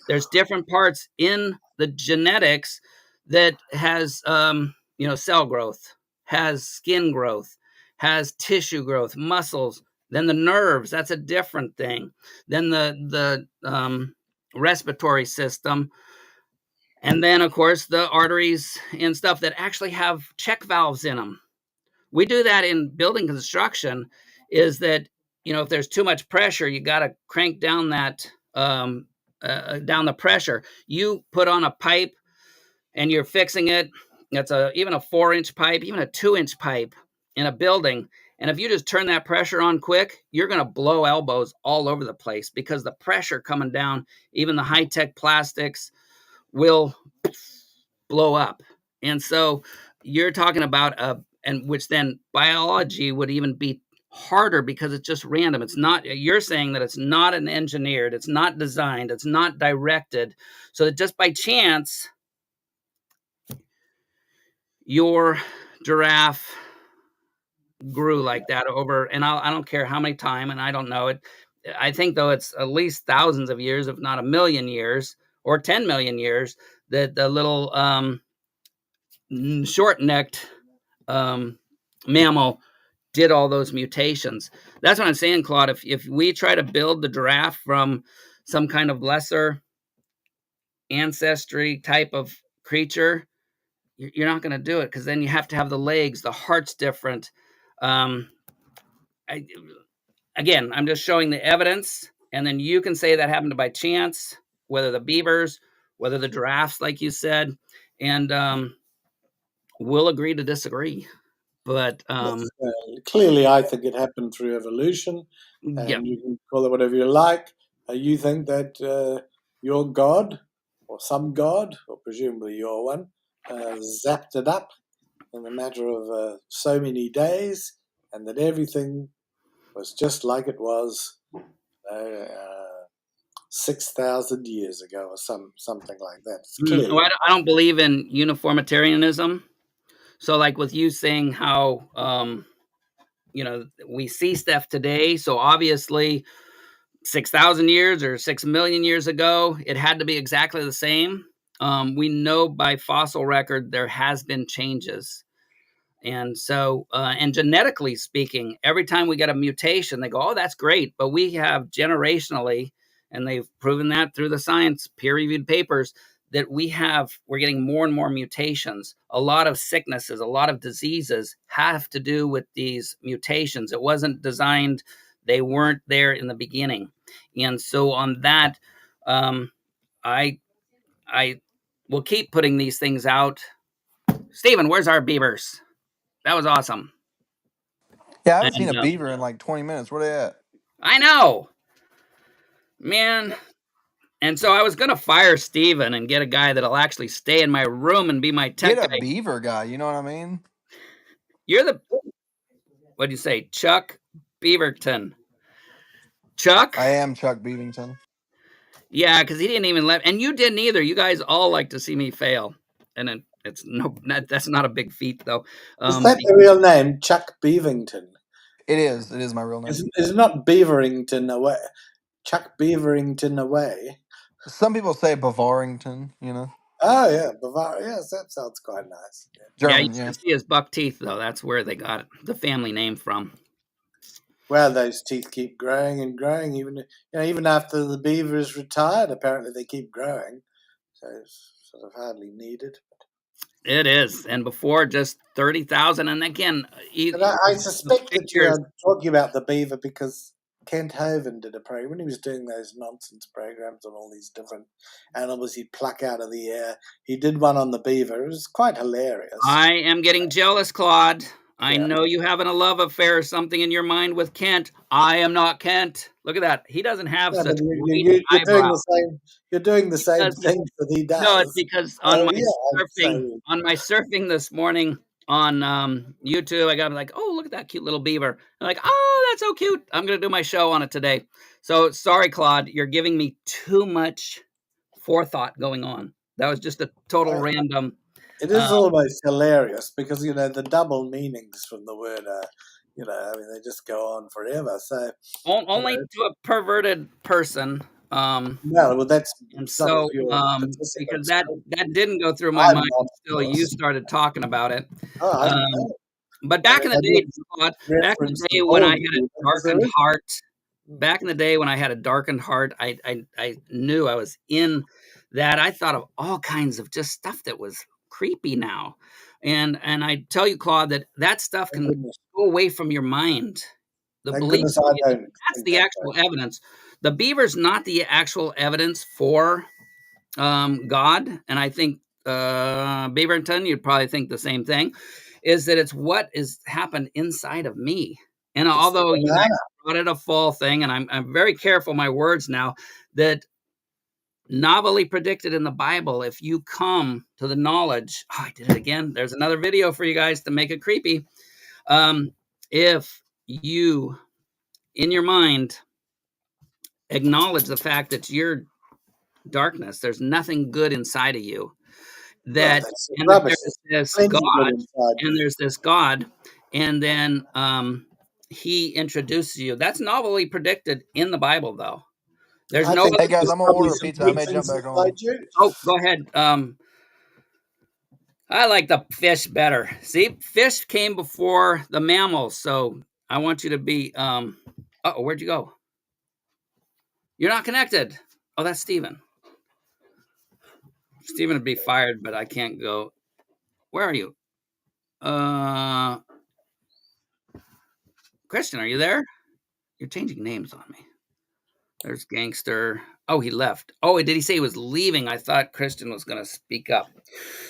There's different parts in the genetics that has, cell growth, has skin growth, has tissue growth, muscles. Then the nerves, that's a different thing. Then the respiratory system. And then, of course, the arteries and stuff that actually have check valves in them. We do that in building construction, is that, if there's too much pressure, you got to crank down that, down the pressure. You put on a pipe and you're fixing it. It's even a 4-inch pipe, even a 2-inch pipe in a building. And if you just turn that pressure on quick, you're going to blow elbows all over the place because the pressure coming down, even the high-tech plastics, will blow up. And so you're talking about and which then biology would even be harder because it's just random. It's not, you're saying that it's not an engineered, it's not designed, it's not directed. So that just by chance, your giraffe grew like that over, and I don't care how many time, and I don't know it. I think though it's at least thousands of years, if not a million years or 10 million years, that the little short-necked mammal did all those mutations. That's what I'm saying, Claude. If we try to build the giraffe from some kind of lesser ancestry type of creature, you're not going to do it, because then you have to have the legs, the heart's different. Um, Again, I'm just showing the evidence, and then you can say that happened by chance, whether the beavers, whether the giraffes, like you said, and we'll agree to disagree. But Yes, clearly, I think it happened through evolution, yeah, and you can call it whatever you like. You think that your God, or some God, or presumably your one, zapped it up in a matter of so many days, and that everything was just like it was 6,000 years ago, or something like that. It's clearly. well, I don't believe in uniformitarianism. So, like with you saying how we see stuff today, so obviously 6,000 years or 6 million years ago, it had to be exactly the same. We know by fossil record there has been changes. And so, and genetically speaking, every time we get a mutation, they go, oh, that's great. But we have generationally, and they've proven that through the science, peer-reviewed papers, that we're getting more and more mutations. A lot of sicknesses, a lot of diseases have to do with these mutations. It wasn't designed, they weren't there in the beginning. And so on that, I will keep putting these things out. Stephen, where's our beavers? That was awesome. Yeah, I haven't seen And a beaver in like 20 minutes. Where they at? I know, man. And so I was gonna fire Steven and get a guy that'll actually stay in my room and be my Get tech a guy. beaver guy. You know what I mean? You're the what'd you say, Chuck Beaverton? Chuck? I am Chuck Beavington. Yeah, because he didn't even let, and you didn't either. You guys all like to see me fail, and it's that's not a big feat though. Is that the real name, Chuck Beavington? It is. It is my real name. Is it not Beaverington away? Chuck Beaverington away? Some people say Bavarington, you know. Oh, yeah, Bavaria. Yes, that sounds quite nice. Yeah, you German, should yeah. see his buck teeth though. That's where they got the family name from. Well, those teeth keep growing and growing, even after the beaver is retired. Apparently, they keep growing, so it's sort of hardly needed. It is, and before just 30,000, and again, But I suspect that you are talking about the beaver because Kent Hovind did a program when he was doing those nonsense programs on all these different animals he'd pluck out of the air. He did one on the beaver. It was quite hilarious. I am getting jealous, Claude. I Yeah. know you having a love affair or something in your mind with Kent. I am not Kent. Look at that. He doesn't have Yeah, such but wavy you're doing eyebrows. the same. You're doing the same Because- things that he does. No, it's because on my I'd say surfing this morning on YouTube, I got like, oh, look at that cute little beaver. I'm like, oh, that's so cute. I'm gonna do my show on it today. So sorry, Claude, you're giving me too much forethought going on. That was just a total random. it is almost hilarious because the double meanings from the word are, I mean, they just go on forever. So Only to a perverted person. no, well, that's And some so, of your because participants. that didn't go through my I'm mind not, of until you course. started talking about it. Oh, I didn't know. But back in the I day, didn't Claude, back in reference the the day when I bald had a beaver, because there darkened is. heart, back in the day when I had a darkened heart, I knew I was in that. I thought of all kinds of just stuff that was creepy now. And I tell you, Claude, that stuff Thank can goodness. go away from your mind. The Thank belief, goodness I don't that's think the that actual way. evidence. The beaver's not the actual evidence for God, and I think Beaverton, you'd probably think the same thing, is that it's what has happened inside of me. And It's the although you guys banana. brought it a fall thing, and I'm very careful my words now, that novelly predicted in the Bible, if you come to the knowledge, oh, I did it again. There's another video for you guys to make it creepy. If you, in your mind, acknowledge the fact that you're darkness, there's nothing good inside of you, Well, that, that's and that rubbish. there's this Plenty good God, inside and you. there's this God, and then he introduces you. That's novelly predicted in the Bible, though. There's I no think other. Hey guys, there's I'm gonna probably order a some pizza. I good may jump things back on. inside you. Oh, go ahead. I like the fish better. See, fish came before the mammals, so I want you to be. Uh-oh, where'd you go? You're not connected. Oh, that's Steven. Steven would be fired, but I can't go. Where are you? Christian, are you there? You're changing names on me. There's Gangster. Oh, he left. Oh, did he say he was leaving? I thought Christian was going to speak up.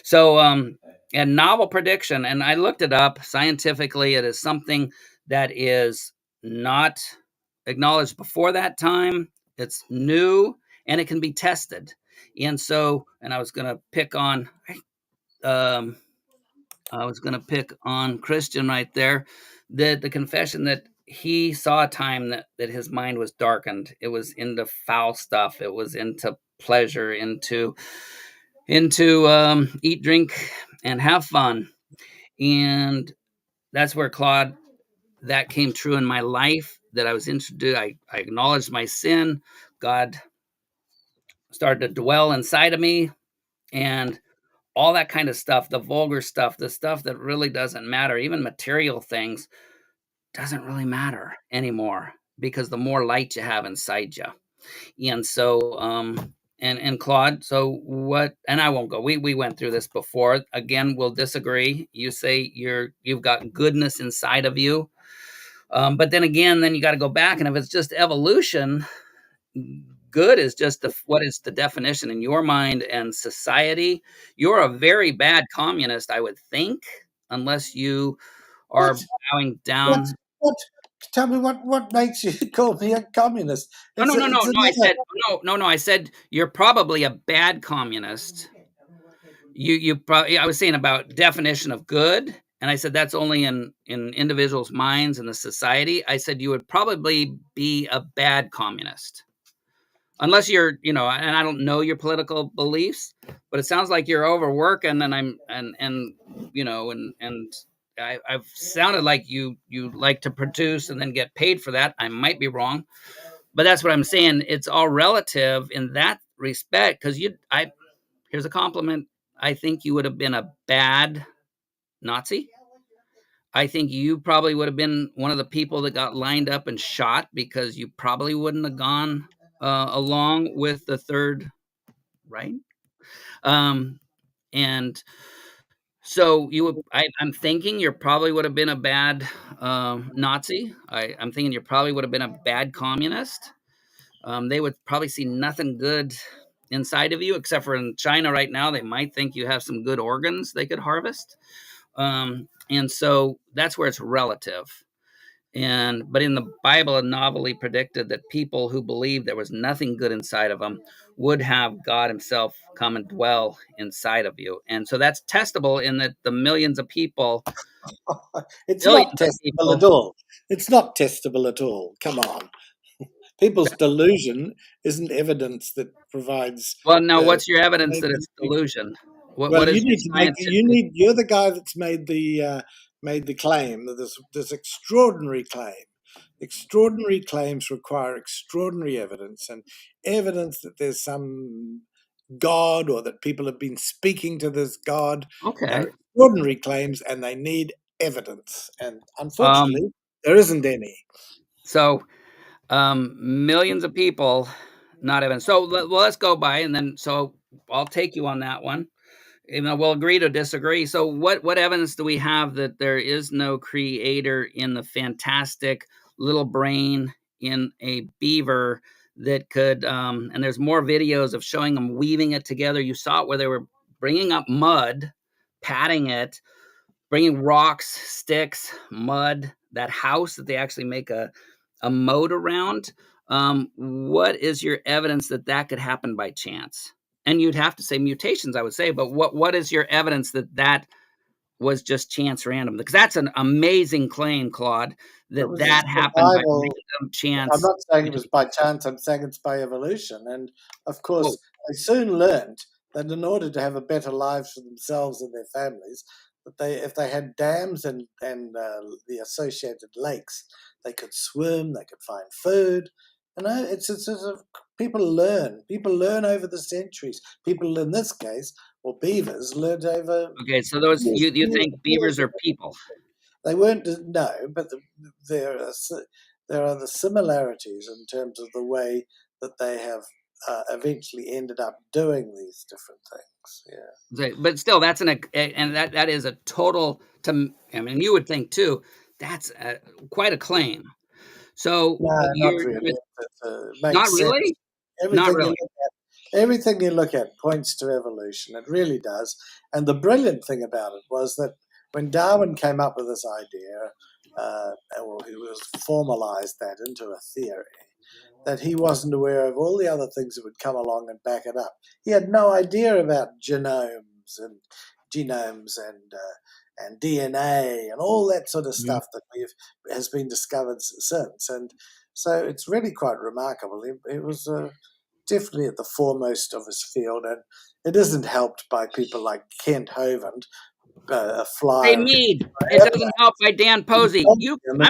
So, and novel prediction, and I looked it up scientifically. It is something that is not acknowledged before that time. It's new and it can be tested. And so, and I was going to pick on, um, Christian right there. The confession that he saw a time that his mind was darkened. It was into foul stuff. It was into pleasure, into eat, drink, and have fun. And that's where Claude, that came true in my life, that I was introduced. I acknowledged my sin. God started to dwell inside of me, and all that kind of stuff, the vulgar stuff, the stuff that really doesn't matter, even material things, doesn't really matter anymore, because the more light you have inside you. And so, and Claude, so what, and I won't go, we went through this before. Again, we'll disagree. You say you've got goodness inside of you. But then again, then you got to go back, and if it's just evolution, good is just what is the definition in your mind and society. You're a very bad communist, I would think, unless you are What? bowing What? down. What? Tell me what makes you call me a communist? No, no, no, no, It's no. I another. said no. I said you're probably a bad communist. You probably. I was saying about definition of good, and I said that's only in individuals' minds and the society. I said you would probably be a bad communist, unless you're, and I don't know your political beliefs, but it sounds like you're overworking, and I've sounded like you like to produce and then get paid for that. I might be wrong, but that's what I'm saying. It's all relative in that respect, because here's a compliment. I think you would have been a bad Nazi. I think you probably would have been one of the people that got lined up and shot, because you probably wouldn't have gone along with the Third Reich. And so I'm thinking you probably would have been a bad Nazi. I'm thinking you probably would have been a bad communist. They would probably see nothing good inside of you, except for in China right now, they might think you have some good organs they could harvest. And so that's where it's relative. But in the Bible, it novelly predicted that people who believed there was nothing good inside of them would have God himself come and dwell inside of you. And so that's testable in that the millions of people, It's billions not of testable at people. all. It's not testable at all. Come on. People's delusion isn't evidence that provides Well, now the. what's your evidence that it's delusion? Well, What you is your need to make. scientific? You're the guy that's made the claim that this extraordinary claim. Extraordinary claims require extraordinary evidence, and evidence that there's some God or that people have been speaking to this God Okay. are extraordinary claims, and they need evidence. And Um, unfortunately, there isn't any. so millions of people, not even. So let's go by, and then so I'll take you on that one. We'll agree to disagree. So what evidence do we have that there is no creator in the fantastic little brain in a beaver that could, and there's more videos of showing them weaving it together. You saw it where they were bringing up mud, patting it, bringing rocks, sticks, mud, that house that they actually make a moat around. What is your evidence that that could happen by chance? And you'd have to say mutations, I would say, but what is your evidence that that was just chance random? Because that's an amazing claim, Claude, It that was just that the happened by Bible. random I'm chance. not saying it was by chance. I'm saying it's by evolution. And of Well, course, I soon learned that in order to have a better lives for themselves and their families, that if they had dams and the associated lakes, they could swim, they could find food. It's sort of people learn over the centuries. People in this case, or beavers, learned over. Okay, so those you think beavers are people? They weren't, no, but there are the similarities in terms of the way that they have eventually ended up doing these different things. Yeah. But still, that's and that is a total. I mean, you would think too. That's quite a claim. So No, not really. It makes not sense. really. Not really. Everything you look at points to evolution. It really does. And the brilliant thing about it was that when Darwin came up with this idea, he was formalized that into a theory, that he wasn't aware of all the other things that would come along and back it up. He had no idea about genomes and DNA and all that sort of stuff that has been discovered since. And so it's really quite remarkable. It was definitely at the foremost of his field, and it isn't helped by people like Kent Hovind, a flyer. Hey, Mead, it doesn't help by Dan Pozzi. I'm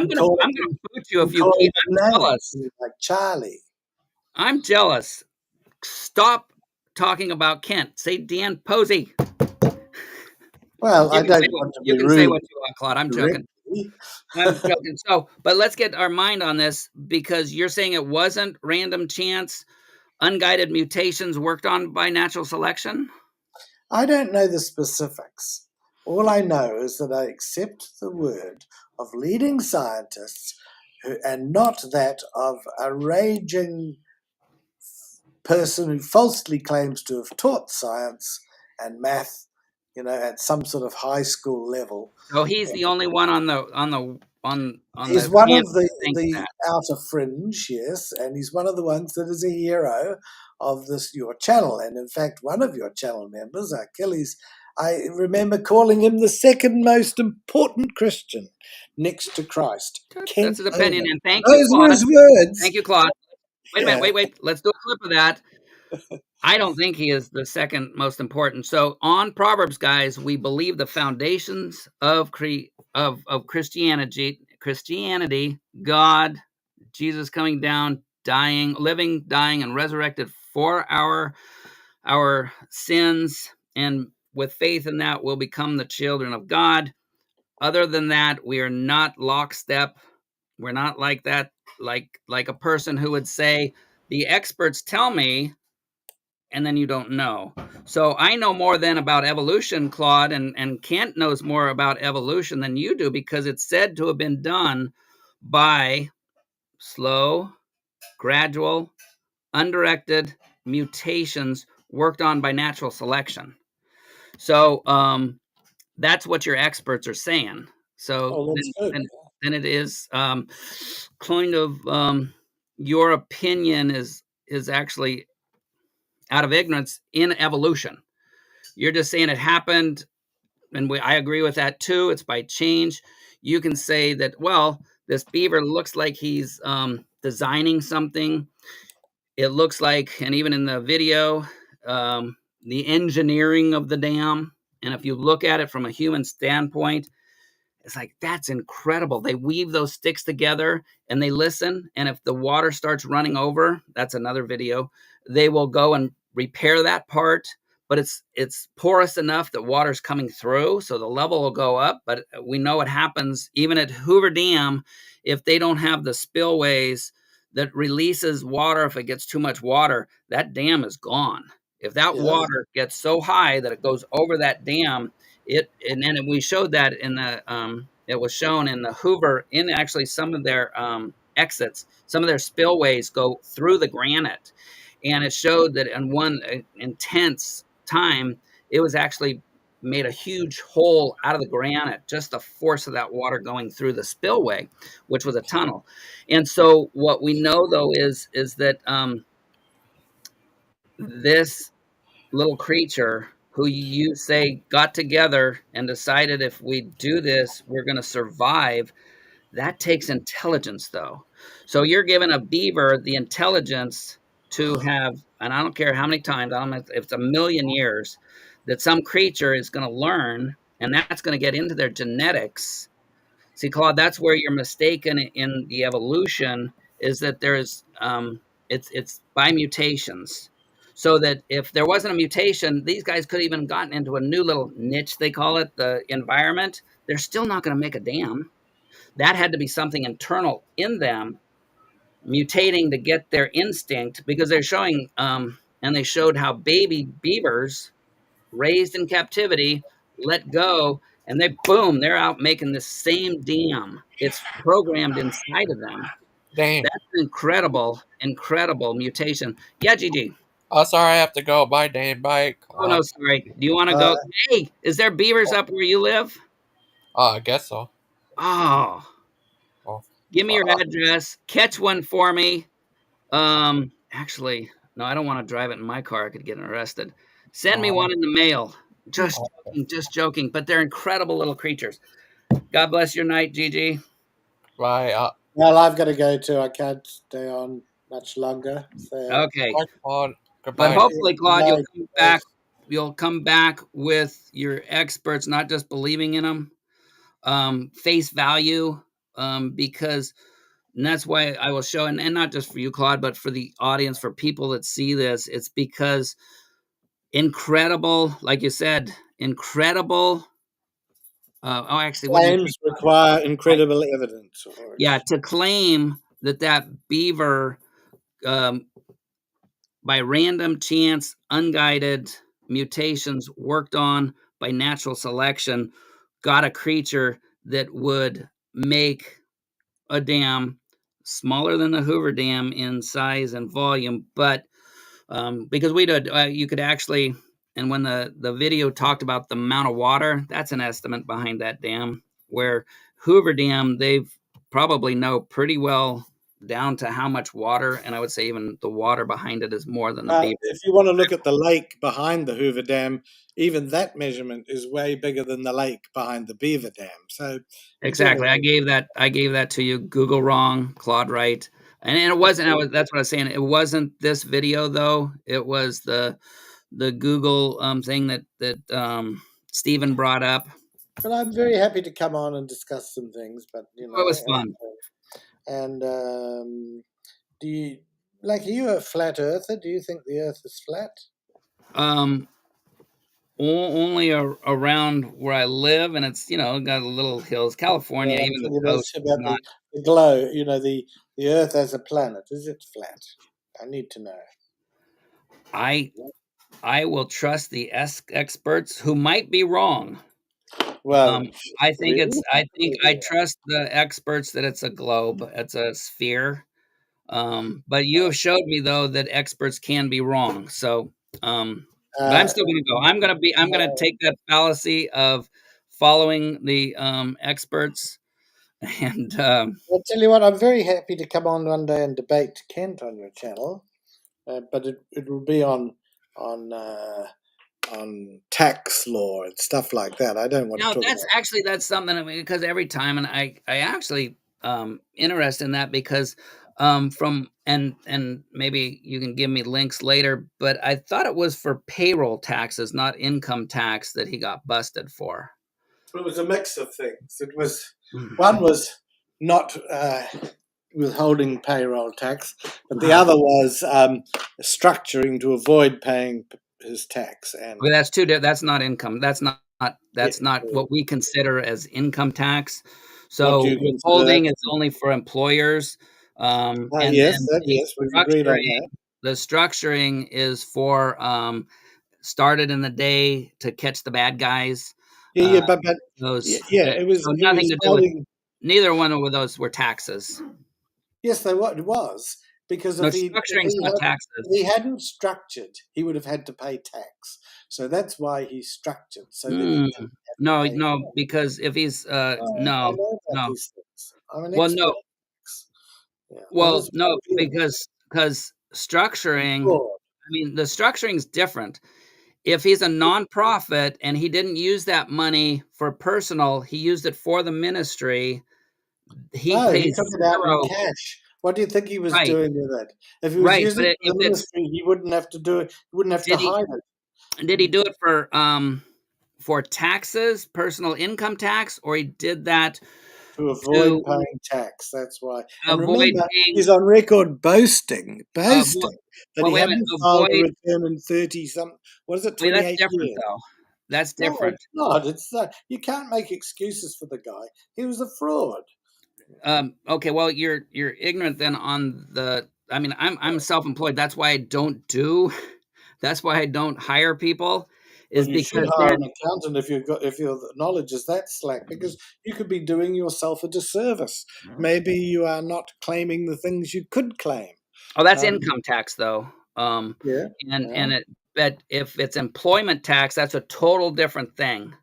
gonna boot you if you keep. I'm jealous. Like Charlie. I'm jealous. Stop talking about Kent. Say Dan Pozzi. Well, I don't want to be rude. You can say what you want, Claude. I'm joking. I'm joking. So, but let's get our mind on this, because you're saying it wasn't random chance, unguided mutations worked on by natural selection? I don't know the specifics. All I know is that I accept the word of leading scientists and not that of a raging person who falsely claims to have taught science and math, at some sort of high school level. So he's the only one on the He's one of the outer fringe, yes, and he's one of the ones that is a hero of your channel. And in fact, one of your channel members, Achilles, I remember calling him the second most important Christian next to Christ. That's his opinion, and thank you, Those Claude. were his words. Thank you, Claude. Wait a minute, wait. Let's do a clip of that. I don't think he is the second most important. So on Proverbs, guys, we believe the foundations of Christianity, God, Jesus coming down, dying, living, dying, and resurrected for our sins, and with faith in that, we'll become the children of God. Other than that, we are not lockstep. We're not like that, like a person who would say, the experts tell me, and then you don't know. So I know more than about evolution, Claude, and Kent knows more about evolution than you do, because it's said to have been done by slow, gradual, undirected mutations worked on by natural selection. So that's what your experts are saying. So then it is kind of your opinion is actually out of ignorance in evolution. You're just saying it happened, and I agree with that too. It's by change. You can say that, well, this beaver looks like he's designing something. It looks like, and even in the video, the engineering of the dam. And if you look at it from a human standpoint, it's like, that's incredible. They weave those sticks together and they listen. And if the water starts running over, that's another video, they will go and repair that part. But it's porous enough that water's coming through, so the level will go up. But we know what happens even at Hoover Dam if they don't have the spillways that releases water. If it gets too much water, that dam is gone. If that water gets so high that it goes over that dam, and then we showed that in the it was shown in the Hoover, in actually some of their exits, some of their spillways go through the granite, and it showed that in one intense time, it was actually made a huge hole out of the granite, just the force of that water going through the spillway, which was a tunnel. And so what we know though is that this little creature who you say got together and decided, if we do this, we're going to survive. That takes intelligence though. So you're giving a beaver the intelligence to have, and I don't care how many times, I don't know if it's a million years, that some creature is going to learn, and that's going to get into their genetics. See, Claude, that's where you're mistaken in the evolution, is that there's it's by mutations. So that if there wasn't a mutation, these guys could have even gotten into a new little niche, they call it, the environment. They're still not going to make a dam. That had to be something internal in them mutating to get their instinct, because they're showing and they showed how baby beavers raised in captivity let go, and they're out making the same dam. It's programmed inside of them. Dang. That's an incredible mutation. Yeah, Gigi. Oh, sorry, I have to go. Bye, Dane. Bye, Oh no, Claude. sorry. Do you want to go? Hey, is there beavers up where you live? I guess so. Oh, Oh, give me your address. Catch one for me. Actually, no, I don't want to drive it in my car. I could get arrested. Send me one in the mail. Just joking. But they're incredible little creatures. God bless your night, Gigi. bye. Well, I've got to go too. I can't stay on much longer. So, Okay. Bye, Claude. But Goodbye. hopefully, Claude, Bye, you'll come back. You'll come back with your experts, not just believing in them, face value, because and that's why I will show, and not just for you, Claude, but for the audience, for people that see this, it's because incredible, like you said, incredible. Actually, what do you claims require incredible evidence. Yeah, to claim that beaver, by random chance, unguided mutations worked on by natural selection, got a creature that would make a dam smaller than the Hoover Dam in size and volume, but because you could actually, and when the video talked about the amount of water, that's an estimate behind that dam, where Hoover Dam, they've probably know pretty well down to how much water, and I would say even the water behind it is more than the beaver. If you want to look at the lake behind the Hoover Dam, even that measurement is way bigger than the lake behind the Beaver Dam. So exactly, I gave that to you. Google wrong, Claude right, and it wasn't. That's what I was saying. It wasn't this video though. It was the Google thing that Stephen brought up. Well, I'm very happy to come on and discuss some things, but It was fun. And do you are you a flat earther? Do you think the Earth is flat? Only around where I live, and it's got a little hills. California, Yeah, even the coast, about not. the globe. The Earth as a planet. Is it flat? I need to know. I will trust the experts who might be wrong. Well, I think I trust the experts that it's a globe, it's a sphere. But you have showed me though that experts can be wrong. So, but I'm still going to go. I'm going to take that fallacy of following the experts, and I'll tell you what. I'm very happy to come on one day and debate Kent on your channel, but it will be on tax law and stuff like that. I don't want to talk that's something, because every time, and I actually interested in that, because from and maybe you can give me links later, but I thought it was for payroll taxes, not income tax, that he got busted for. It was a mix of things. It was one was not withholding payroll tax, but the other was structuring to avoid paying his tax. And well, that's two. That's not income. That's not what we consider as income tax. So withholding is only for employers. And yes, we've agreed on that. The structuring is for started in the day to catch the bad guys. It was so nothing to do with. Neither one of those were taxes. Yes, it was. Because if he hadn't structured, he would have had to pay tax. So that's why he structured. So no, because if he's no. Well, no, because structuring. I mean, the structuring is different. If he's a nonprofit and he didn't use that money for personal, he used it for the ministry. He took it out in cash What do you think he was Right, doing with it? If he was right. using But it for if the it's ministry, he wouldn't have to do it. He wouldn't have to did he hide it did he do it for taxes, personal income tax, or he did that to avoid to paying tax. That's why. And avoid remember, paying he's on record boasting avoid that well, he wait a minute, hadn't filed a avoid return in 30 some. What is it? wait, that's 28 different years. though. That's No, different. it's not. It's you can't make excuses for the guy. He was a fraud. Okay, well, you're ignorant then on the. I mean, I'm self-employed. That's why I don't do. That's why I don't hire people, Well, is you should because hire they're. an accountant if your knowledge is that slack, because you could be doing yourself a disservice. Maybe you are not claiming the things you could claim. Oh, that's Um, income tax though. yeah, yeah. And but if it's employment tax, that's a total different thing.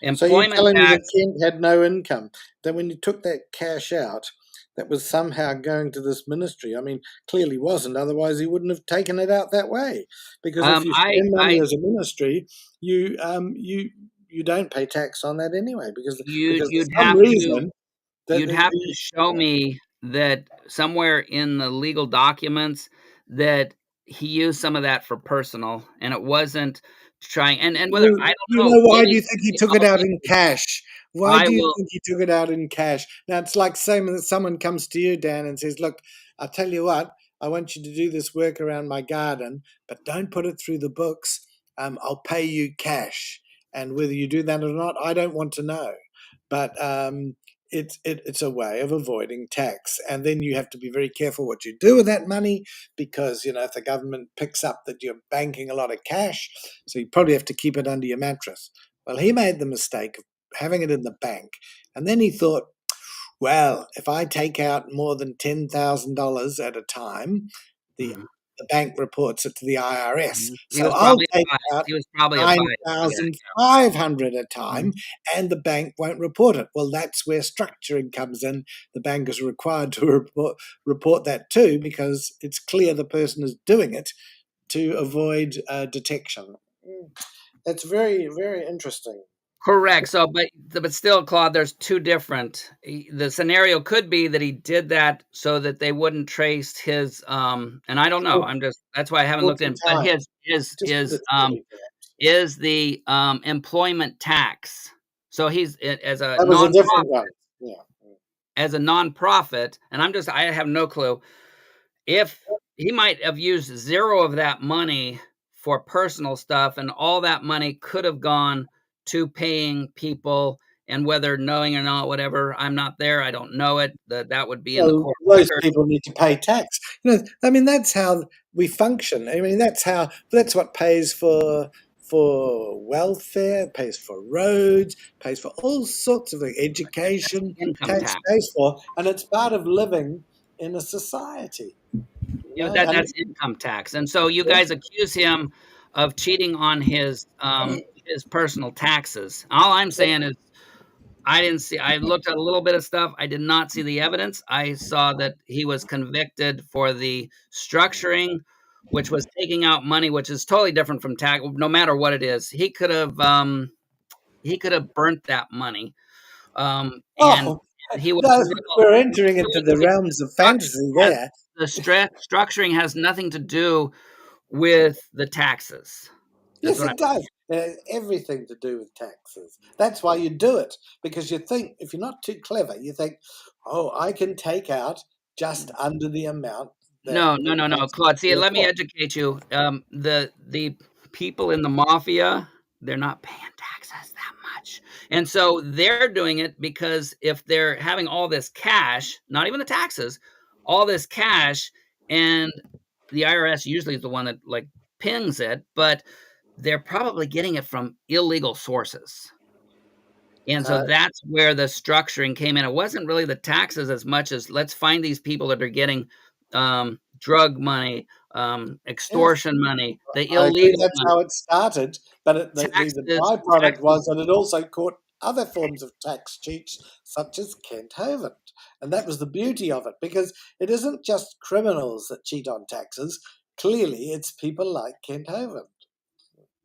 So you're Employment telling me that tax. Kent had no income? That when you took that cash out, that was somehow going to this ministry? I mean, clearly wasn't. Otherwise, he wouldn't have taken it out that way. Because if you spend money I as a ministry, you don't pay tax on that anyway. Because you'd for some have to reason that you'd have to show me that somewhere in the legal documents that he used some of that for personal, and it wasn't trying. And whether I you don't know, know, why do maybe you think he took it out in cash? Why I do you will. think he took it out in cash? Now, it's like saying that someone comes to you, Dan, and says, look, I'll tell you what, I want you to do this work around my garden, but don't put it through the books. I'll pay you cash. And whether you do that or not, I don't want to know. But it's a way of avoiding tax. And then you have to be very careful what you do with that money, because, you know, if the government picks up that you're banking a lot of cash, so you probably have to keep it under your mattress. Well, he made the mistake of having it in the bank. And then he thought, well, if I take out more than $10,000 at a time, the Mhm. the bank reports it to the IRS. He So was I'll probably take a 5. out He was probably a 5 guy. 9,500 a time, and the bank won't report it. Well, that's where structuring comes in. The bank is required to report that too, because it's clear the person is doing it to avoid detection. That's very, very interesting. Correct. So, but still, Claude, there's two different. The scenario could be that he did that so that they wouldn't trace his. And I don't know. I'm just that's why I haven't looked Guilty in. But time. his Just for the trade. is the employment tax. So he's as a That was a nonprofit. different one. Yeah. As a nonprofit, and I have no clue if he might have used zero of that money for personal stuff, and all that money could have gone to paying people, and whether knowing or not, whatever, I'm not there, I don't know it, that would be in the Well, court those record. people need to pay tax. You know, I mean, that's how we function. I mean, that's what pays for welfare, pays for roads, pays for all sorts of things, education. Income Tax tax. pays for, and it's part of living in a society. You You know, know, and that's income tax, and so you guys accuse him of cheating on his personal taxes. All I'm saying is I didn't see. I looked at a little bit of stuff. I did not see the evidence. I saw that he was convicted for the structuring, which was taking out money, which is totally different from tax. No matter what it is, he could have burnt that money, and oh, he was no, able. we're entering into the realms of fantasy Has, there. the structuring has nothing to do with the taxes. That's Yes, what I'm it does. It has everything to do with taxes. That's why you do it, because you think, if you're not too clever, you think, oh, I can take out just under the amount that No, the no, no, no, tax Claude. See, let me report. educate you. The people in the mafia, they're not paying taxes that much, and so they're doing it because if they're having all this cash, not even the taxes, all this cash, and the IRS usually is the one that like pings it, but they're probably getting it from illegal sources. And so Uh, that's where the structuring came in. It wasn't really the taxes as much as let's find these people that are getting drug money, yes, extortion money, the I agree illegal that's money, how it started, but the taxes, byproduct taxes. was that it also caught other forms of tax cheats, such as Kent Hovind. And that was the beauty of it, because it isn't just criminals that cheat on taxes. Clearly, it's people like Kent Hovind.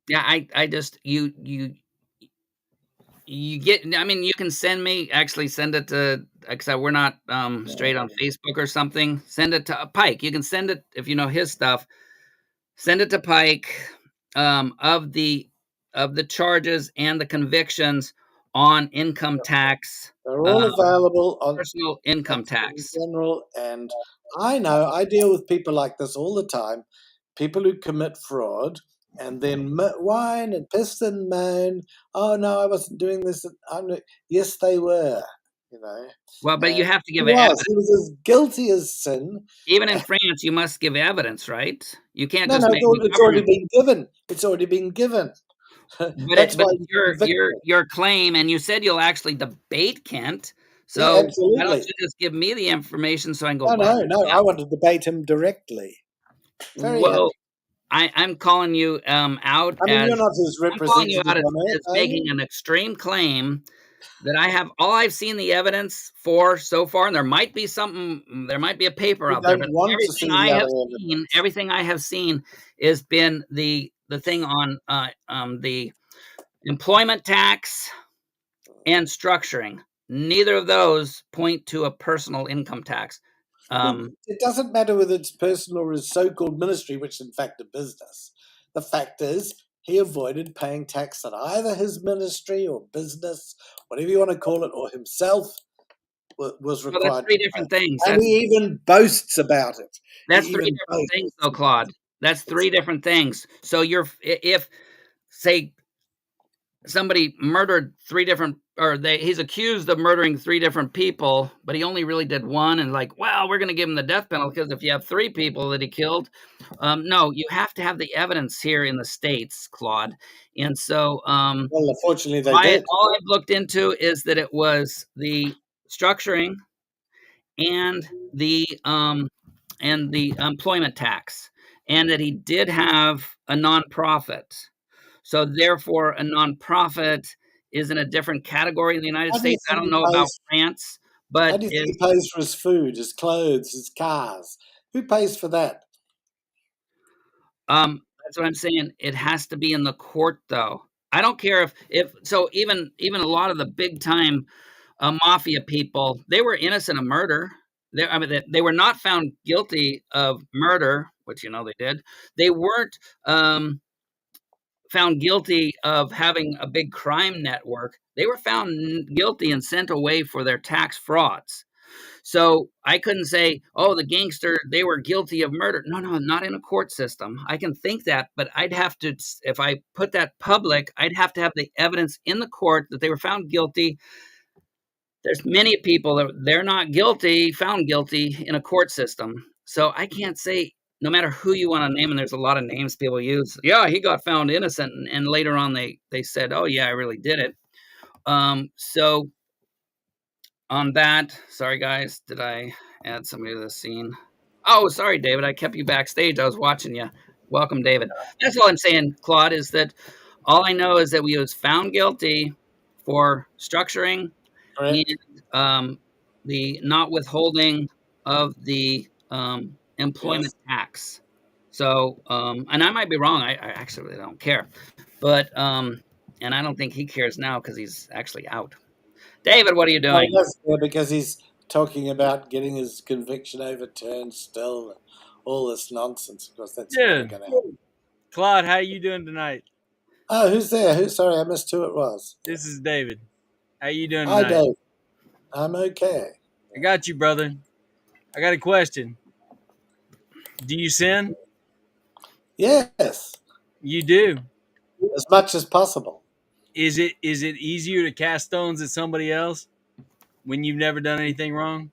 Yeah, I just you you get, I mean, you can send it to, because we're not straight on Facebook or something. Send it to Pike. You can send it if you know his stuff. Send it to Pike of the charges and the convictions on income tax, They're all available on personal income Tax in tax. general, and I know I deal with people like this all the time, people who commit fraud and then whine and piss and moan. Oh no, I wasn't doing this. Yes, they were. You know, Well, but you and have to he give was. evidence. He was as guilty as sin. Even in France, you must give evidence, right? You can't No, just no, make the it's already government. been given. It's already been given. But That's why it's he's convicted. your claim, and you said you'll actually debate Kent. Yeah, So why don't absolutely. you just give me the information so I can go, No, wow, no, no. yeah. I want to debate him directly. Very happy. Well, I'm calling you out I mean, as you're not his I'm calling you representative out on as earth, are making you? an extreme claim that I have all I've seen the evidence for so far, and there might be a paper We out there, don't but want to see the other evidence. everything I have seen has been the thing on the employment tax and structuring. Neither of those point to a personal income tax. Well, it doesn't matter whether it's personal or his so-called ministry, which is in fact a business. The fact is, he avoided paying tax on either his ministry or business, whatever you want to call it, or himself was Well, that's required three to pay. different things. And he even boasts about it. He That's three even different things, boasts. though, Claude. That's three different things. So if say somebody murdered three different, or he's accused of murdering three different people, but he only really did one, and like, well, we're going to give him the death penalty because if you have three people that he killed, no, you have to have the evidence here in the States, Claude. And so, Well, unfortunately, they did. all I've looked into is that it was the structuring and the employment tax, and that he did have a nonprofit. So therefore, a nonprofit is in a different category in the United How do you States. I think don't he know about pays? France, How but do you think is he pays for his food, his clothes, his cars? Who pays for that? that's what I'm saying. It has to be in the court, though. I don't care if so. Even a lot of the big time mafia people, they were innocent of murder. I mean, they were not found guilty of murder, which they did. They weren't found guilty of having a big crime network. They were found guilty and sent away for their tax frauds. So I couldn't say, oh, the gangster, they were guilty of murder. No, no, not in a court system. I can think that, but I'd have to, if I put that public, I'd have to have the evidence in the court that they were found guilty. There's many people that they're not guilty, found guilty in a court system. So I can't say, no matter who you want to name, and there's a lot of names people use. Yeah, he got found innocent, and later on they said, oh yeah, I really did it. So on that, sorry guys, did I add somebody to the scene? Oh, sorry, David, I kept you backstage. I was watching you. Welcome, David. That's all I'm saying, Claude, is that all I know is that we was found guilty for structuring Correct. and the not withholding of the Yes. employment tax. So, and I might be wrong. I actually really don't care, but and I don't think he cares now because he's actually out. David, what are you No, doing? that's fair because he's talking about getting his conviction overturned still, and all this nonsense. Of course, that's never Dude, going to happen. Claude, how you doing tonight? Oh, who's there? Sorry, I missed who it was. This is David. How you doing Hi, tonight? Dave. I'm okay. I got you, brother. I got a question. Do you sin? Yes, You do. as much as possible. Is it easier to cast stones at somebody else when you've never done anything wrong?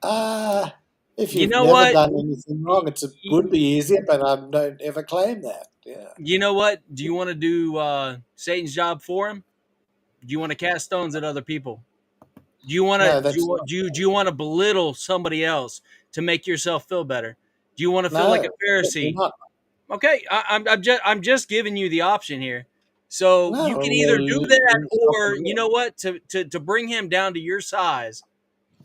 If You you've know never what? done anything wrong, it would be easier, but I don't ever claim that. Yeah. You know what? Do you want to do Satan's job for him? Do you want to cast stones at other people? Do you want to No, that's not. do you want to belittle somebody else to make yourself feel better? Do you want to feel No, like a definitely Pharisee? not. Okay, I'm just giving you the option here. So No, you can either do well, that, stop or and you know what? To bring him down to your size,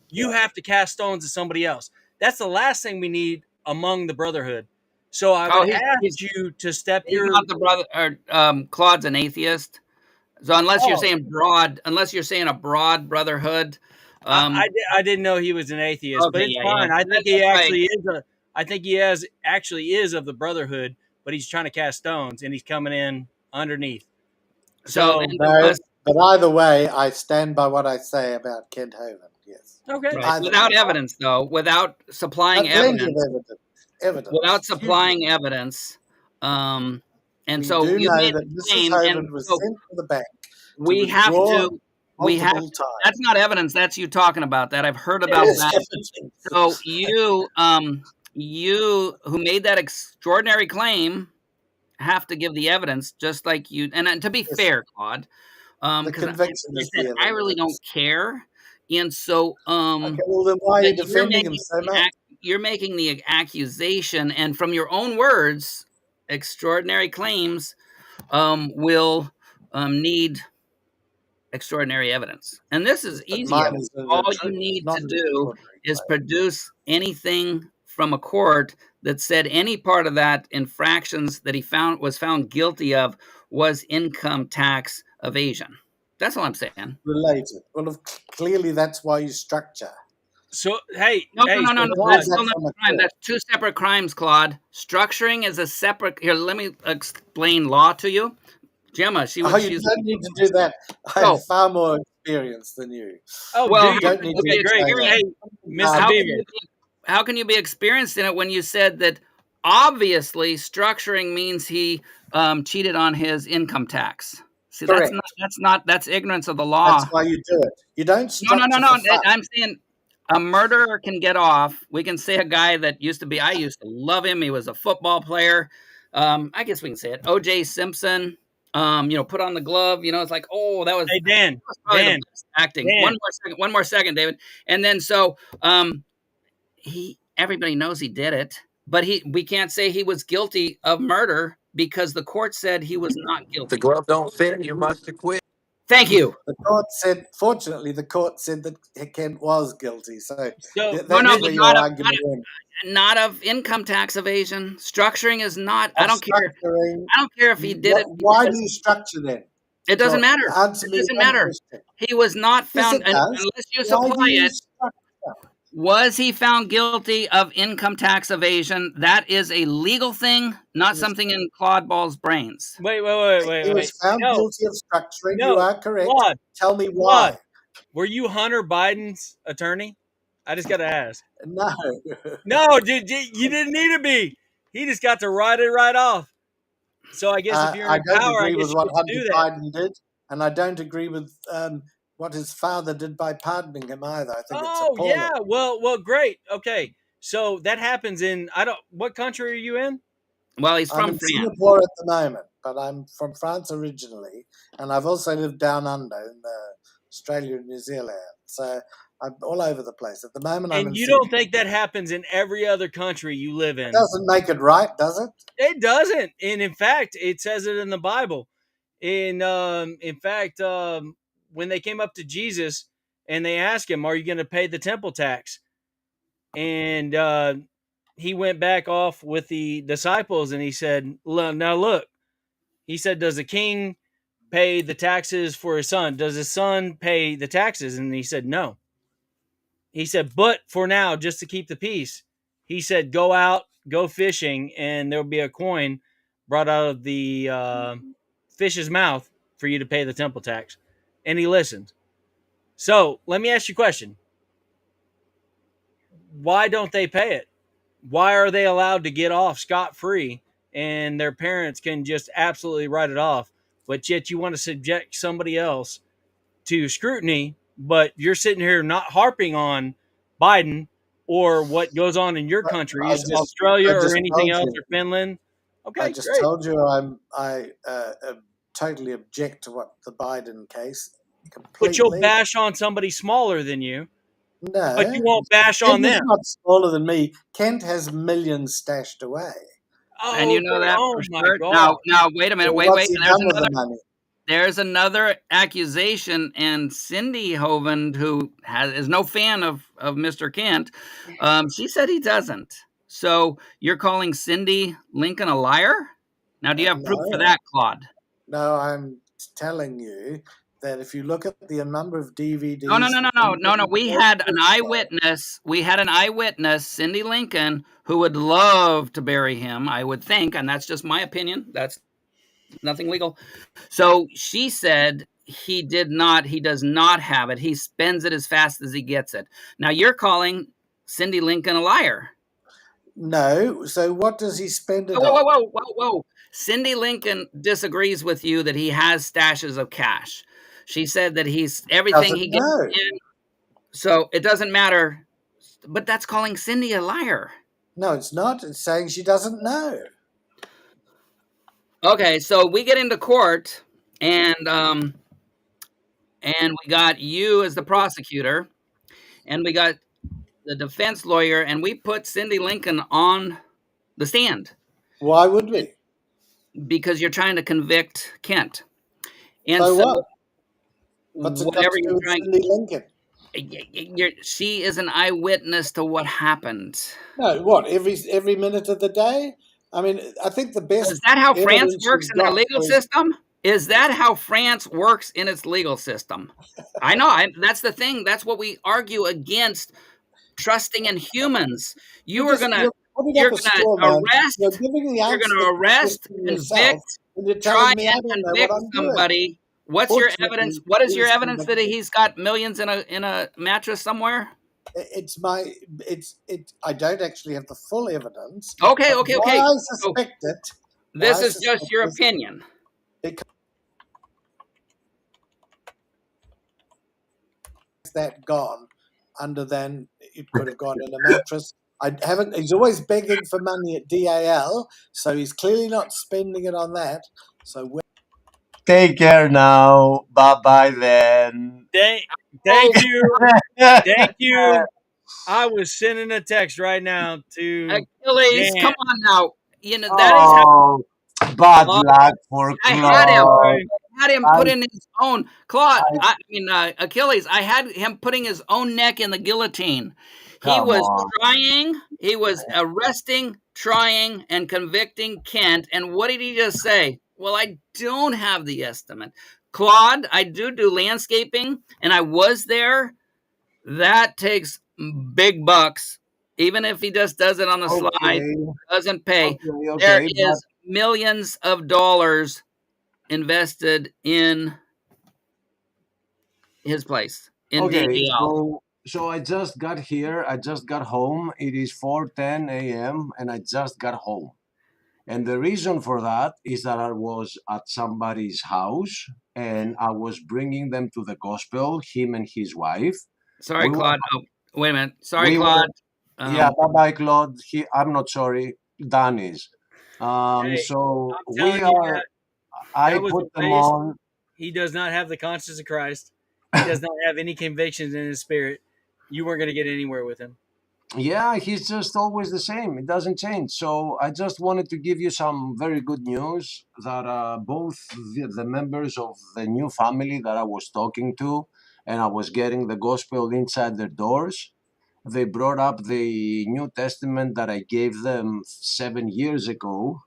you yeah. have to cast stones at somebody else. That's the last thing we need among the brotherhood. So I Oh, would ask you to step he's your. not the brother. Or Claude's an atheist. So unless you're Oh, saying a broad brotherhood, I didn't know he was an atheist, but okay, it's yeah. fine. I think he That's right. actually is a. I think he actually is of the brotherhood, but he's trying to cast stones and he's coming in underneath. So So then you No, must but either way, I stand by what I say about Kent Hovind. Yes, okay, right either without way, evidence, though, without supplying plenty of evidence, evidence, huge. um, and We so do you know made that the Mrs. claim, and Hovind was so sent to the bank to we have withdraw to we have multiple to. times. That's not evidence. That's you talking about that. I've heard It about is that. evidence. So you who made that extraordinary claim have to give the evidence, just like you. And to be Yes, fair, Claude, the because conviction I is said the I really don't evidence. care, and so Okay, well then why are but you defending him so much? you're making the accusation, and from your own words, extraordinary claims will need extraordinary evidence. And this is But easy mine evidence. is the All you truth, need not to an do extraordinary is claim. produce anything from a court that said any part of that infractions that he was found guilty of was income tax evasion. That's all I'm saying. Related. Well, clearly that's why you structure. so hey, No, hey, no, no, so no. Prove That's Claude, still that not from a a crime. court. That's two separate crimes, Claude. Structuring is a separate. Here, let me explain law to you. Gemma, Oh, you she's don't need to do that. I so have far more experience than you. oh, do well. You you? don't How can need you to Okay, be great. explain that. Hey, experienced? Mr. How Um, can you Beaver. how can you be experienced in it when you said that obviously structuring means he cheated on his income tax? See, correct. that's ignorance of the That's law. why you do it. You don't No, no, no, structure no. for fun. I'm saying a murderer can get off. We can say a guy that I used to love him. He was a football player. I guess we can say it. O.J. Simpson. Put on the glove. It's like, oh, Hey, Dan, that was probably the best acting. Dan. One more second, David. And then everybody knows he did it, but we can't say he was guilty of murder because the court said he was not The guilty. glove don't fit. You must acquit. Thank you. The court said, fortunately, the court said that Kent was guilty. So So No, no, that's but where your not argument went. not of income tax evasion. Structuring is not. Of structuring, I don't care if he did it why do because you structure then? it doesn't matter. Answer It me doesn't one matter. question. He was not Yes, found it does. unless you Why supply do you it. structure? Was he found guilty of income tax evasion? That is a legal thing, not He was, something in Claude Ball's brains. he was found No, guilty of structuring. You no, are correct. Claude, Tell me Claude, why. were you Hunter Biden's attorney? I just got to ask. No. No, dude, you didn't need to be. He just got to write it right off. So I guess if you're I in don't power, I agree guess with you what get to Hunter do that. Biden did, and I don't agree with what his father did by pardoning him either. I think it's Oh appalling. yeah, well, great. Okay, so that happens in what country are you in? Well, he's I'm from in France. Singapore at the moment, but I'm from France originally, and I've also lived down under in Australia and New Zealand. So I'm all over the place. At the moment, I'm And in you Sydney. don't think that happens in every other country you live It in? doesn't make it right, does it? It doesn't, and in fact, it says it in the Bible. In fact, when they came up to Jesus and they asked him, "Are you going to pay the temple tax?" and he went back off with the disciples and he said, "Now look," he said, "Does the king pay the taxes for his son? Does his son pay the taxes?" And he said, "No." He said, "But for now, just to keep the peace," he said, "Go out, go fishing, and there'll be a coin brought out of the fish's mouth for you to pay the temple tax." And he listened. So let me ask you a question. Why don't they pay it? Why are they allowed to get off scot-free and their parents can just absolutely write it off? But yet you want to subject somebody else to scrutiny, but you're sitting here not harping on Biden or what goes on in your I countries, just, Australia I or just anything told else, you. or Finland. I Okay, just great. told you I totally object to what the Biden case But you'll completely. bash on somebody smaller than you, but you No, won't bash on Kent is them. not smaller than me. Kent has millions stashed away. And Oh, you know that oh for my sure. God. Now, wait a minute. Well, Wait, what's wait. he done with the money? There's another accusation, and Cindy Hovind, who is no fan of Mr. Kent, she said he doesn't. So you're calling Cindy Lincoln a liar? Now, do you have proof for No, that, Claude? no, I'm telling you that if you look at the number of DVDs, No. We had an eyewitness. We had an eyewitness, Cindy Lincoln, who would love to bury him, I would think, and that's just my opinion. That's nothing legal. So she said he does not have it. He spends it as fast as he gets it. Now you're calling Cindy Lincoln a liar. No. So what does he spend it on? Whoa. Cindy Lincoln disagrees with you that he has stashes of cash. She said that he's everything he gets in. So it doesn't matter. But that's calling Cindy a liar. No, it's not. It's saying she doesn't know. Okay, so we get into court, and we got you as the prosecutor, and we got the defense lawyer, and we put Cindy Lincoln on the stand. Why would we? Because you're trying to convict Kent. And so what? What's whatever it got to do you're with trying, Cindy Lincoln? she is an eyewitness to what happened. No, what, every minute of the day? I mean, I think the best. Is that how France evidence works you've in their got legal is- system? Is that how France works in its legal system? I know. That's the thing. That's what we argue against, trusting in humans. You're gonna arrest, convict, try and convict somebody. What's your evidence? What is your evidence that he's got millions in a mattress somewhere? I don't actually have the full evidence. Okay. Why I suspect it. This is just your opinion. That gone under than it could have gone in a mattress. He's always begging for money at DAL, so he's clearly not spending it on that. So take care now. Bye then. Thank you. Thank you. I was sending a text right now to Achilles. Dan. Come on now. You know that is how. Bad luck for Claude. I had him put in his own Claude. Achilles. I had him putting his own neck in the guillotine. He was arresting, trying, and convicting Kent. And what did he just say? Well, I don't have the estimate. Claude, I do landscaping, and I was there. That takes big bucks. Even if he just does it on the slide, doesn't pay. There is millions of dollars invested in his place in DAL. So I just got here. I just got home. It is 4:10 a.m. and I just got home. And the reason for that is that I was at somebody's house and I was bringing them to the gospel, him and his wife. Sorry, Claude. Wait a minute. Sorry, Claude. Yeah, bye-bye, Claude. I'm not sorry. Dan is. So we are. I put them on. He does not have the conscience of Christ. He does not have any convictions in his spirit. You weren't going to get anywhere with him. Yeah, he's just always the same. It doesn't change. So I just wanted to give you some very good news that both the members of the new family that I was talking to and I was getting the gospel inside their doors, they brought up the New Testament that I gave them 7 years ago.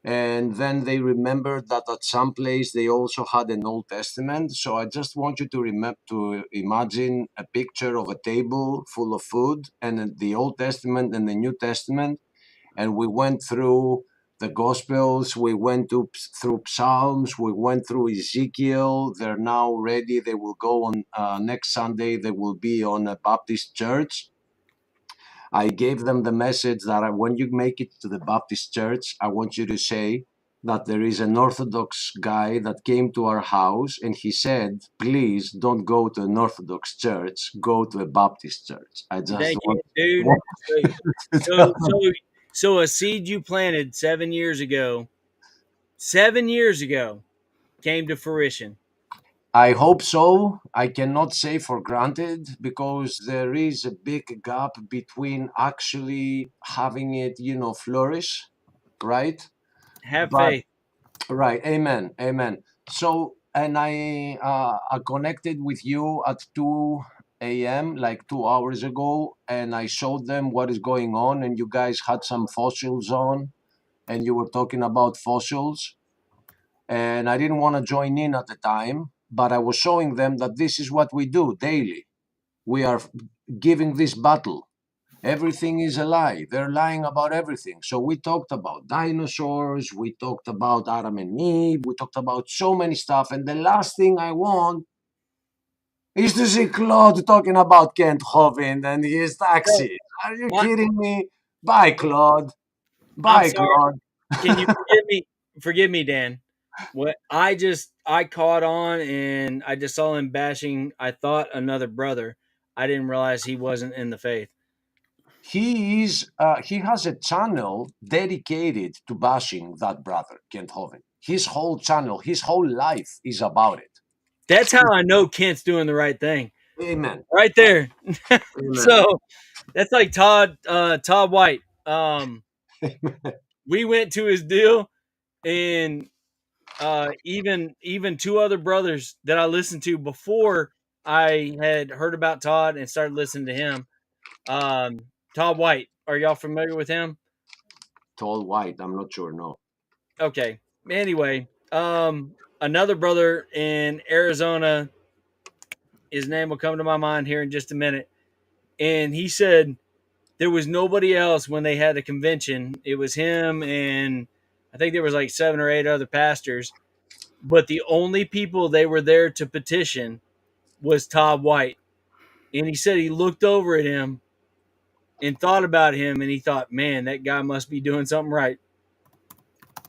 And then they remembered that at some place they also had an Old Testament. So I just want you to imagine a picture of a table full of food and the Old Testament and the New Testament. And we went through the Gospels, we went through Psalms, we went through Ezekiel. They're now ready. They will go on next Sunday. They will be on a Baptist church. I gave them the message that when you make it to the Baptist church, I want you to say that there is an Orthodox guy that came to our house and he said, please don't go to an Orthodox church, go to a Baptist church. I just So a seed you planted 7 years ago, came to fruition. I hope so. I cannot say for granted because there is a big gap between actually having it, flourish, right? Have faith. Right. Amen. So, and I connected with you at 2 a.m., like 2 hours ago, and I showed them what is going on, and you guys had some fossils on, and you were talking about fossils. and I didn't want to join in at the time, but I was showing them that this is what we do daily. We are giving this battle. Everything is a lie. They're lying about everything. So we talked about dinosaurs, we talked about Adam and Eve, we talked about so many stuff. And the last thing I want is to see Claude talking about Kent Hovind and his taxes. Are you kidding me? Bye, Claude. I'm Bye, sorry. Claude. Can you forgive me? Forgive me, Dan. What I caught on and I just saw him bashing. I thought another brother. I didn't realize he wasn't in the faith. He has a channel dedicated to bashing that brother, Kent Hovind. His whole channel, his whole life is about it. That's how I know Kent's doing the right thing. Amen. Right there. Amen. So that's like Todd White. We went to his deal, and even two other brothers that I listened to before I had heard about Todd and started listening to him. Todd White, are y'all familiar with him? Tall White, I'm not sure. No. Okay. Anyway, another brother in Arizona, his name will come to my mind here in just a minute, and he said there was nobody else when they had a convention. It was him and I think there was like 7 or 8 other pastors, but the only people they were there to petition was Todd White. And he said he looked over at him and thought about him and he thought, man, that guy must be doing something right.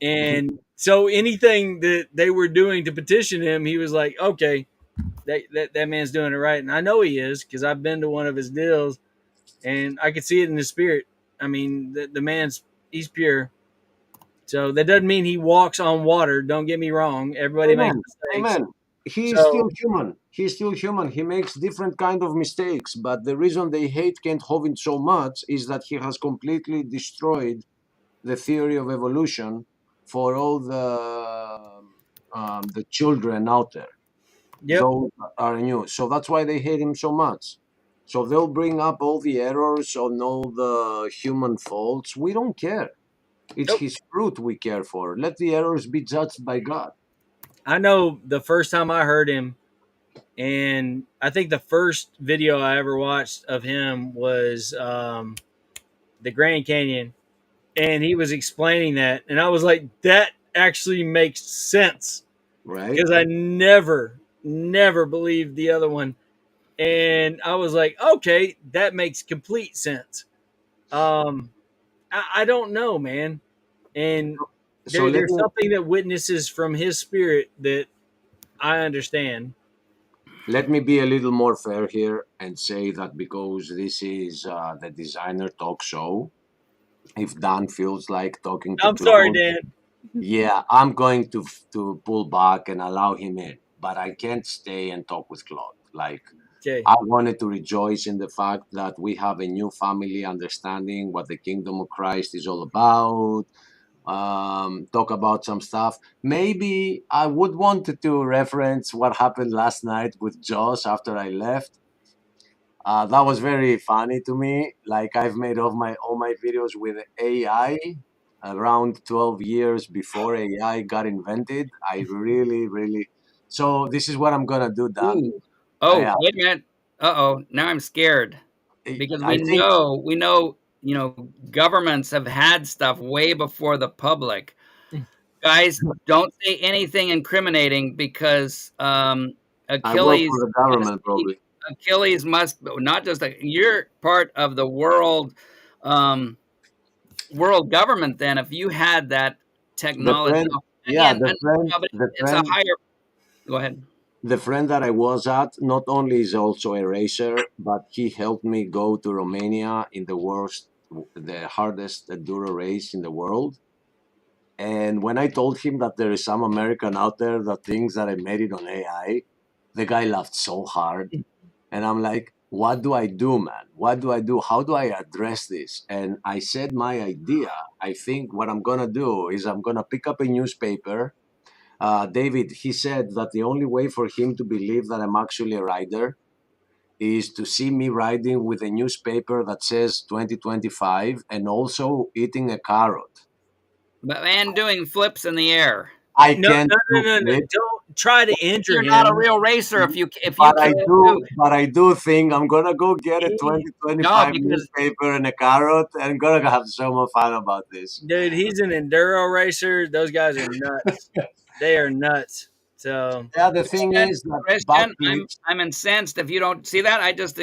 And so anything that they were doing to petition him, he was like, okay, that man's doing it right. And I know he is because I've been to one of his deals and I could see it in his spirit. I mean, the man's, he's pure. So that doesn't mean he walks on water. Don't get me wrong. Everybody makes Amen. mistakes. Amen. He is So still human. He's still human. He makes different kind of mistakes. But the reason they hate Kent Hovind so much is that he has completely destroyed the theory of evolution for all the children out there. yep. Those are new. So that's why they hate him so much. So they'll bring up all the errors on all the human faults. We don't care. It's Nope. his fruit we care for. Let the errors be judged by God. I know the first time I heard him, and I think the first video I ever watched of him was the Grand Canyon, and he was explaining that, and I was like, that actually makes sense Right? because I never believed the other one, and I was like, okay, that makes complete sense. I don't know, man, and So let there's me something that witnesses from his spirit that I understand. let me be a little more fair here and say that because this is the designer talk show, if Dan feels like talking to I'm sorry, Claude, Dan. yeah, I'm going to pull back and allow him in. But I can't stay and talk with Claude. Like, Okay. I wanted to rejoice in the fact that we have a new family understanding what the kingdom of Christ is all about. Talk about some stuff. Maybe I would want to reference what happened last night with Josh after I left. That was very funny to me. Like I've made all my videos with AI around 12 years before AI got invented. I really. So this is what I'm gonna do, Dan. Ooh. Oh, Yeah, wait a minute. Uh-oh. Now I'm scared because I think governments have had stuff way before the public. Guys, don't say anything incriminating because I work Achilles for the must government be, probably. Achilles must not just you're part of the um, world government. Then, if you had that The technology, friend, no, yeah, again, the friend, no, but the it's a friend, higher. Go ahead. the friend that I was at not only is also a racer, but he helped me go to Romania in the hardest enduro race in the world. And when I told him that there is some American out there that thinks that I made it on AI, the guy laughed so hard. And I'm like, what do I do, man? What do I do? How do I address this? And I said my idea. I think what I'm going to do is I'm going to pick up a newspaper. David, he said that the only way for him to believe that I'm actually a rider is to see me riding with a newspaper that says 2025 and also eating a carrot. And doing flips in the air. I No, can't no, no, prove no, no. it, Don't try to injure You're not a him. real racer if you but kill a dude. I do think I'm gonna go get a He, 2025 because newspaper and a carrot and gonna have so much fun about this. dude, he's an enduro racer. Those guys are nuts. They are nuts. So Yeah, the thing is that Christian, backflips. I'm incensed if you don't see that. I just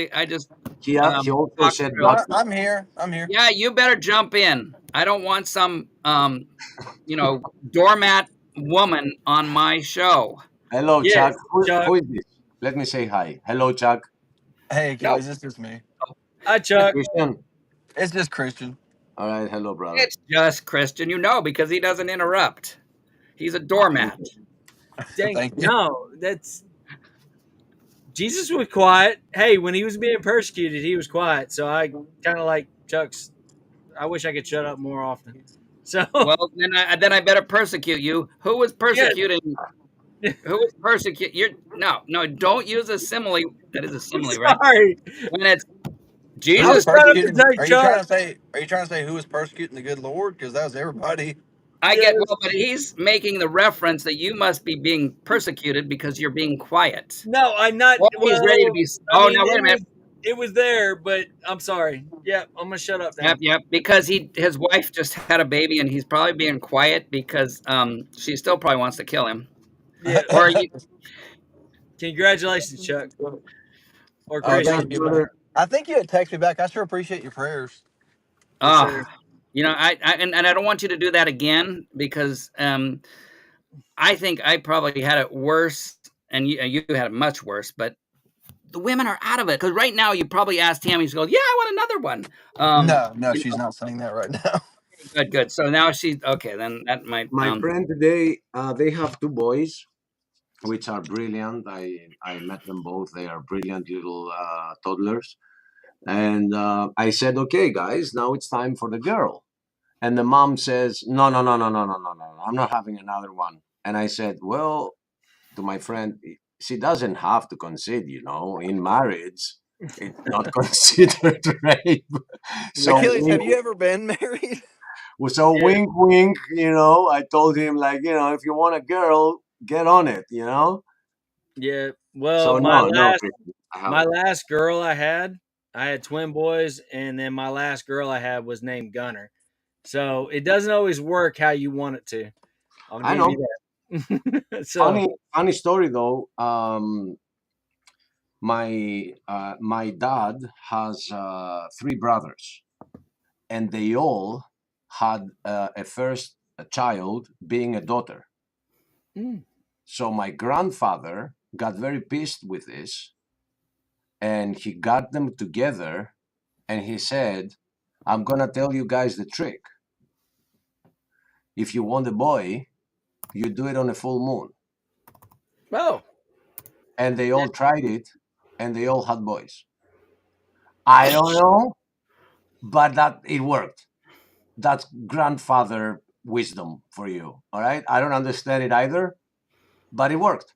He also talked said through it. backflips. I'm here. I'm here. Yeah, you better jump in. I don't want some doormat woman on my show. Hello, yes, Chuck. Chuck. Who is this? Let me say hi. Hello, Chuck. Hey, No, Achilles, it's just me. Hi, Chuck. Christian. It's just Christian. All right. Hello, brother. it's just Christian, because he doesn't interrupt. He's a doormat. Dang, Thank you. no, that's Jesus was quiet. Hey, when he was being persecuted, he was quiet. So I kind of like Chuck's. I wish I could shut up more often. So Well, then I better persecute you. Who was yes, persecuting? Who was persecute? No, don't use a simile. That is a simile, right? sorry. When it's I Who was was Jesus, trying to persecuting? protect Chuck. Are you trying to say who was persecuting the good Lord? Because that was everybody. I get Yes. well, but he's making the reference that you must be being persecuted because you're being quiet. No, I'm not. Or he's Well, ready to be. I Oh, mean, now wait a minute. it was there, but I'm sorry. Yeah, I'm gonna shut up now. Yep. Because his wife just had a baby, and he's probably being quiet because she still probably wants to kill him. Yeah. Or you, Congratulations, Chuck or Oh, Yes, Christian. thank you, man. brother. I think you had texted me back. I sure appreciate your prayers. For sure. and I don't want you to do that again because I think I probably had it worse, and you had it much worse. But the women are out of it because right now you probably asked him. He's going, "Yeah, I want another one." No, she's not saying that right now. Good. So now she's okay. Then that might. My friend today, they have two boys, which are brilliant. I met them both. They are brilliant little toddlers. And I said, okay, guys, now it's time for the girl. And the mom says, no, no, no, no, no, no, no, no. I'm not having another one. And I said, well, to my friend, she doesn't have to concede, in marriage. It's not considered rape. So Achilles, have wink, you ever been married? so wink, wink. I told him like, if you want a girl, get on it. Yeah. Well, So no, Christian, I my haven't. last girl I had twin boys, and then my last girl I had was named Gunner. So it doesn't always work how you want it to. I'll I give know. you that. So Funny story though. My dad has three brothers, and they all had a first child being a daughter. Mm. So my grandfather got very pissed with this, and he got them together, and he said, "I'm gonna tell you guys the trick. If you want a boy, you do it on a full moon." Oh. And they all tried it, and they all had boys. I don't know, but that it worked. That's grandfather wisdom for you. All right. I don't understand it either, but it worked.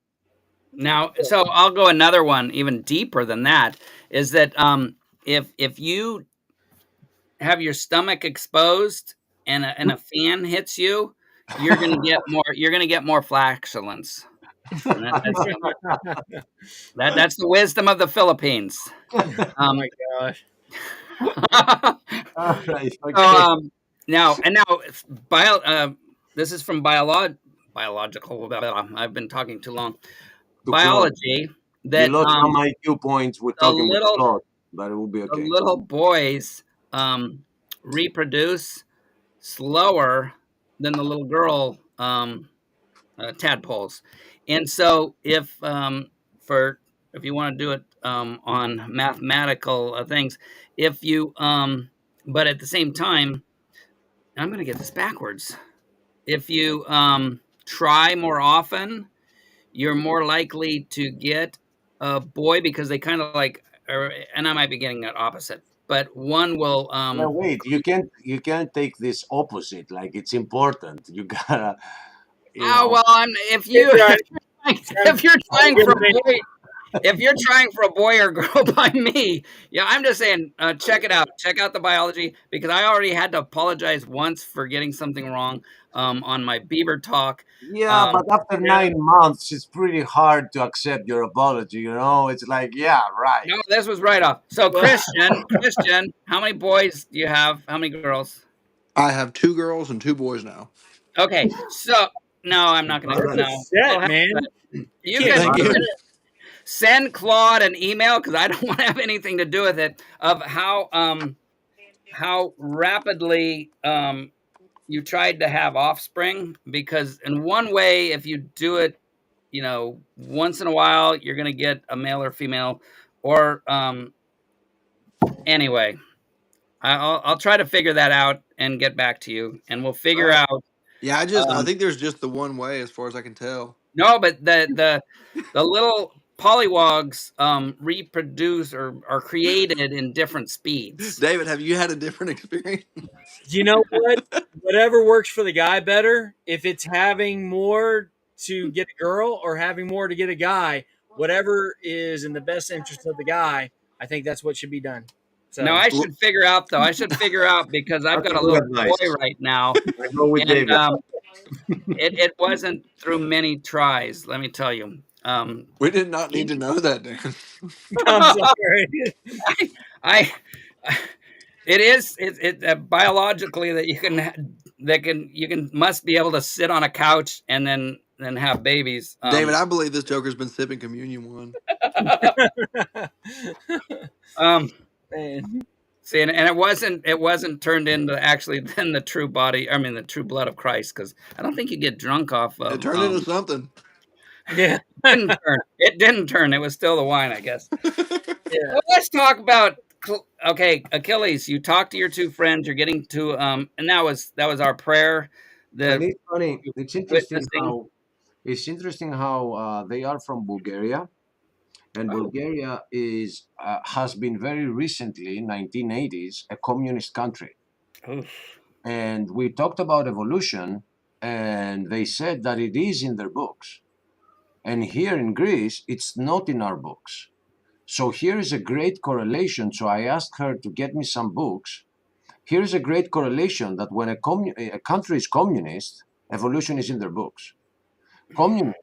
Now, so I'll go another one even deeper than that. Is that if you have your stomach exposed and a fan hits you, you're gonna get more flatulence. That's the wisdom of the Philippines. Oh my gosh. All right. Okay. So, now this is from biological. I've been talking too long. To Claude. Biology You that lost some IQ points with talking with Claude, but it will be the okay. little boys reproduce slower than the little girl tadpoles, and so if you want to do it on mathematical things, if you but at the same time, I'm going to get this backwards. If you try more often, you're more likely to get a boy because they kind of like, and I might be getting that opposite, but one will. Now wait, you can't take this opposite like it's important. You gotta, Oh well, if He's right. if you're trying for a boy, if you're trying for a boy or girl by me, yeah, I'm just saying, check it out. Check out the biology, because I already had to apologize once for getting something wrong on my beaver talk. Yeah, but after 9 months, it's pretty hard to accept your apology. It's like, yeah, right. No, this was right off. So, Christian, how many boys do you have? How many girls? I have 2 girls and 2 boys now. Okay, so no, I'm not going to. That's a No, set, man. You Can't can Thank you. send Claude an email, because I don't want to have anything to do with it, of how rapidly you tried to have offspring. Because in one way, if you do it, once in a while, you're going to get a male or female. Or anyway, I'll try to figure that out and get back to you, and we'll figure out. Yeah, I think there's just the one way as far as I can tell. No, but the little polywogs reproduce or are created in different speeds. David, have you had a different experience? You know what? Whatever works for the guy better. If it's having more to get a girl or having more to get a guy, whatever is in the best interest of the guy, I think that's what should be done. So No, I should figure out, though. I should figure out, because I've got a little boy right now, I go with and David. it wasn't through many tries. Let me tell you. We did not need to know that, Dan. I'm sorry. I it is biologically that you can must be able to sit on a couch and then have babies. David, I believe this joker's been sipping communion one. Man. See, and it wasn't turned into actually then the true body. I mean, the true blood of Christ, because I don't think you get drunk off of. It turned into something. Yeah. It didn't turn. It was still the wine, I guess. Yeah. Well, let's talk about. Okay, Achilles, you talked to your 2 friends. You're getting to and that was our prayer. And it's funny. It's interesting how they are from Bulgaria, and Bulgaria has been very recently, 1980s, a communist country. And we talked about evolution, and they said that it is in their books. And here in Greece, it's not in our books. So here is a great correlation. So I asked her to get me some books. Here's a great correlation that when a country is communist, evolution is in their books. Communism,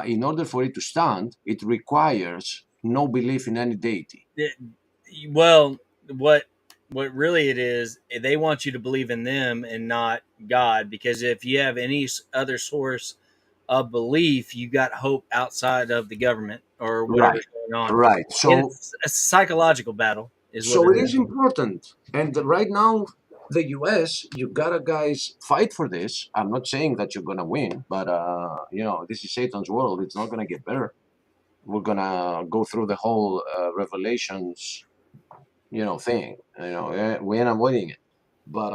in order for it to stand, it requires no belief in any deity. Well, what really it is, they want you to believe in them and not God, because if you have any other source of belief, you got hope outside of the government or whatever's going on. Right. So it's a psychological battle. So it is important. And right now, the US, you gotta guys fight for this. I'm not saying that you're gonna win, but this is Satan's world. It's not gonna get better. We're gonna go through the whole Revelations, thing. We ain't avoiding it, but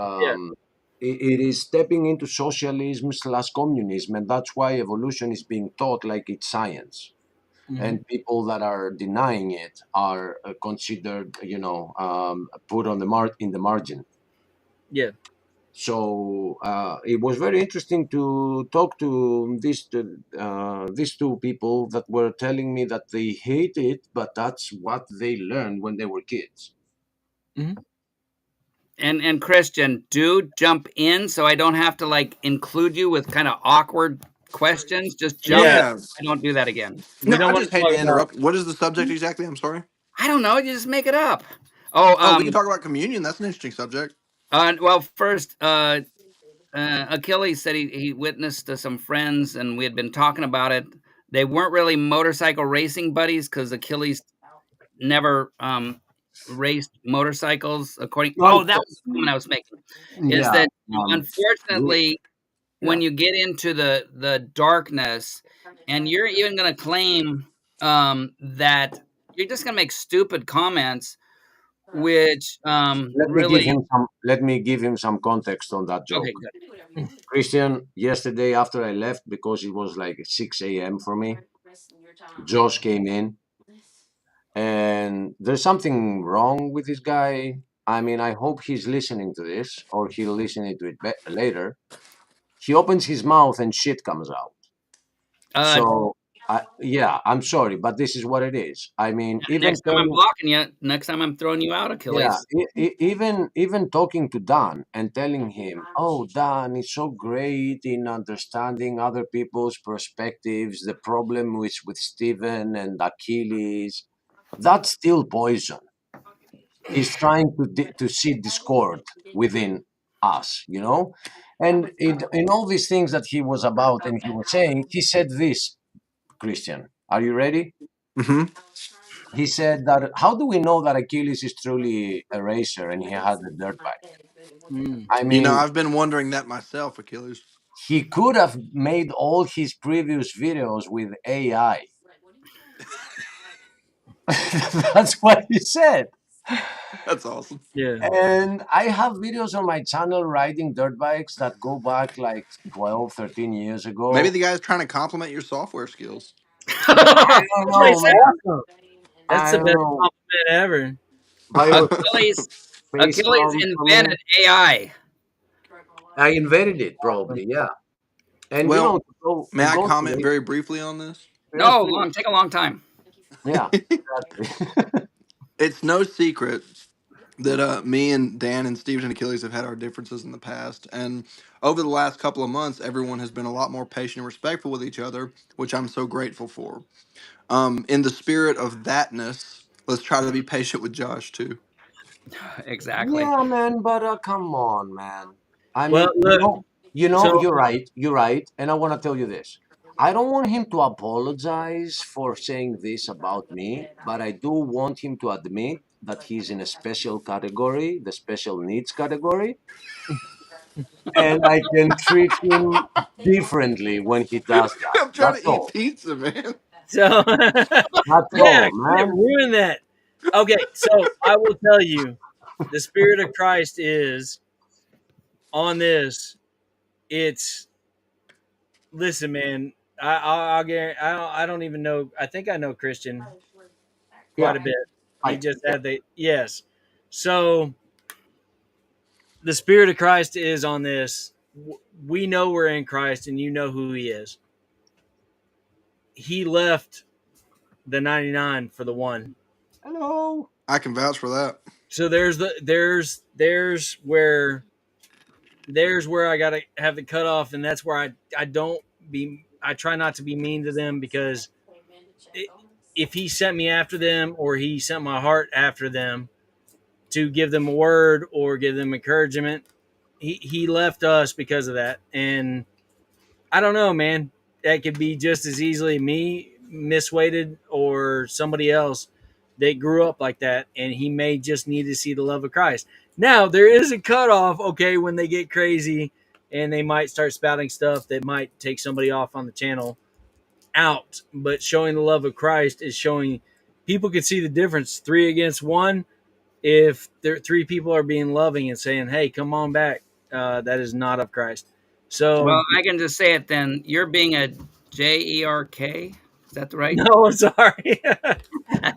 it is stepping into socialism/communism, and that's why evolution is being taught like it's science. And people that are denying it are considered, put on in the margin. Yeah. So it was very interesting to talk to these 2 people that were telling me that they hate it, but that's what they learned when they were kids. And Christian, do jump in so I don't have to include you with kind of awkward questions. Just jump in. I don't do that again. No, I just hate to interrupt. What is the subject exactly? I'm sorry. I don't know. You just make it up. We can talk about communion. That's an interesting subject. Well, first, Achilles said he witnessed some friends, and we had been talking about it. They weren't really motorcycle racing buddies, because Achilles never raced motorcycles. That was the point I was making. Is that unfortunately, when you get into the darkness, and you're even going to claim that you're just going to make stupid comments, which let me give him some context on that joke. Okay, good. Christian, yesterday after I left, because it was like 6 a.m. for me, Josh came in, and there's something wrong with this guy. I mean, I hope he's listening to this, or he'll listen to it later. He opens his mouth and shit comes out. So Yeah, I'm sorry, but this is what it is. I mean, even Next time I'm telling, blocking you. Next time I'm throwing you out, yeah, Achilles. even talking to Dan and telling him, "Oh, Dan is so great in understanding other people's perspectives. The problem is with Stephen and Achilles." That's still poison. He's trying to see discord within us, you know. And in all these things that he was about and he was saying, he said this, Christian. Are you ready? Hmm. He said that how do we know that Achilles is truly a racer and he has a dirt bike? Mm. I mean, I've been wondering that myself, Achilles. he could have made all his previous videos with AI. That's what he said. That's awesome. Yeah. And I have videos on my channel riding dirt bikes that go back like 12, 13 years Maybe ago. the guy's trying to compliment your software skills. I don't Praise know, man. awesome. That's I the don't best know. compliment ever. I was Achilles. face Achilles palm for me. invented AI. I invented it probably, yeah. And you Well, know, may to I go to comment it, very briefly on this? yes, No, please. take a long time. Yeah, exactly. It's no secret that me and Dan and Steven and Achilles have had our differences in the past, and over the last couple of months, everyone has been a lot more patient and respectful with each other, which I'm so grateful for. In the spirit of thatness, let's try to be patient with Josh too. Exactly. Yeah, man, but come on, man. I Well, mean, look. So you're right, and I want to tell you this. I don't want him to apologize for saying this about me, but I do want him to admit that he's in a special category, the special needs category, and I can treat him differently when he does that. I'm trying That's to eat all. pizza, man. so That's yeah, all, quit man. ruin that. Okay, so I will tell you, the Spirit of Christ is on this. It's listen, man. I'll guarantee. I don't even know. I think I know Christian quite Yeah, a bit. He right. just Yeah. had the yes. So the Spirit of Christ is on this. We know we're in Christ, and you know who He is. He left the 99 for the one. Hello. I can vouch for that. So there's where I gotta have the cutoff, and that's where I don't be. I try not to be mean to them because if He sent me after them or He sent my heart after them to give them a word or give them encouragement, He left us because of that, and I don't know, man. That could be just as easily me misweighted or somebody else that grew up like that, and he may just need to see the love of Christ. Now, there is a cutoff, okay, when they get crazy and they might start spouting stuff that might take somebody off on the channel out. But showing the love of Christ is showing people can see the difference. Three against one, if there three people are being loving and saying, "Hey, come on back," that is not of Christ. Well, So I can just say it then. You're being a JERK. Is that the right? no, I'm sorry.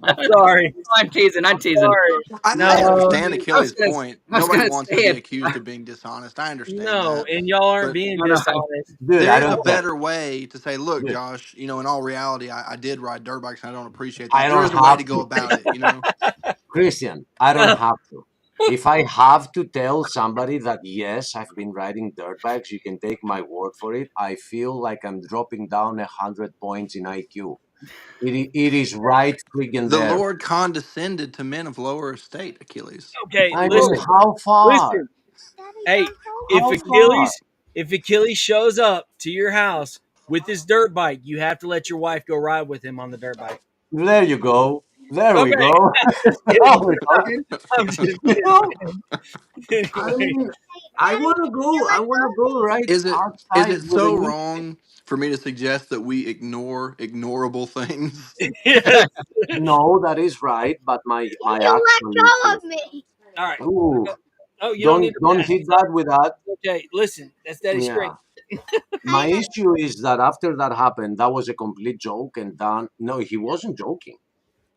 I'm sorry. I'm teasing. I'm teasing. Sorry. I No, understand I was Achilles' gonna. point. I was Nobody gonna wants to say be it. accused of being dishonest. I understand no, that. and y'all aren't But being No, no. dishonest. Dude, there I is don't a care. better way to say, look, Dude, Josh, in all reality, I did ride dirt bikes and I don't appreciate I that. There don't is a way have to go to. about it. Christian, I don't have to. If I have to tell somebody that yes, I've been riding dirt bikes, you can take my word for it. I feel like I'm dropping down 100 points in IQ. It is right friggin' The there. Lord condescended to men of lower estate, Achilles. Okay, I mean, listen, how far? listen. Hey, if How far? Achilles shows up to your house with his dirt bike, you have to let your wife go ride with him on the dirt bike. There you go. There we Okay, go. just Now kidding. we're talking. I'm just You kidding, know, man. I Anyway, mean, I wanna go. I wanna go right Is outside it with a so new. wrong for me to suggest that we ignore ignorable things? yes. No, that is right, but my You let action go is. of me. All right. Ooh, Oh, you don't need to don't back. hit that with that. Okay, listen, that's Daddy Yeah. straight. My issue is that after that happened, that was a complete joke, and Dan, no, he wasn't joking.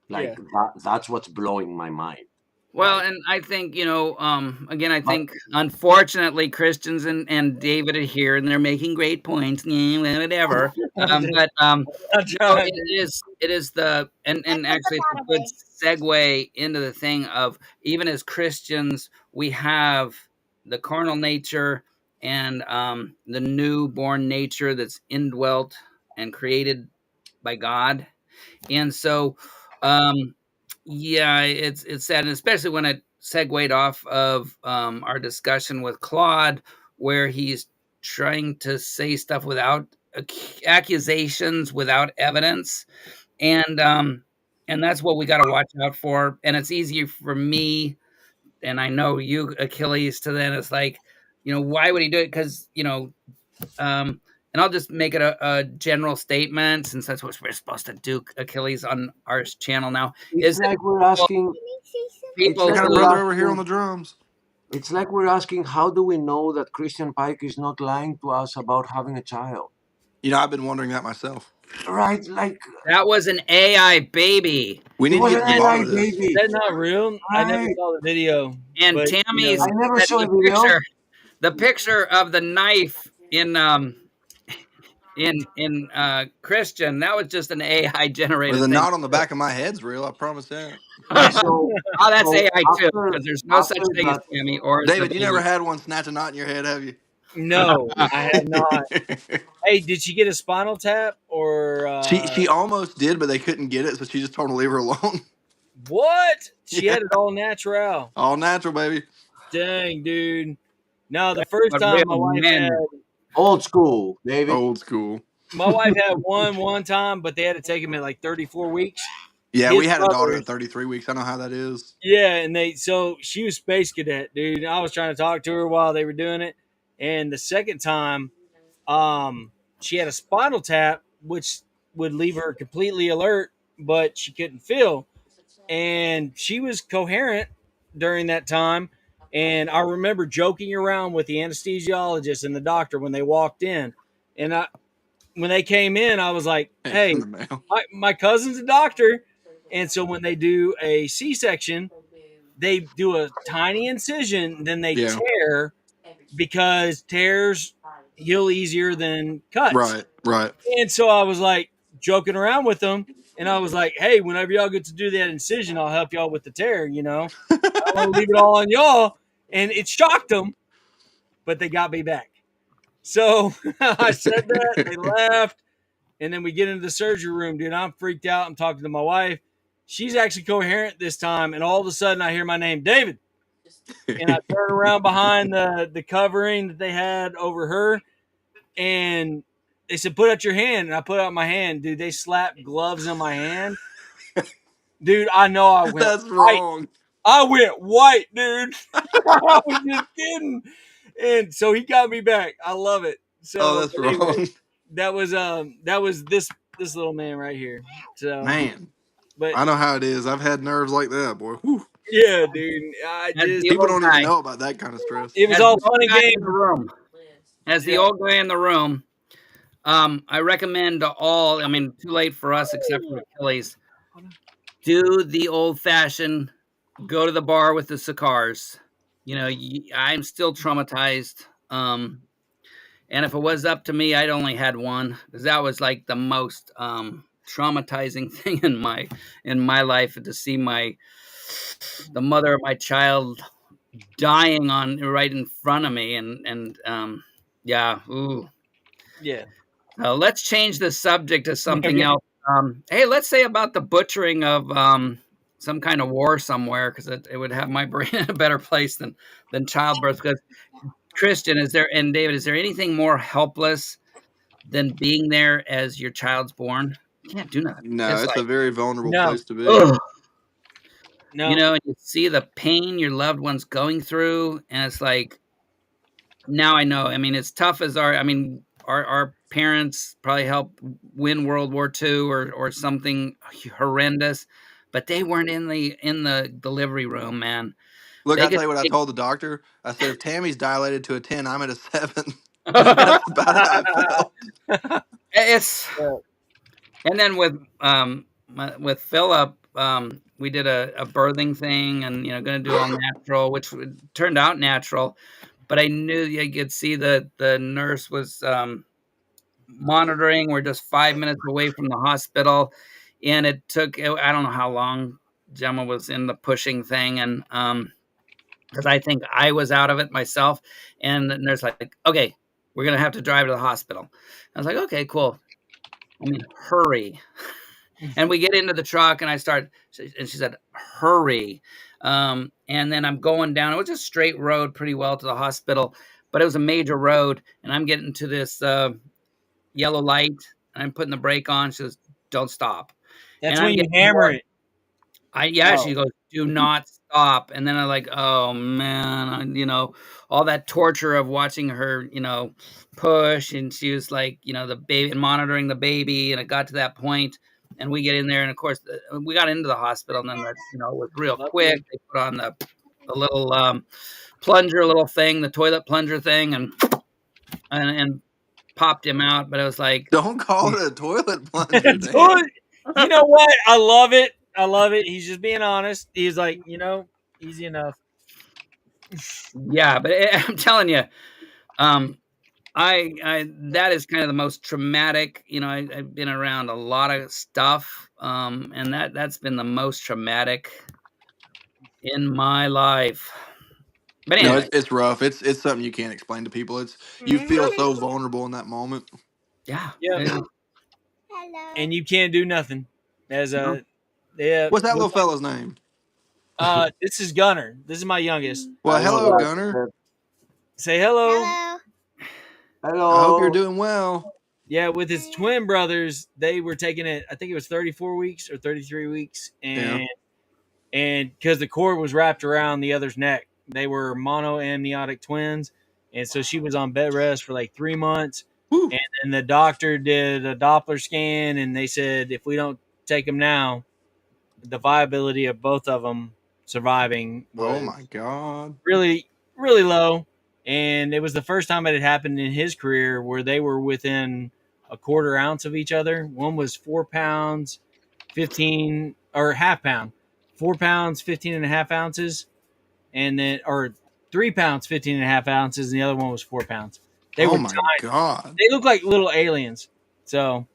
Like Yeah. that's what's blowing my mind. Well, and I think, again, I think unfortunately Christians and David are here and they're making great points, whatever. But it is and actually it's a good segue into the thing of, even as Christians, we have the carnal nature and the newborn nature that's indwelt and created by God. And so, yeah, it's sad, and especially when it segued off of our discussion with Claude, where he's trying to say stuff without accusations, without evidence, and that's what we got to watch out for. And it's easier for me, and I know you, Achilles, to then it's like, why would he do it? Because and I'll just make it a general statement, since that's what we're supposed to do, Achilles, on our channel now. It's like we're asking. People I got a brother over here on the drums. It's like we're asking, how do we know that Christian Pike is not lying to us about having a child? I've been wondering that myself. Right, like that was an AI baby. We need to get to the bottom of this. Is that not real? Right. I never saw the video. And Tammy's, I never saw the video. The picture of the knife in Christian, that was just an AI generated. With a knot on the back of my head's real. I promise that. So, that's AI too, because there's no such thing as Tammy or David. You never had one snatch a knot in your head, have you? No, I have not. Hey, did she get a spinal tap or? She almost did, but they couldn't get it, so she just told them to leave her alone. What? She had it all natural. All natural, baby. Dang, dude. No, the first time my wife had old school, David. Old school. My wife had one time, but they had to take him at like 34 weeks. Yeah, we had a daughter at 33 weeks. I know how that is. Yeah, and so she was space cadet, dude. I was trying to talk to her while they were doing it. And the second time, she had a spinal tap, which would leave her completely alert, but she couldn't feel. And she was coherent during that time. And I remember joking around with the anesthesiologist and the doctor when they walked in. And when they came in, I was like, hey, my cousin's a doctor. And so when they do a C-section, they do a tiny incision, then they tear, because tears heal easier than cuts. Right. And so I was like joking around with them. And I was like, hey, whenever y'all get to do that incision, I'll help y'all with the tear, I don't want to leave it all on y'all. And it shocked them, but they got me back. So I said that, they laughed, and then we get into the surgery room, dude. I'm freaked out. I'm talking to my wife. She's actually coherent this time, and all of a sudden I hear my name, David. And I turn around behind the covering that they had over her, and they said, put out your hand. And I put out my hand. Dude, they slapped gloves in my hand. Dude, I know I went That's wrong. I went white, dude. I was just kidding. And so he got me back. I love it. So that's wrong. That was this little man right here. So man, but I know how it is. I've had nerves like that, boy. Whew. Yeah, dude. People don't even know about that kind of stress. It was all fun and games in the room. As the old guy in the room, I recommend to all. I mean, too late for us, except for Achilles. Do the old-fashioned. Go to the bar with the cigars. I'm still traumatized. And if it was up to me, I'd only had one, because that was like the most traumatizing thing in my life, to see the mother of my child dying right in front of me, and yeah, ooh. Yeah. Let's change the subject to something else. Hey, let's say about the butchering of some kind of war somewhere, because it would have my brain in a better place than childbirth. Because Christian, and David, is there anything more helpless than being there as your child's born? You can't do nothing. No, it's like a very vulnerable place to be. Ugh. No. And you see the pain your loved one's going through, and it's like, now I know. I mean, it's tough as our parents probably helped win World War II or something horrendous, but they weren't in the delivery room, man. Look, I'll tell you what I told the doctor. I said, if Tammy's dilated to a 10, I'm at a 7. That's about how I felt. And then with Philip, we did a birthing thing, and going to do all natural, which turned out natural. But I knew you could see that the nurse was monitoring. We're just 5 minutes away from the hospital, and it took, I don't know how long Gemma was in the pushing thing, and because I think I was out of it myself. And the nurse like, okay, we're gonna have to drive to the hospital. I was like, okay, cool. I mean, hurry. And we get into the truck, and and she said, hurry. And then I'm going down. It was a straight road pretty well to the hospital, but it was a major road, and I'm getting to this yellow light, and I'm putting the brake on. She says, don't stop. That's And I'm when you getting hammer more. it. She goes, do not stop. And then I'm like, oh man, all that torture of watching her, push. And she was like, the baby, and monitoring the baby. And it got to that point, and we get in there. And of course, we got into the hospital, and then it was real quick. They put on the little plunger, little thing, the toilet plunger thing, and popped him out. But it was like, don't call it a toilet plunger. You know what? I love it. I love it. He's just being honest. He's like, easy enough. Yeah, but I'm telling you, I that is kind of the most traumatic. I've been around a lot of stuff, and that's been the most traumatic in my life. But No, anyway, it's rough. It's something you can't explain to people. You feel so vulnerable in that moment. Yeah. Hello. And you can't do nothing. What's that little fella's name? This is Gunner. This is my youngest. Well, hello, Gunner. Say hello. Hello. I hope you're doing well. Yeah, with his twin brothers, they were taking it. I think it was 34 weeks or 33 weeks, and because the cord was wrapped around the other's neck, they were monoamniotic twins, and so she was on bed rest for like 3 months. Woo. And then the doctor did a Doppler scan, and they said if we don't take them now, the viability of both of them surviving was oh my god, really, really low. And it was the first time it had happened in his career where they were within a quarter ounce of each other. One was 4 pounds, 15 or half pound, 4 pounds, 15 and a half ounces. And then, or 3 pounds, 15 and a half ounces. And the other one was 4 pounds. They were my tiny. god, They look like little aliens. So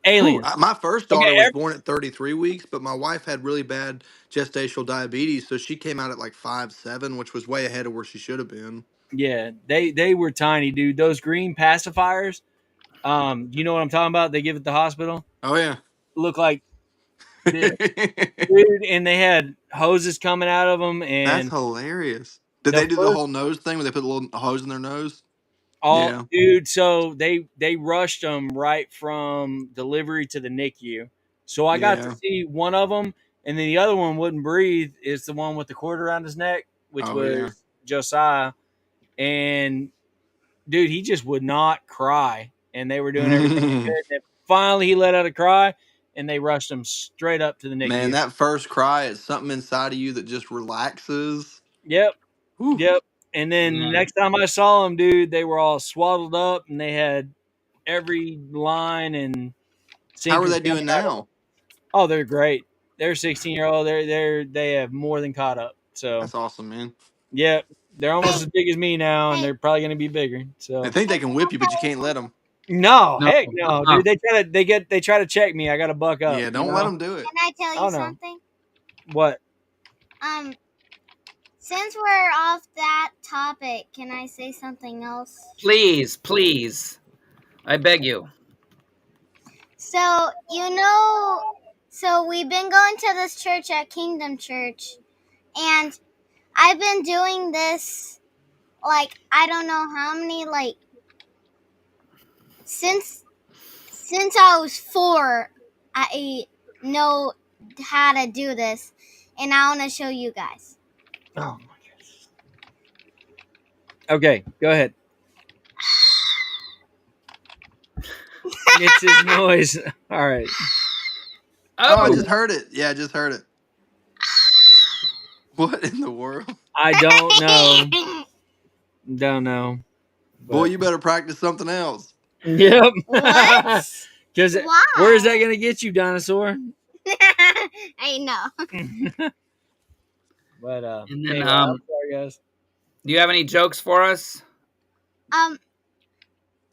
aliens. Ooh, my first daughter was born at 33 weeks, but my wife had really bad gestational diabetes, so she came out at like 5'7", which was way ahead of where she should have been. Yeah, they were tiny, dude. Those green pacifiers, you know what I'm talking about? They give at the hospital. Oh yeah, look like this, dude, and they had hoses coming out of them. And that's hilarious. Did they do the whole nose thing where they put a little hose in their nose? Yeah, dude. So they rushed them right from delivery to the NICU. So I got to see one of them, and then the other one wouldn't breathe. It's the one with the cord around his neck, which was Josiah. And dude, he just would not cry, and they were doing everything they could. And finally, he let out a cry, and they rushed him straight up to the NICU. Man, that first cry is something inside of you that just relaxes. Yep. Whew. Yep. And then the next time I saw them, dude, they were all swaddled up, and they had every line and. How are they doing now? Oh, they're great. They're 16-year-old. They have more than caught up. So that's awesome, man. Yeah, they're almost as big as me now, and they're probably going to be bigger. So I think they can whip you, but you can't let them. No, heck no, dude. They try to check me. I got to buck up. Yeah, don't let them do it. Can I tell you something? What? Since we're off that topic, can I say something else? Please, please. I beg you. So, we've been going to this church at Kingdom Church, and I've been doing this, like, I don't know how many, like, since I was 4, I know how to do this, and I want to show you guys. Oh, my goodness. Okay, go ahead. It's his noise. All right. Oh, I just heard it. Yeah, I just heard it. What in the world? I don't know. Don't know. But... Boy, you better practice something else. Yep. What? Because where is that going to get you, dinosaur? I know. But And then, anyway, I'm sorry, guys. do you have any jokes for us?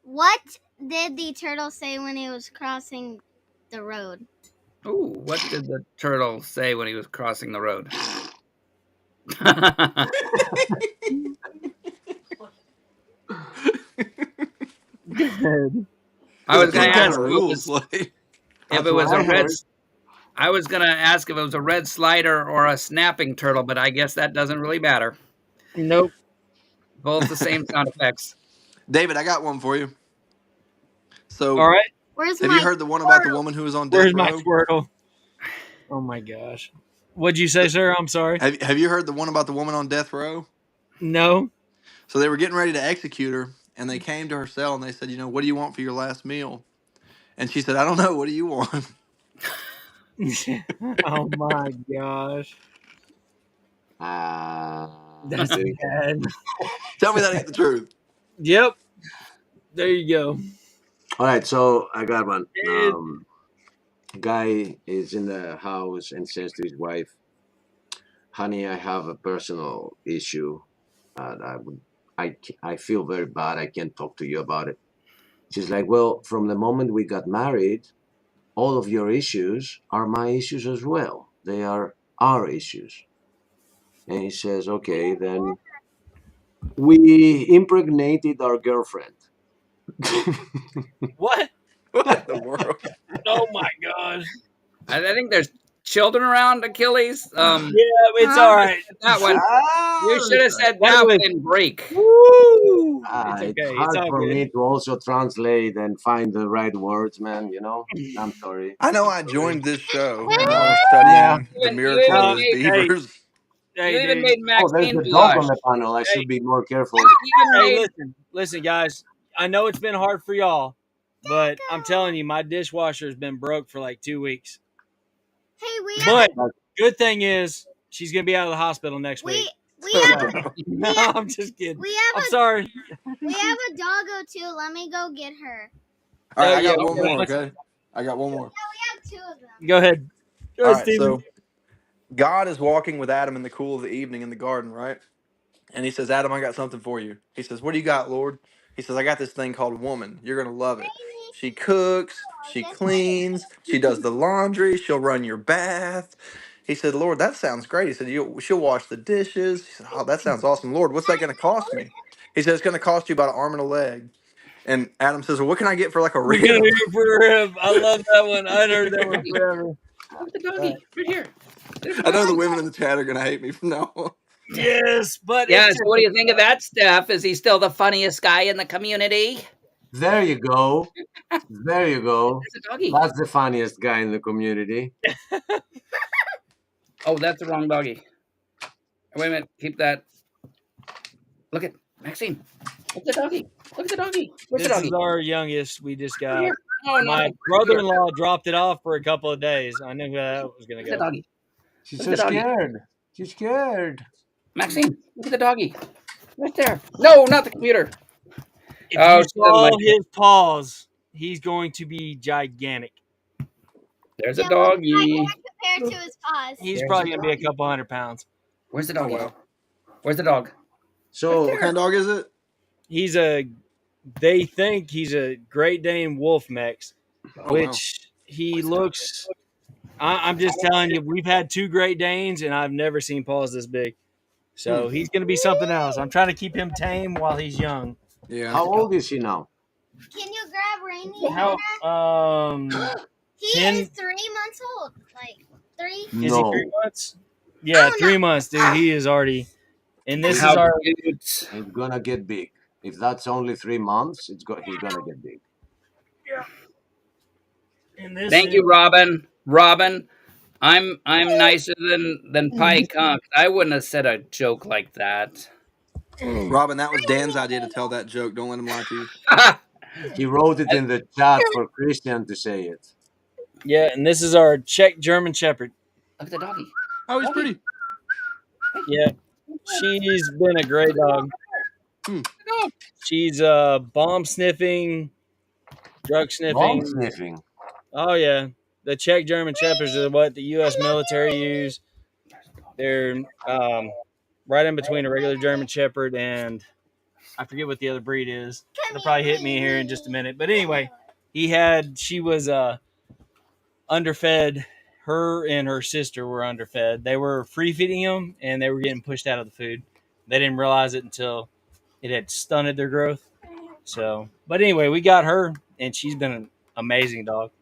What did the turtle say when he was crossing the road? Ooh, what did the turtle say when he was crossing the road? Good. I was What gonna kind ask of rules? if That's it what was I a red. heard. I was gonna ask if it was a red slider or a snapping turtle, but I guess that doesn't really matter. Nope. Both the same sound effects. David, I got one for you. So, All right. Where's have you my heard the one about the woman who was on death Where's my row? Squirtle? Oh my gosh. What'd you say, sir? I'm sorry. Have you heard the one about the woman on death row? No. So they were getting ready to execute her, and they came to her cell and they said, you know, what do you want for your last meal? And she said, I don't know. What do you want? Oh my gosh. That's Dude. bad. Tell me that ain't the truth. Yep. There you go. All right, so I got one. It- Guy is in the house and says to his wife, "Honey, I have a personal issue. And I feel very bad. I can't talk to you about it." She's like, "Well, from the moment we got married, all of your issues are my issues as well. They are our issues." And he says, "Okay, then we impregnated our girlfriend." What? What in the world? Oh my gosh. I think there's children around Achilles. Yeah, it's all right. That one. You should have said That that was- one in Greek. Woo! It's It's okay. hard It's all for good. me to also translate and find the right words, man. You know, I'm sorry. I know I joined this show Wait, and wait, I was wait. studying the You miracle even of his made, beavers. Hey, you even dude. made Oh, there's Maxine a dog blush. on the panel. I should be more careful. You even Hey, made listen, guys. I know it's been hard for y'all, but I'm telling you, my dishwasher's been broke for like 2 weeks. Hey, But good thing is, she's gonna be out of the hospital next week. we have No, I'm just kidding. we have I'm a sorry. we have a doggo too. Let me go get her. All right, Oh, I yeah, got one okay, more, let's- okay? I got one more. We have two of them. Go ahead. Go All ahead, right, Steven. so God is walking with Adam in the cool of the evening in the garden, right? And he says, Adam, I got something for you. He says, what do you got, Lord? He says, I got this thing called woman. You're going to love it. She cooks, she cleans, she does the laundry, she'll run your bath. He said, Lord, that sounds great. He said, she'll wash the dishes. He said, oh, that sounds awesome. Lord, what's that going to cost me? He said, it's going to cost you about an arm and a leg. And Adam says, well, what can I get for like a We're gonna rib? hear you for a rib. I love that one. I'd heard that one forever. Look at the doggy right here. I know the women in the chat are going to hate me from now on. Yes, but Yeah, it's so what do you think of that, Steph? Is he still the funniest guy in the community? There you go. There you go. There's a doggy. That's the funniest guy in the community. Oh, that's the wrong doggy. Wait a minute. Keep that. Look at Maxine. Look at the doggy. Look at the doggy. Where's this the doggy? is our youngest. We just got. Here. Oh, no. My brother-in-law dropped it off for a couple of days. I knew that was gonna Look at the go. doggy. She's Look so at the doggy. scared. She's scared. Maxine, look at the doggy. Right there. No, not the computer. If Oh, you she doesn't saw like it. his paws, he's going to be gigantic. There's a doggy. Compared to his paws. He's There's probably a gonna be a doggy. couple 100 pounds. Where's the doggy? wow. Where's the dog? So What kind of dog is it? He's a. They think he's a Great Dane Wolf mix, Oh, which he looks. I'm just telling you, we've had 2 Great Danes, and I've never seen paws this big. So he's going to be something else. I'm trying to keep him tame while he's young. Yeah. how old is he now? Can you grab Rainy? How? He 10 is 3 months old. Like 3. Is he No. 3 months? Yeah, 3 months, dude. He is already. And this How is our. cute. It's gonna get big. If that's only 3 months, he's gonna get big. And this Thank is, you, Robin. Robin, I'm nicer than Pike, huh? I wouldn't have said a joke like that. Robin, that was Dan's idea to tell that joke. Don't let him lie to you. He wrote it in the chat for Christian to say it. Yeah, and this is our Czech German Shepherd. Look at the doggy. Oh, he's pretty. Yeah, she's been a great dog. She's bomb sniffing, drug sniffing. Bomb sniffing. Oh yeah, the Czech German Shepherds are what the U.S. military use. They're right in between a regular German Shepherd and I forget what the other breed is. It'll probably hit me here in just a minute. But anyway, she was underfed. Her and her sister were underfed. They were free feeding them and they were getting pushed out of the food. They didn't realize it until it had stunted their growth. So, but anyway, we got her and she's been an amazing dog.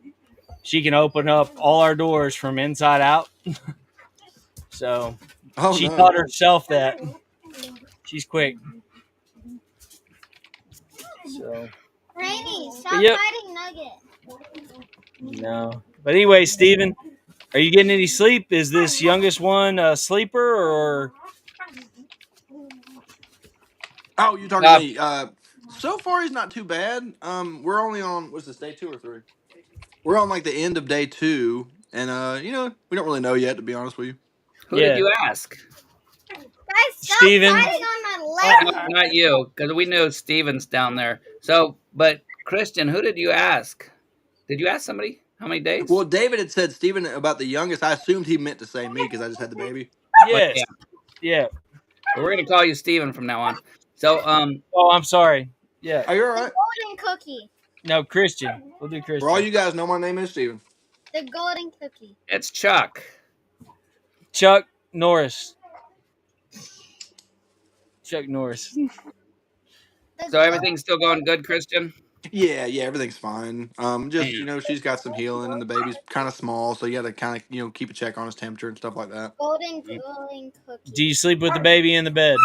She can open up all our doors from inside out. So she taught herself that. She's quick. So Rainy, stop fighting Nugget. No. But anyway, Steven, are you getting any sleep? Is this youngest one a sleeper or? Oh, you're talking to me. So far he's not too bad. We're only on what's this, day 2 or 3? We're on like the end of day 2, and we don't really know yet, to be honest with you. Who did you ask? Guys, stop Steven. fighting on my leg. No, not you, because we knew Steven's down there. So, but Christian, who did you ask? Did you ask somebody? How many days? Well, David had said Steven about the youngest. I assumed he meant to say me because I just had the baby. Yes. Yeah. Well, we're gonna call you Steven from now on. So, Oh, I'm sorry. Yeah. Are you all right? Golden cookie. No, Christian. We'll do Christian. For all you guys know, my name is Steven. The golden cookie. It's Chuck. Chuck Norris. Chuck Norris. So everything's still going good, Christian? Yeah, everything's fine. Just she's got some healing, and the baby's kind of small, so you got to kind of keep a check on his temperature and stuff like that. Golden cookie. Do you sleep with the baby in the bed?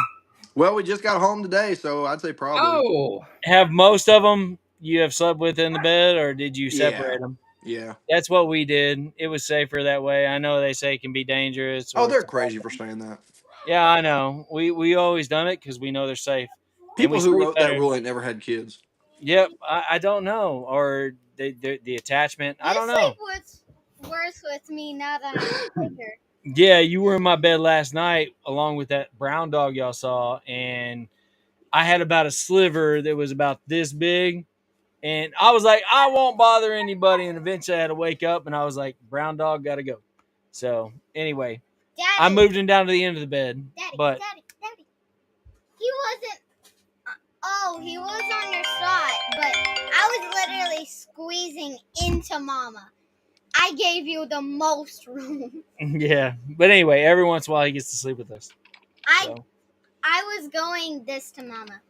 Well, we just got home today, so I'd say probably. Oh, have most of them you have slept with in the bed, or did you separate them? Yeah, that's what we did. It was safer that way. I know they say it can be dangerous. Oh, they're crazy for saying that. Yeah, I know. We always done it because we know they're safe. People who wrote that rule ain't never had kids. Yep, I don't know, or the attachment. I don't know. What's worse with me now that I'm bigger. Yeah, you were in my bed last night along with that brown dog y'all saw, and I had about a sliver that was about this big, and I was like, I won't bother anybody, and eventually I had to wake up, and I was like, brown dog, gotta go. So anyway, Daddy, I moved him down to the end of the bed, Daddy, but Daddy. He wasn't. Oh, he was on your side, but I was literally squeezing into Mama. I gave you the most room. yeah. But anyway, every once in a while he gets to sleep with us. I was going this to Mama.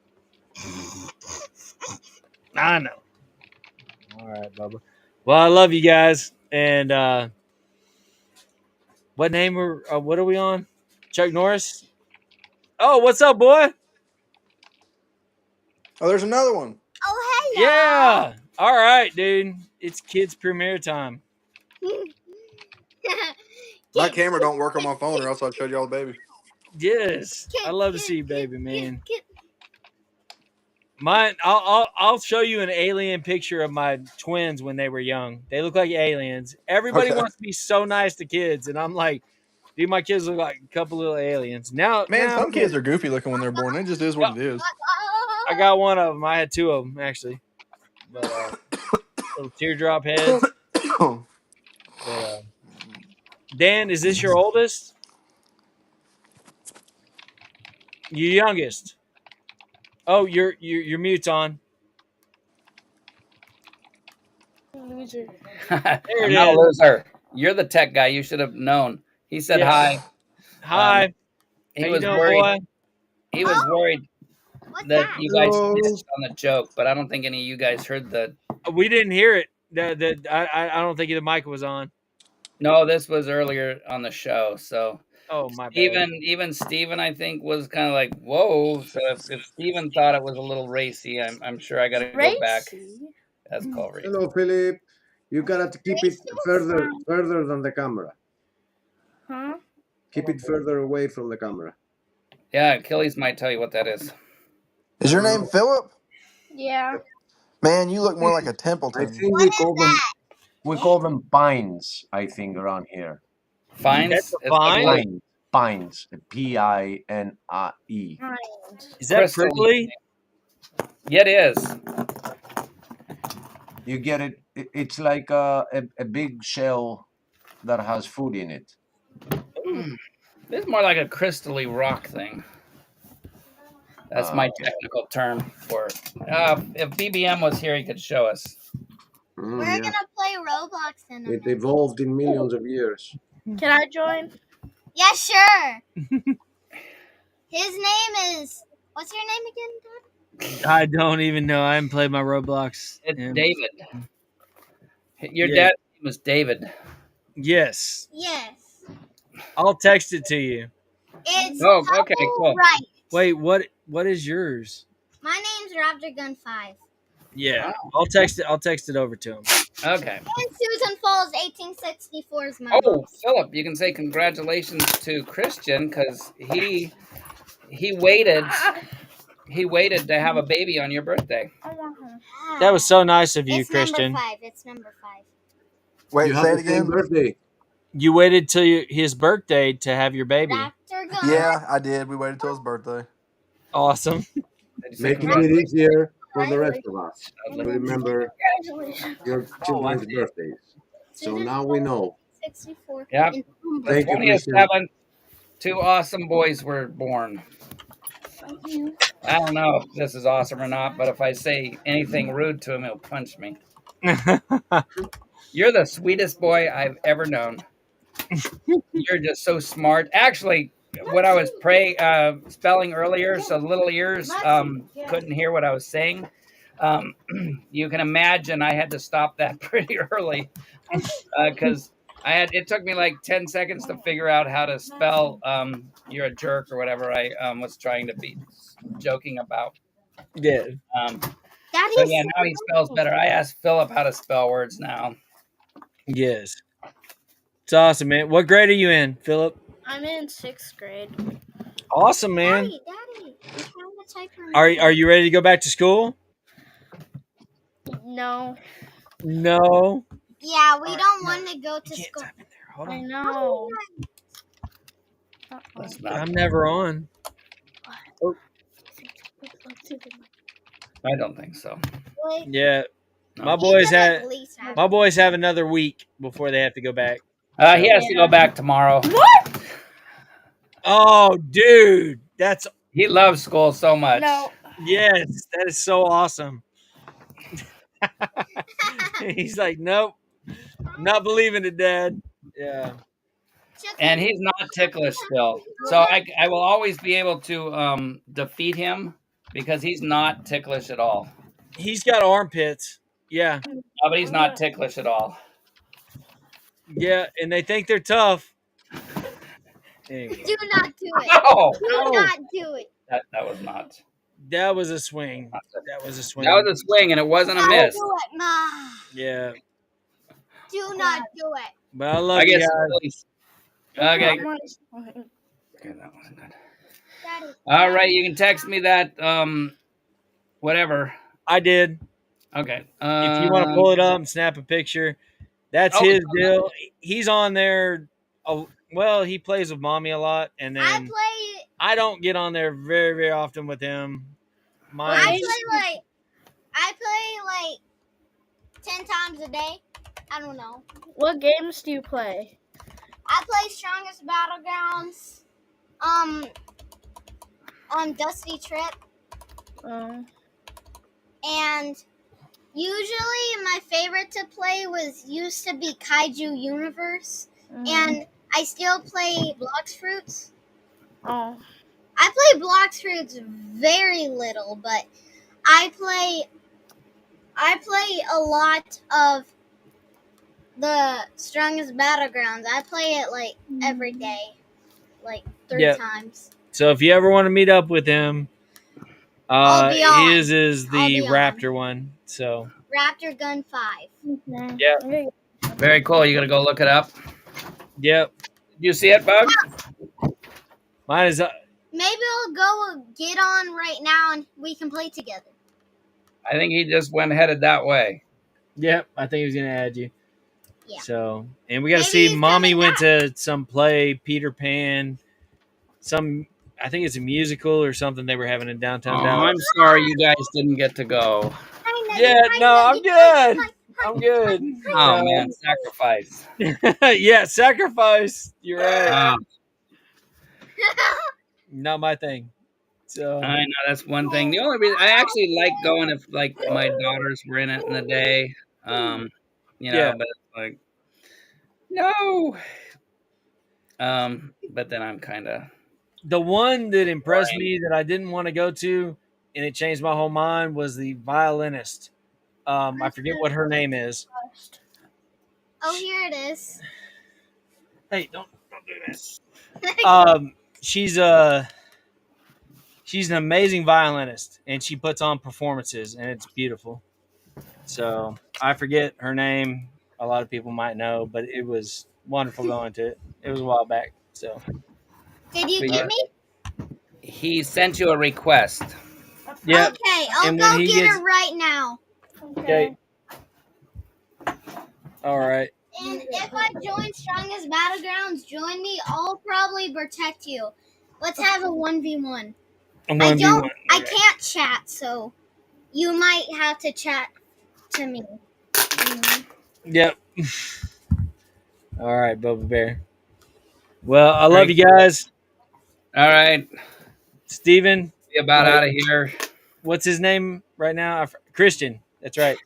I know. All right, Bubba. Well, I love you guys. And what are we on? Chuck Norris? Oh, what's up, boy? Oh, there's another one. Oh, hello. Yeah. All right, dude. It's kids premiere time. My camera don't work on my phone, or else I'd show y'all the baby. Yes. I love to see you, baby, man. Mine, I'll show you an alien picture of my twins when they were young. They look like aliens. Everybody wants to be so nice to kids, and I'm like, dude, my kids look like a couple little aliens. Now, Some kids are goofy looking when they're born. It just is what it is. I got one of them. I had two of them actually, but little teardrop heads. But, Dan, is this your oldest? Your youngest? Oh, your mute's on. Loser. I'm not a loser. You're the tech guy. You should have known. He said hi. Hi. He was worried. Boy? He was worried that you guys missed on the joke, but I don't think any of you guys heard the. We didn't hear it. I don't think the mic was on. No, this was earlier on the show. So, my bad. Even Steven, I think, was kind of like, whoa. So if Steven thought it was a little racy, I'm sure I got to go back. That's called racy. Hello, Philip. You gotta keep it further than the camera. Huh? Keep it further away from the camera. Yeah, Achilles might tell you what that is. Is your name Philip? Yeah. Man, you look more like a Templeton. I think we call them pines, I think, around here. Fines? Pines. Pine. Is that prickly? Yeah, it is. You get it. It's like a big shell that has food in it. This is more like a crystally rock thing. That's my Okay. technical term for it. If BBM was here, he could show us. We're Yeah. gonna play Roblox in a It minute. evolved in millions of years. Can I join? Yeah, sure. His name is. What's your name again, Dad? I don't even know. I haven't played my Roblox. It's David. Your Yeah. dad's name was David. Yes. Yes. I'll text it to you. It's okay, cool. Right. Wait, what is yours? My name's Raptor Gun 5. Yeah. I'll text it over to him. Okay. And Susan Falls 1864 is my Oh, mom. Philip, you can say congratulations to Christian because he waited to have a baby on your birthday. That was so nice of you, It's Christian. number 5. It's number 5. Wait, You say have it the same again. birthday. You waited till his birthday to have your baby. Raptor Gun. Yeah, I did. We waited till his birthday. Awesome. Making it easier for the rest of us to remember Congratulations. your children's birthdays. So now we know. 64. Yep. in The Thank you, 27th, 2 awesome boys were born. I don't know if this is awesome or not, but if I say anything rude to him, he'll punch me. You're the sweetest boy I've ever known. You're just so smart. Actually, when I was spelling earlier, so little ears couldn't hear what I was saying. You can imagine I had to stop that pretty early because it took me like 10 seconds to figure out how to spell "you're a jerk" or whatever I was trying to be joking about. Yeah. So yeah, now he spells better. I asked Philip how to spell words now. Yes. It's awesome, man. What grade are you in, Philip? I'm in 6th grade. Awesome, man. Daddy, I'm trying to type her Are you ready to go back to school? No. No. Yeah, we don't want to go to school. Hold I on. know. I'm never on. I don't think so. Yeah. No. My boys have another week before they have to go back. He has to go back tomorrow. What? Oh, dude. He loves school so much. No. Yes, that is so awesome. He's like, nope. Not believing it, Dad. Yeah. And he's not ticklish still. So I will always be able to defeat him because he's not ticklish at all. He's got armpits. Yeah. But he's not ticklish at all. Yeah, and they think they're tough. Anyway. Do not do it. No. Do not do it. That was not. That was a swing. That was a swing. That was a swing, and it wasn't a Don't miss. do it, Ma. Yeah. Do not do it. But I love I you guess. guys. Okay. Okay, That wasn't good. Daddy. All right, you can text me that. Whatever. I did. Okay. If you want to pull it up and snap a picture, that's his deal. He's on there. Well, he plays with Mommy a lot, and then I don't get on there very, very often with him. I play like 10 times a day. I don't know. What games do you play? I play Strongest Battlegrounds. On Dusty Trip. And usually my favorite to play used to be Kaiju Universe. And I still play Blox Fruits. Oh. I play Blox Fruits very little, but I play a lot of the Strongest Battlegrounds. I play it like every day, like 3 times. So if you ever want to meet up with him, his is the Raptor one. So Raptor Gun 5. Yeah. Very cool. You gotta go look it up. Yep. You see it, Bug? Mine is. Maybe I'll go get on right now and we can play together. I think he just headed that way. Yep. I think he was gonna add you. Yeah. So, and we got to see. Mommy went to some play, Peter Pan. I think it's a musical or something they were having in downtown Dallas. I'm sorry you guys didn't get to go. Yeah, no, I'm good. I'm good. Oh man, sacrifice. Yeah, sacrifice. You're right. Oh, Not my thing. So I know that's one thing. The only reason I actually like going if like my daughters were in it in the day, yeah, but it's like no. But then I'm kind of the one that impressed boring. me that I didn't want to go to, and it changed my whole mind, was the violinist. I forget what her name is. Oh, here it is. Hey, don't do that. She's an amazing violinist, and she puts on performances, and it's beautiful. So I forget her name. A lot of people might know, but it was wonderful going to it. It was a while back. So Did you But get yeah, me? he sent you a request. yeah, Okay, I'll and when go he get gets her right now. okay, all right. And if I join Strongest Battlegrounds, join me. I'll probably protect you. Let's have a 1v1. A 1v1. I can't chat, so you might have to chat to me. Yep. All right, Bubba Bear. Well, I love Very you cool. guys. All right, Steven. be about Wait, out of here. what's his name right now? Christian. That's right.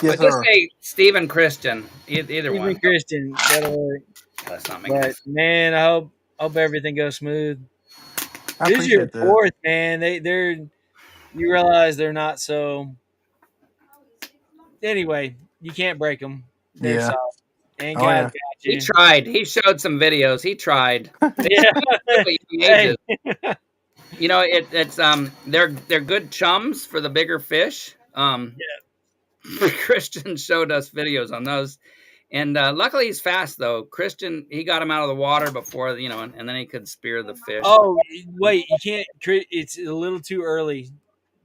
Yes, But just sir. say Stephen Christian, either Steven one. Christian. That'll work. Let's not make But it. man, I hope everything goes smooth. I This is your appreciate that. fourth, man. They're you realize they're not so. Anyway, you can't break them. They're Yeah. soft, and Oh God's yeah. got He you. tried. He showed some videos. He tried. They Yeah. really young Hey. ages. It's they're good chums for the bigger fish. Christian showed us videos on those, and luckily he's fast though. Christian, he got him out of the water before and then he could spear the fish. Oh wait, you can't. It's a little too early.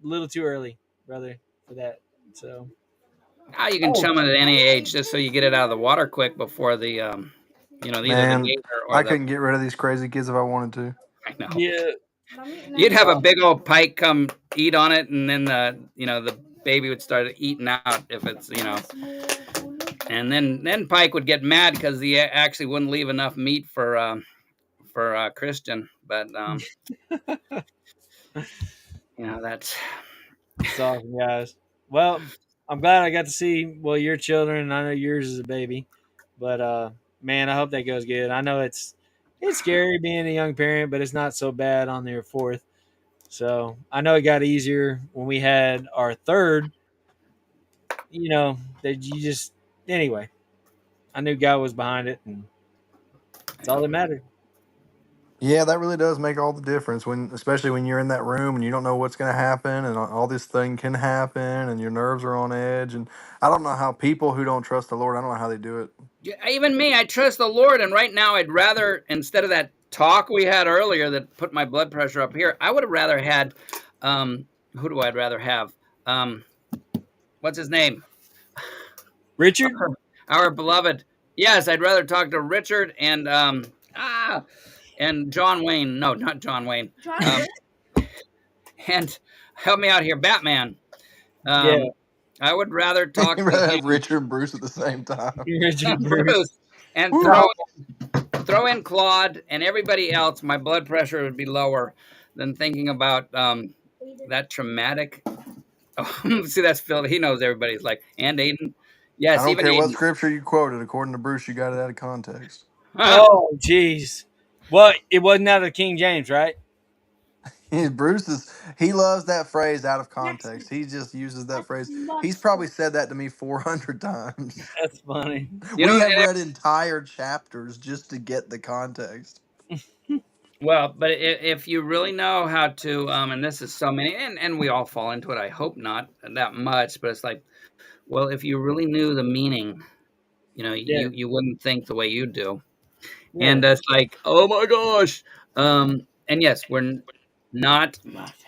A little too early, brother, for that. So. Now you can Oh, chum it at any age, just so you get it out of the water quick before the either the Man, gator or I the. couldn't get rid of these crazy kids if I wanted to. I know. yeah. You'd have a big old pike come eat on it, and then the baby would start eating out if it's and then pike would get mad because he actually wouldn't leave enough meat for Christian, but that's It's awesome, guys. Well, I'm glad I got to see your children, and I know yours is a baby. But man, I hope that goes good. I know it's scary being a young parent, but it's not so bad on their fourth. So I know it got easier when we had our third. That you just anyway. I knew God was behind it, and it's all that mattered. Yeah, that really does make all the difference especially when you're in that room and you don't know what's going to happen and all this thing can happen and your nerves are on edge. And I don't know how people who don't trust the Lord, I don't know how they do it. even me. I trust the Lord, and right now I'd rather, instead of that talk we had earlier that put my blood pressure up here, I would have rather had who do I'd rather have? What's his name? Richard? Our beloved. Yes, I'd rather talk to Richard and John Wayne. No, not John Wayne. And help me out here, Batman. Yeah. I would rather talk You to rather him, have Richard and Bruce at the same time. Richard Bruce, and throw in Claude and everybody else. My blood pressure would be lower than thinking about that traumatic. Oh, see, that's Phil. He knows everybody's like, and Aiden. Yes, I don't even care what Aiden. scripture you quoted. According to Bruce, you got it out of context. Oh, jeez. Well, it wasn't out of King James, right? He loves that phrase out of context. He just uses that phrase. He's probably said that to me 400 times. That's funny. We have read entire chapters just to get the context. Well, but if you really know how to, and this is so many, and we all fall into it. I hope not that much, but it's like, well, if you really knew the meaning, you wouldn't think the way you do. Yeah. And it's like, oh my gosh. And yes, we're not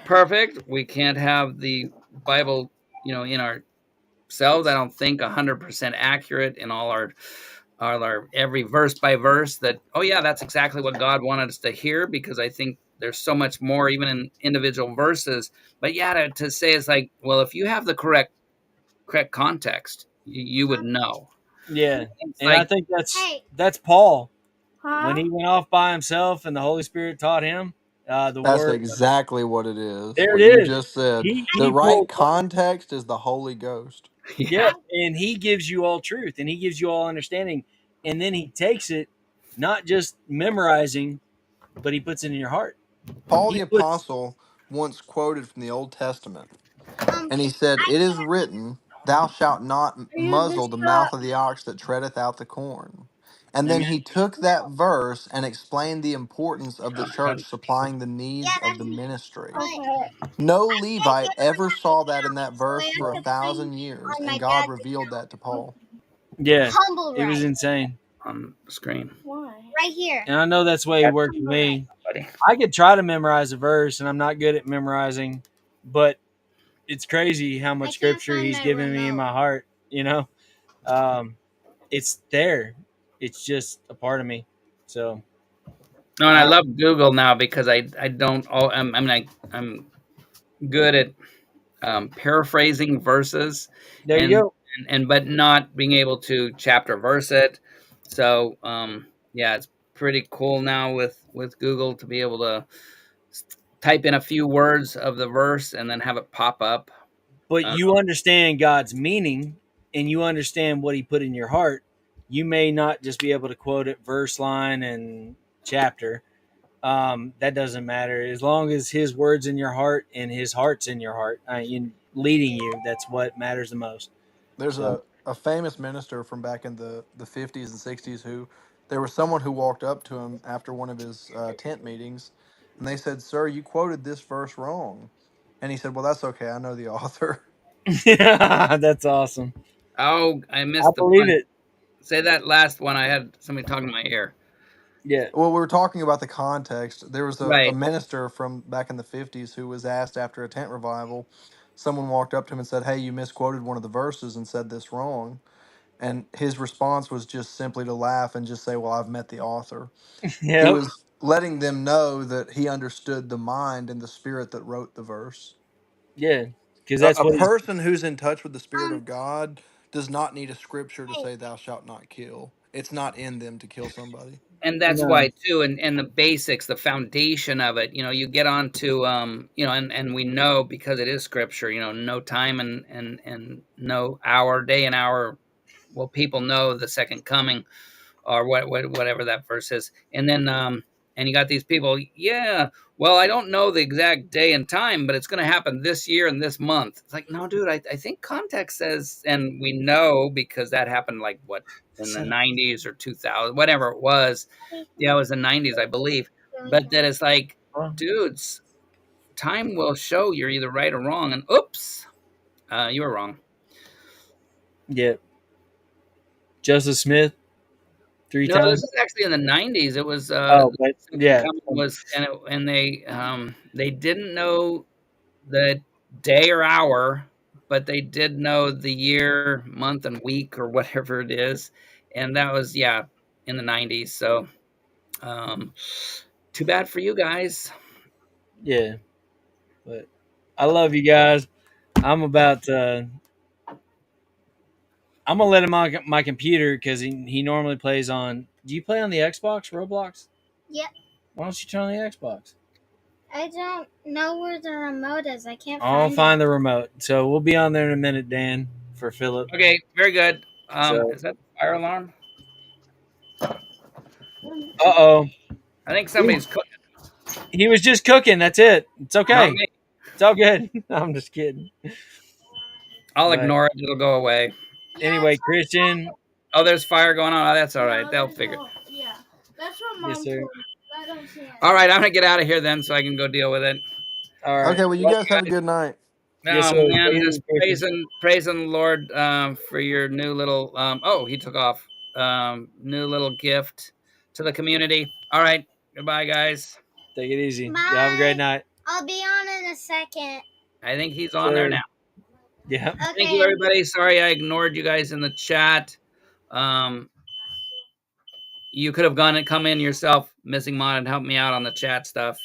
perfect. We can't have the Bible, in ourselves. I don't think 100% accurate in all our every verse by verse that, oh yeah, that's exactly what God wanted us to hear, because I think there's so much more even in individual verses. But yeah, to say it's like, well, if you have the correct context, you would know. Yeah, It's and I like, think Hey, that's Paul when Huh? he went off by himself and the Holy Spirit taught him the That's word. exactly what it is. There it What you is. just said. The He right pulled. context is the Holy Ghost. Yeah, yeah, and he gives you all truth and he gives you all understanding, and then he takes it, not just memorizing, but he puts it in your heart. Paul the He puts. Apostle once quoted from the Old Testament, um, and he said, I "It is can't. written, Thou shalt not Are you muzzle this the mouth of the ox that treadeth out the corn." And then Amen. he took that verse and explained the importance of the all right. church supplying the Yeah, needs of the that's. ministry. But Okay. No I can't Levite get on ever my saw that in that account, so verse I for have a to put thousand years, on and my God dad's revealed account. that to Paul. Yeah, Humble it was right. insane, On the screen, Why? Right here. and I know that's the way it that's worked for Humble right. me. buddy. I could try to memorize a verse, and I'm not good at memorizing, but it's crazy how I much can't scripture find he's my given me in remote. my heart. Um, it's there. It's just a part of me. So No, and I uh, love Google now because I don't. Oh, I'm good at paraphrasing verses, there you and, go. and but not being able to chapter verse it. So yeah, it's pretty cool now with Google to be able to type in a few words of the verse and then have it pop up. But Uh, you understand God's meaning, and you understand what He put in your heart. You may not just be able to quote it verse, line, and chapter. That doesn't matter as long as His words in your heart and His heart's in your heart, in leading you. That's what matters the most. There's So a famous minister from back in the 50s and 60s who there was someone who walked up to him after one of his tent meetings, and they said, "Sir, you quoted this verse wrong." And he said, "Well, that's okay. I know the author." yeah, that's awesome. oh, I I missed the believe one. it. Say that last one. I had somebody talking in my ear. Yeah. Well, we were talking about the context. There was a Right. minister from back in the 50s who was asked after a tent revival. Someone walked up to him and said, "Hey, you misquoted one of the verses and said this wrong." And his response was just simply to laugh and just say, "Well, I've met the author." He Yep. was letting them know that he understood the mind and the spirit that wrote the verse. Yeah. Because A, that's a what he's. person who's in touch with the Spirit Um, of God does not need a scripture to hey, say, Thou shalt not kill. It's not in them to kill somebody. And that's No. why too, and the basics, the foundation of it, you get on to and we know because it is scripture, no time and no hour, day and hour will people know the second coming, or whatever that verse is. And then and you got these people, yeah, well, I don't know the exact day and time, but it's going to happen this year and this month. It's like, no, dude, I think context says, and we know because that happened like what, in the 90s or 2000, whatever it was. Yeah, it was the 90s, I believe. But that is like, dudes, time will show you're either right or wrong, and oops, you were wrong. Yeah. Joseph Smith three No, this times. is actually in the 90s. It was Oh, the but second yeah. coming was, and they didn't know the day or hour, but they did know the year, month, and week or whatever it is, and that was, yeah, in the 90s. So um too bad for you guys. Yeah. But I love you guys. I'm about to. I'm gonna let him on my computer because he normally plays on. Do you play on the Xbox, Roblox? yeah. Why don't you turn on the Xbox? I don't know where the remote is. I can't I'll find it. find the remote. So we'll be on there in a minute, Dan, for Philip. Okay, very good. So, Is that the fire alarm? oh, I think somebody's cooking. he was just cooking. That's it. It's Not okay. me. It's all good. I'm just kidding. I'll But ignore it. It'll go away. Yeah, anyway, it's Christian, Oh, there's fire going on. Oh, that's all right. No, They'll there's figure. no. Yeah, that's what yes, mom sir. told me. I don't see it. All right, I'm gonna get out of here then, so I can go deal with it. All right. Okay, well, you Love guys you have a guys. good night. Yes, Oh sir. man, Take it just easy, Christian. praising the Lord for your new little oh, he took off. New little gift to the community. All right. Goodbye, guys. Take it easy. You have a great Bye. night. I'll be on in a second. I think he's on there Sir. now. Yeah. Thank you, Okay. everybody. Sorry I ignored you guys in the chat. Um, you could have come in yourself, Missing Mod, and helped me out on the chat stuff.